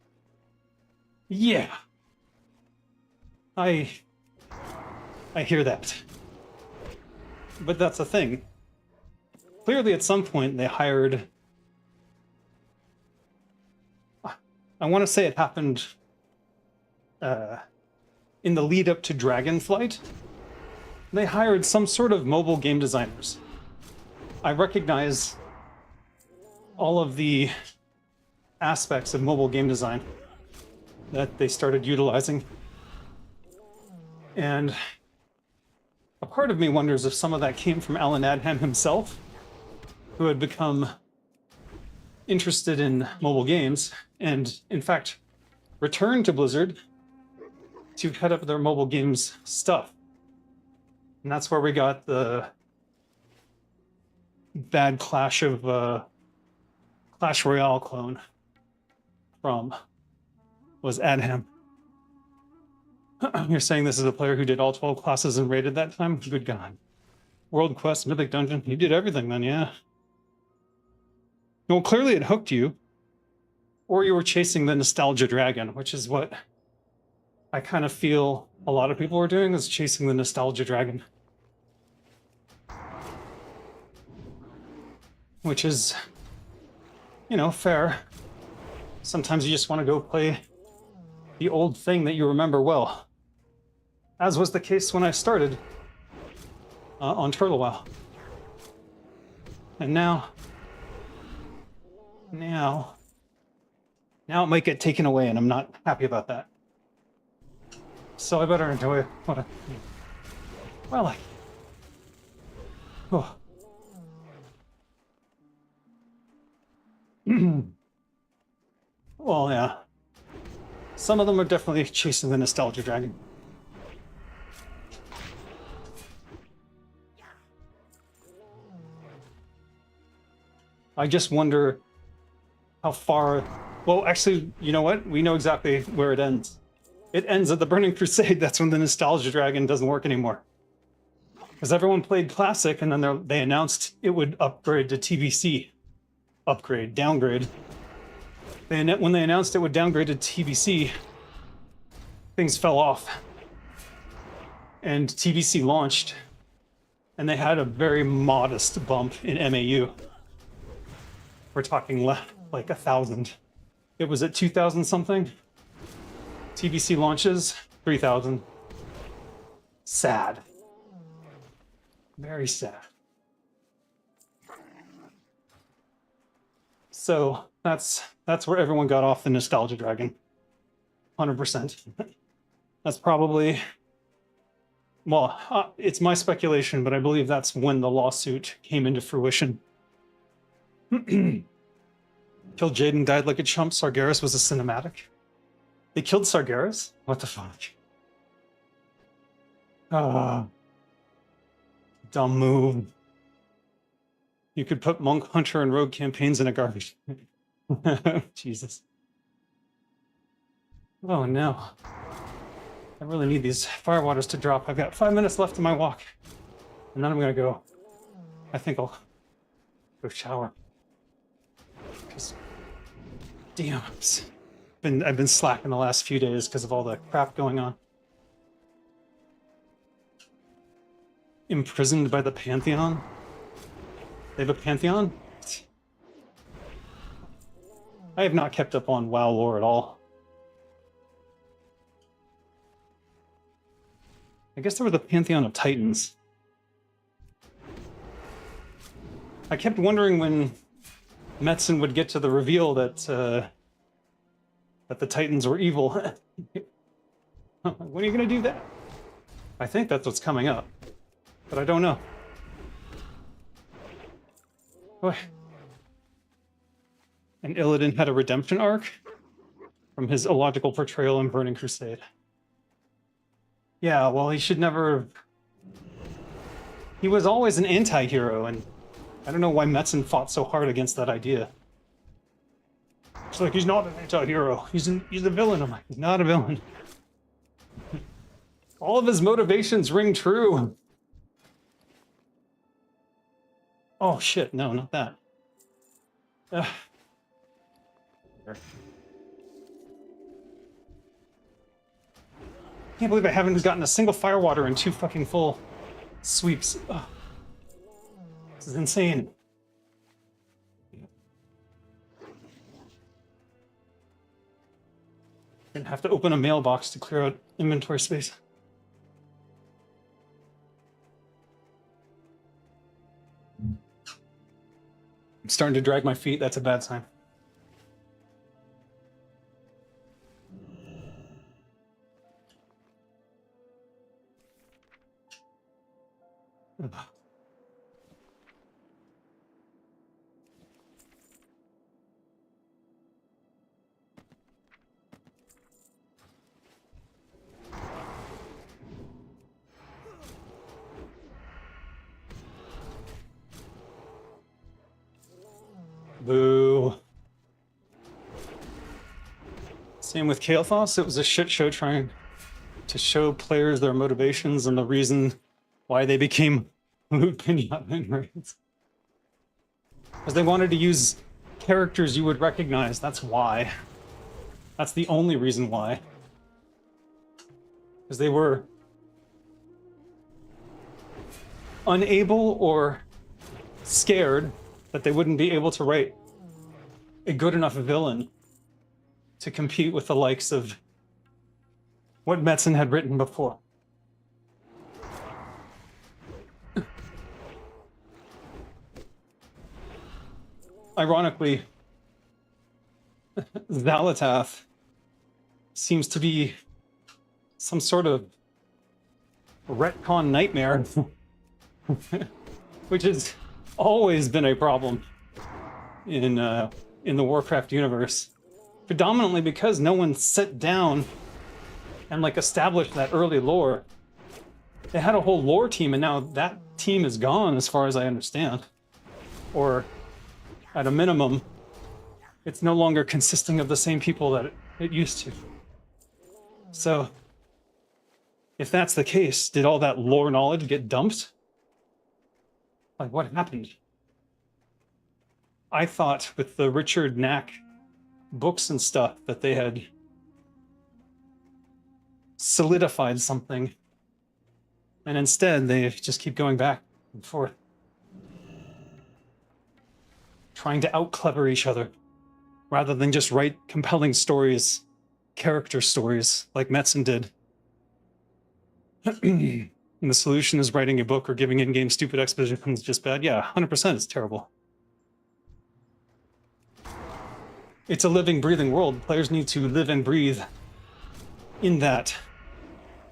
Yeah. I hear that. But that's the thing. Clearly at some point they hired... I want to say it happened in the lead up to Dragonflight. They hired some sort of mobile game designers. I recognize all of the aspects of mobile game design that they started utilizing. And a part of me wonders if some of that came from Alan Adham himself, who had become interested in mobile games and, in fact, returned to Blizzard to head up their mobile games stuff. And that's where we got the bad Clash Royale clone from, was Adham. You're saying this is a player who did all 12 classes and raided that time? Good God. World Quest, Mythic Dungeon, you did everything then, yeah. Well, clearly it hooked you. Or you were chasing the nostalgia dragon, which is what I kind of feel a lot of people were doing, is chasing the nostalgia dragon. Which is, you know, fair. Sometimes you just want to go play the old thing that you remember well. As was the case when I started on Turtle WoW. And now it might get taken away, and I'm not happy about that. So I better enjoy what I... Well, oh. Well, yeah. Some of them are definitely chasing the nostalgia dragon. I just wonder how far... Well, actually, you know what? We know exactly where it ends. It ends at the Burning Crusade. That's when the nostalgia dragon doesn't work anymore. Because everyone played Classic, and then they announced it would upgrade to TBC. Downgrade. When they announced it would downgrade to TBC, things fell off. And TBC launched, and they had a very modest bump in MAU. We're talking like 1,000. It was at 2,000 something. TBC launches, 3,000. Sad. Very sad. So that's where everyone got off the nostalgia dragon. 100%. That's probably Well, it's my speculation, but I believe that's when the lawsuit came into fruition. Killed Jaden, died like a chump. Sargeras was a cinematic. They killed Sargeras? What the fuck? Dumb move. You could put Monk, Hunter, and Rogue campaigns in a garbage. Jesus. Oh no. I really need these firewaters to drop. I've got 5 minutes left in my walk. And then I'm gonna go. I think I'll go shower. Because, damn, I've been slacking the last few days because of all the crap going on. Imprisoned by the Pantheon? They have a Pantheon? I have not kept up on WoW lore at all. I guess there was the Pantheon of Titans. I kept wondering when Metzen would get to the reveal that the Titans were evil. When are you gonna do that? I think that's what's coming up, but I don't know. Boy. And Illidan had a redemption arc from his illogical portrayal in Burning Crusade. Yeah, well, he should never... He was always an anti-hero, and I don't know why Metzen fought so hard against that idea. It's like, he's not an anti-hero. He's a villain. I'm like, he's not a villain. All of his motivations ring true. Oh shit, no, not that. Can't believe I haven't gotten a single firewater in 2 fucking full sweeps. Ugh. This is insane. Gonna have to open a mailbox to clear out inventory space. I'm starting to drag my feet. That's a bad sign. Ugh. Boo. Same with Kael'thas. It was a shit show trying to show players their motivations and the reason why they became loot pinata inmates. Because they wanted to use characters you would recognize. That's why. That's the only reason why. Because they were unable or scared that they wouldn't be able to write a good enough villain to compete with the likes of what Metzen had written before. Ironically, Xalatath seems to be some sort of retcon nightmare, which has always been a problem in the Warcraft universe, predominantly because no one sat down and like established that early lore. They had a whole lore team, and now that team is gone, as far as I understand, or at a minimum, it's no longer consisting of the same people that it used to. So, if that's the case, did all that lore knowledge get dumped? Like, what happened? I thought with the Richard Naxx books and stuff that they had solidified something, and instead they just keep going back and forth, trying to out-clever each other, rather than just write compelling stories, character stories, like Metzen did. And the solution is writing a book or giving in-game stupid expositions just bad? Yeah, 100% it's terrible. It's a living, breathing world. Players need to live and breathe in that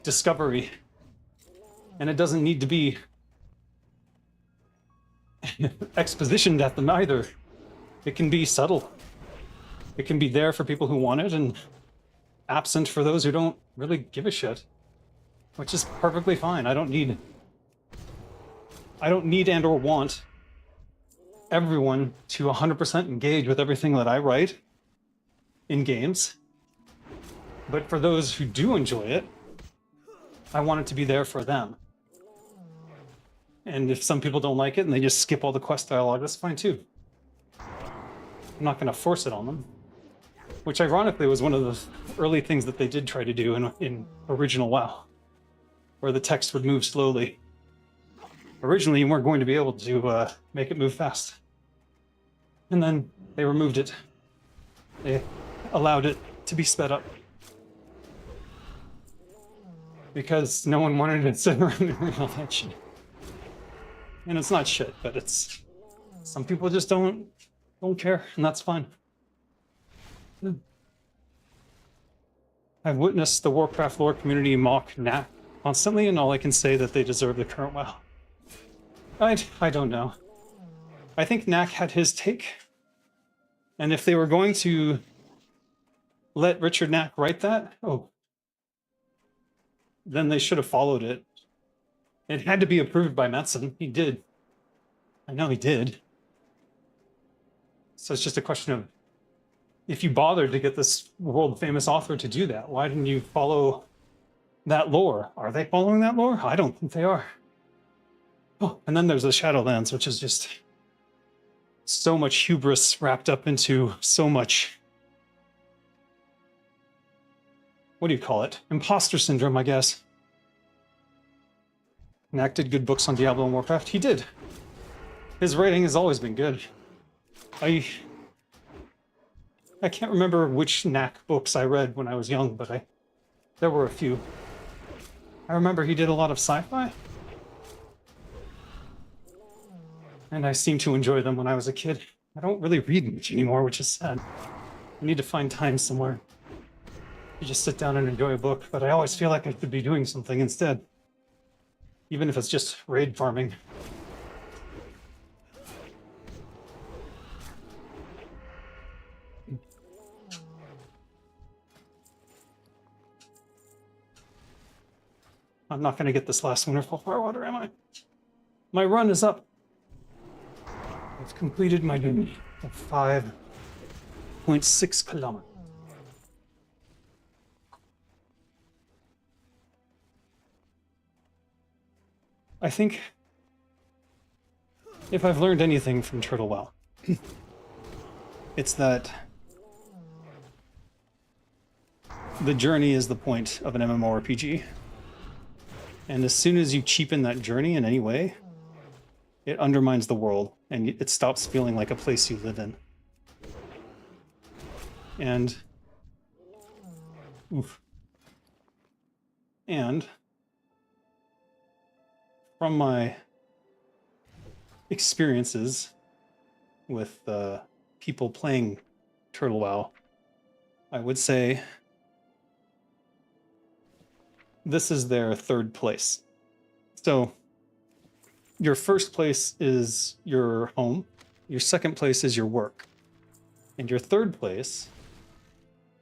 discovery. And it doesn't need to be expositioned at them either. It can be subtle. It can be there for people who want it and absent for those who don't really give a shit, which is perfectly fine. I don't need and or want everyone to 100% engage with everything that I write in games. But for those who do enjoy it, I want it to be there for them. And if some people don't like it and they just skip all the quest dialogue, that's fine too. I'm not going to force it on them. Which ironically was one of the early things that they did try to do in original WoW, where the text would move slowly. Originally, you weren't going to be able to make it move fast. And then they removed it. They allowed it to be sped up. Because no one wanted to sit around and read all that shit. And it's not shit, but it's... Some people just don't care, and that's fine. I've witnessed the Warcraft lore community mock Naxx constantly, and all I can say that they deserve the current WoW. I don't know. I think Naxx had his take, and if they were going to let Richard Naxx write that, then they should have followed it. It had to be approved by Metzen. He did. I know he did. So it's just a question of, if you bothered to get this world-famous author to do that, why didn't you follow that lore? Are they following that lore? I don't think they are. Oh, and then there's the Shadowlands, which is just so much hubris wrapped up into so much... What do you call it? Imposter syndrome, I guess. Naxx did good books on Diablo and Warcraft. He did. His writing has always been good. I can't remember which Naxx books I read when I was young, but there were a few. I remember he did a lot of sci-fi. And I seemed to enjoy them when I was a kid. I don't really read much anymore, which is sad. I need to find time somewhere to just sit down and enjoy a book, but I always feel like I could be doing something instead. Even if it's just raid farming. I'm not going to get this last Winterfell Firewater, am I? My run is up. I've completed my journey of 5.6 kilometers. I think if I've learned anything from Turtle WoW, it's that the journey is the point of an MMORPG. And as soon as you cheapen that journey in any way, it undermines the world, and it stops feeling like a place you live in. And... Oof. And... From my experiences with people playing Turtle WoW, I would say this is their third place. So your first place is your home, your second place is your work, and your third place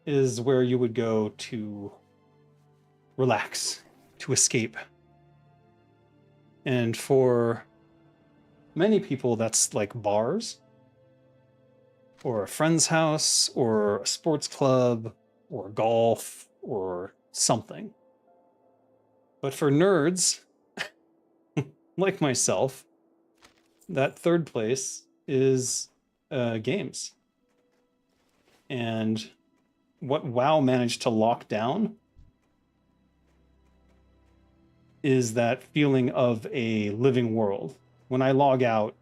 is where you would go to relax, to escape. And for many people, that's like bars, or a friend's house, or a sports club, or golf, or something. But for nerds, like myself, that third place is games. And what WoW managed to lock down is that feeling of a living world. When I log out,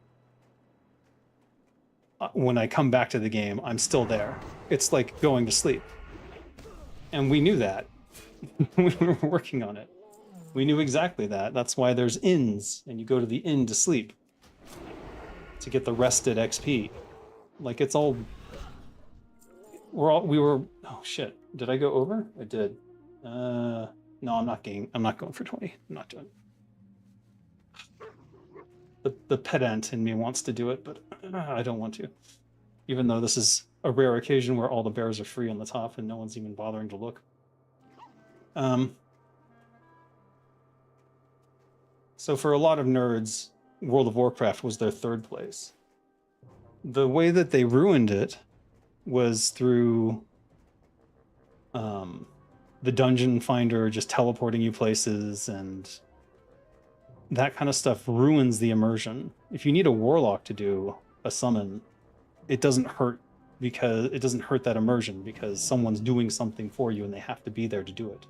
when I come back to the game, I'm still there. It's like going to sleep. And we knew that when we were working on it. We knew exactly that. That's why there's inns, and you go to the inn to sleep to get the rested XP. Like, it's all... Oh shit, did I go over? I did. No, I'm not going for 20. I'm not doing it. the pedant in me wants to do it, but I don't want to. Even though this is a rare occasion where all the bears are free on the top and no one's even bothering to look. So for a lot of nerds, World of Warcraft was their third place. The way that they ruined it was through the dungeon finder just teleporting you places, and that kind of stuff ruins the immersion. If you need a warlock to do a summon, it doesn't hurt that immersion because someone's doing something for you and they have to be there to do it.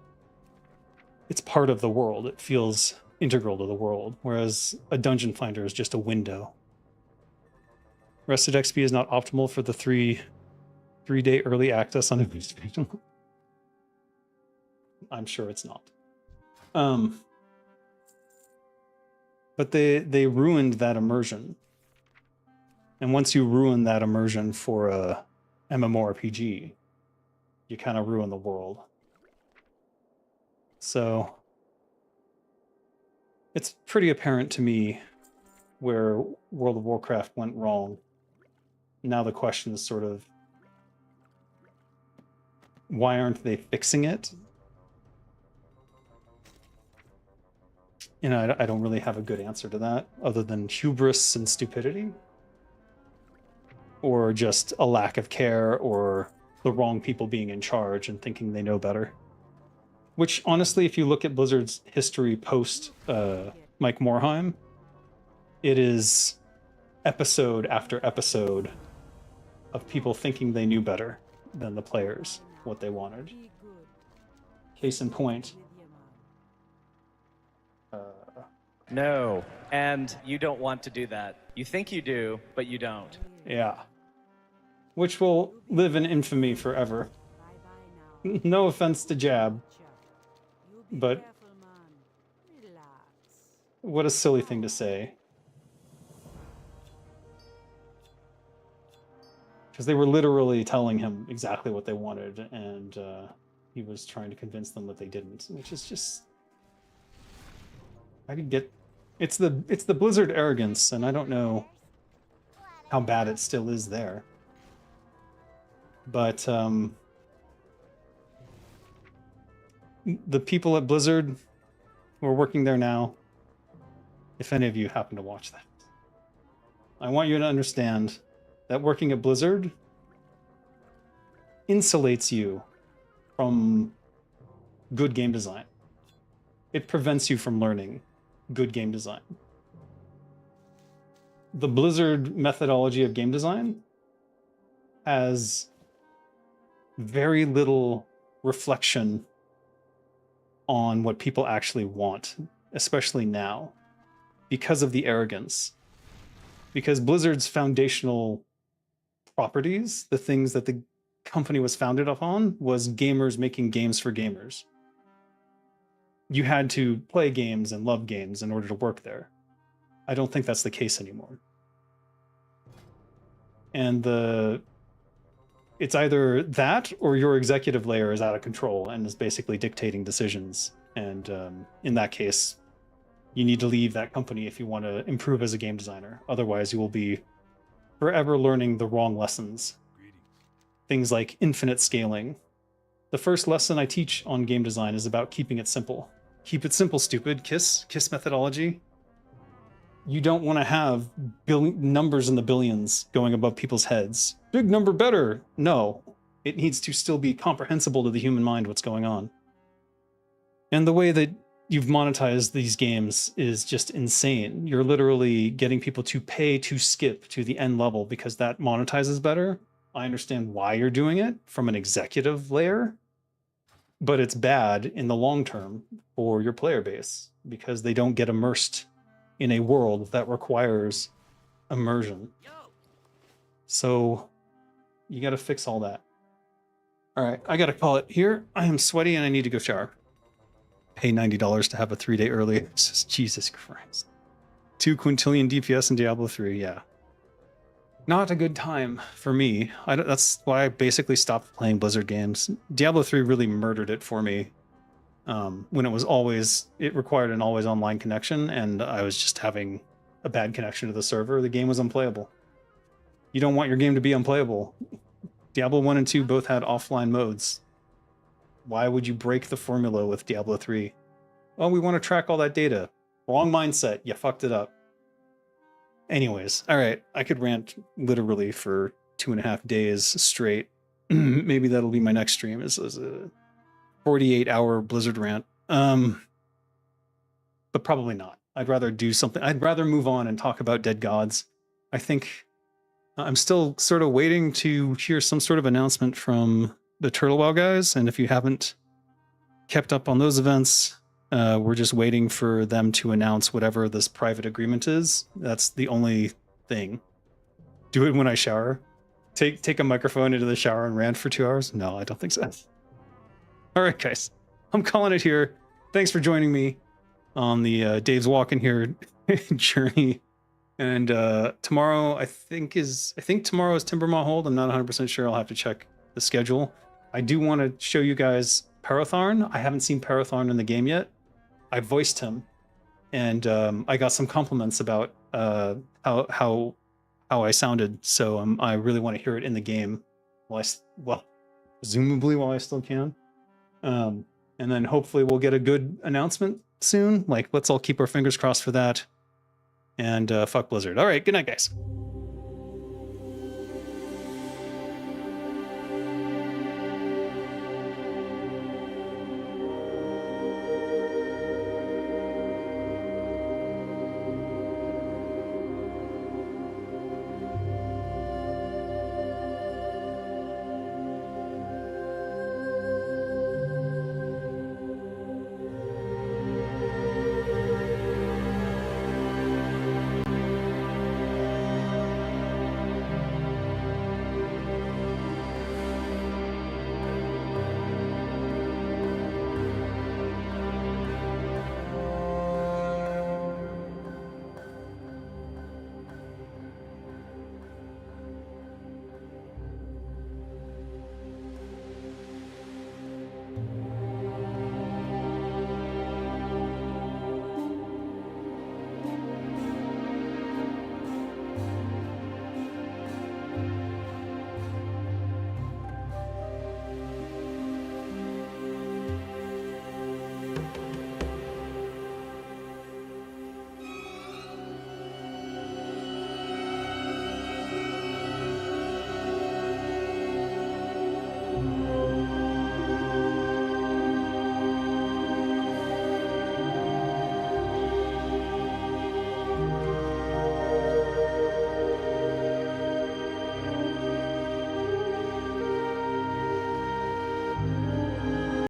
It's part of the world. It feels integral to the world, whereas a dungeon finder is just a window. Rested XP is not optimal for the three-day early access on a expansion. I'm sure it's not. But they ruined that immersion. And once you ruin that immersion for a MMORPG, you kind of ruin the world. So it's pretty apparent to me where World of Warcraft went wrong. Now the question is sort of, why aren't they fixing it? You know, I don't really have a good answer to that, other than hubris and stupidity. Or just a lack of care, or the wrong people being in charge and thinking they know better. Which, honestly, if you look at Blizzard's history post Mike Morhaime, it is episode after episode of people thinking they knew better than the players, what they wanted. Be good Case in point. with your man. No, and you don't want to do that. You think you do, but you don't. Yeah. Which will live in infamy forever. Bye bye now. No offense to Jab, You be but careful, man. Relax. what a silly thing to say. Because they were literally telling him exactly what they wanted, and he was trying to convince them that they didn't, which is just... I could get... It's the Blizzard arrogance, and I don't know how bad it still is there. But the people at Blizzard who are working there now, if any of you happen to watch that, I want you to understand that working at Blizzard insulates you from good game design. It prevents you from learning good game design. The Blizzard methodology of game design has very little reflection on what people actually want, especially now, because of the arrogance. Because Blizzard's foundational properties, the things that the company was founded upon, was gamers making games for gamers. You had to play games and love games in order to work there. I don't think that's the case anymore. And it's either that or your executive layer is out of control and is basically dictating decisions. And in that case, you need to leave that company if you want to improve as a game designer. Otherwise, you will be forever learning the wrong lessons. Things like infinite scaling. The first lesson I teach on game design is about keeping it simple. Keep it simple, stupid. KISS methodology. You don't want to have numbers in the billions going above people's heads. Big number better. No. It needs to still be comprehensible to the human mind what's going on. And the way that you've monetized these games is just insane. You're literally getting people to pay to skip to the end level because that monetizes better. I understand why you're doing it from an executive layer, but it's bad in the long term for your player base because they don't get immersed in a world that requires immersion. So you got to fix all that. All right, I got to call it here. I am sweaty and I need to go shower. Pay $90 to have a 3-day early. It's just, Jesus Christ. 2 quintillion DPS in Diablo 3, yeah. Not a good time for me. That's why I basically stopped playing Blizzard games. Diablo 3 really murdered it for me. When it required an always online connection, and I was just having a bad connection to the server. The game was unplayable. You don't want your game to be unplayable. Diablo 1 and 2 both had offline modes. Why would you break the formula with Diablo 3? Oh, we want to track all that data. Wrong mindset. You fucked it up. Anyways, all right. I could rant literally for 2.5 days straight. Maybe that'll be my next stream is a 48-hour Blizzard rant. But probably not. I'd rather do something. I'd rather move on and talk about Dead Gods. I think I'm still sort of waiting to hear some sort of announcement from the Turtle Wow guys. And if you haven't kept up on those events, we're just waiting for them to announce whatever this private agreement is. That's the only thing. Do it when I shower. Take a microphone into the shower and rant for 2 hours? No, I don't think so. All right, guys. I'm calling it here. Thanks for joining me on the Dave's Walk in Here journey. And tomorrow, I think tomorrow is Timbermaw Hold. I'm not 100% sure. I'll have to check the schedule. I do want to show you guys Paratharn. I haven't seen Paratharn in the game yet. I voiced him, and I got some compliments about how I sounded. So I really want to hear it in the game. Presumably while I still can. And then hopefully we'll get a good announcement soon. Like, let's all keep our fingers crossed for that. And fuck Blizzard. All right, good night, guys.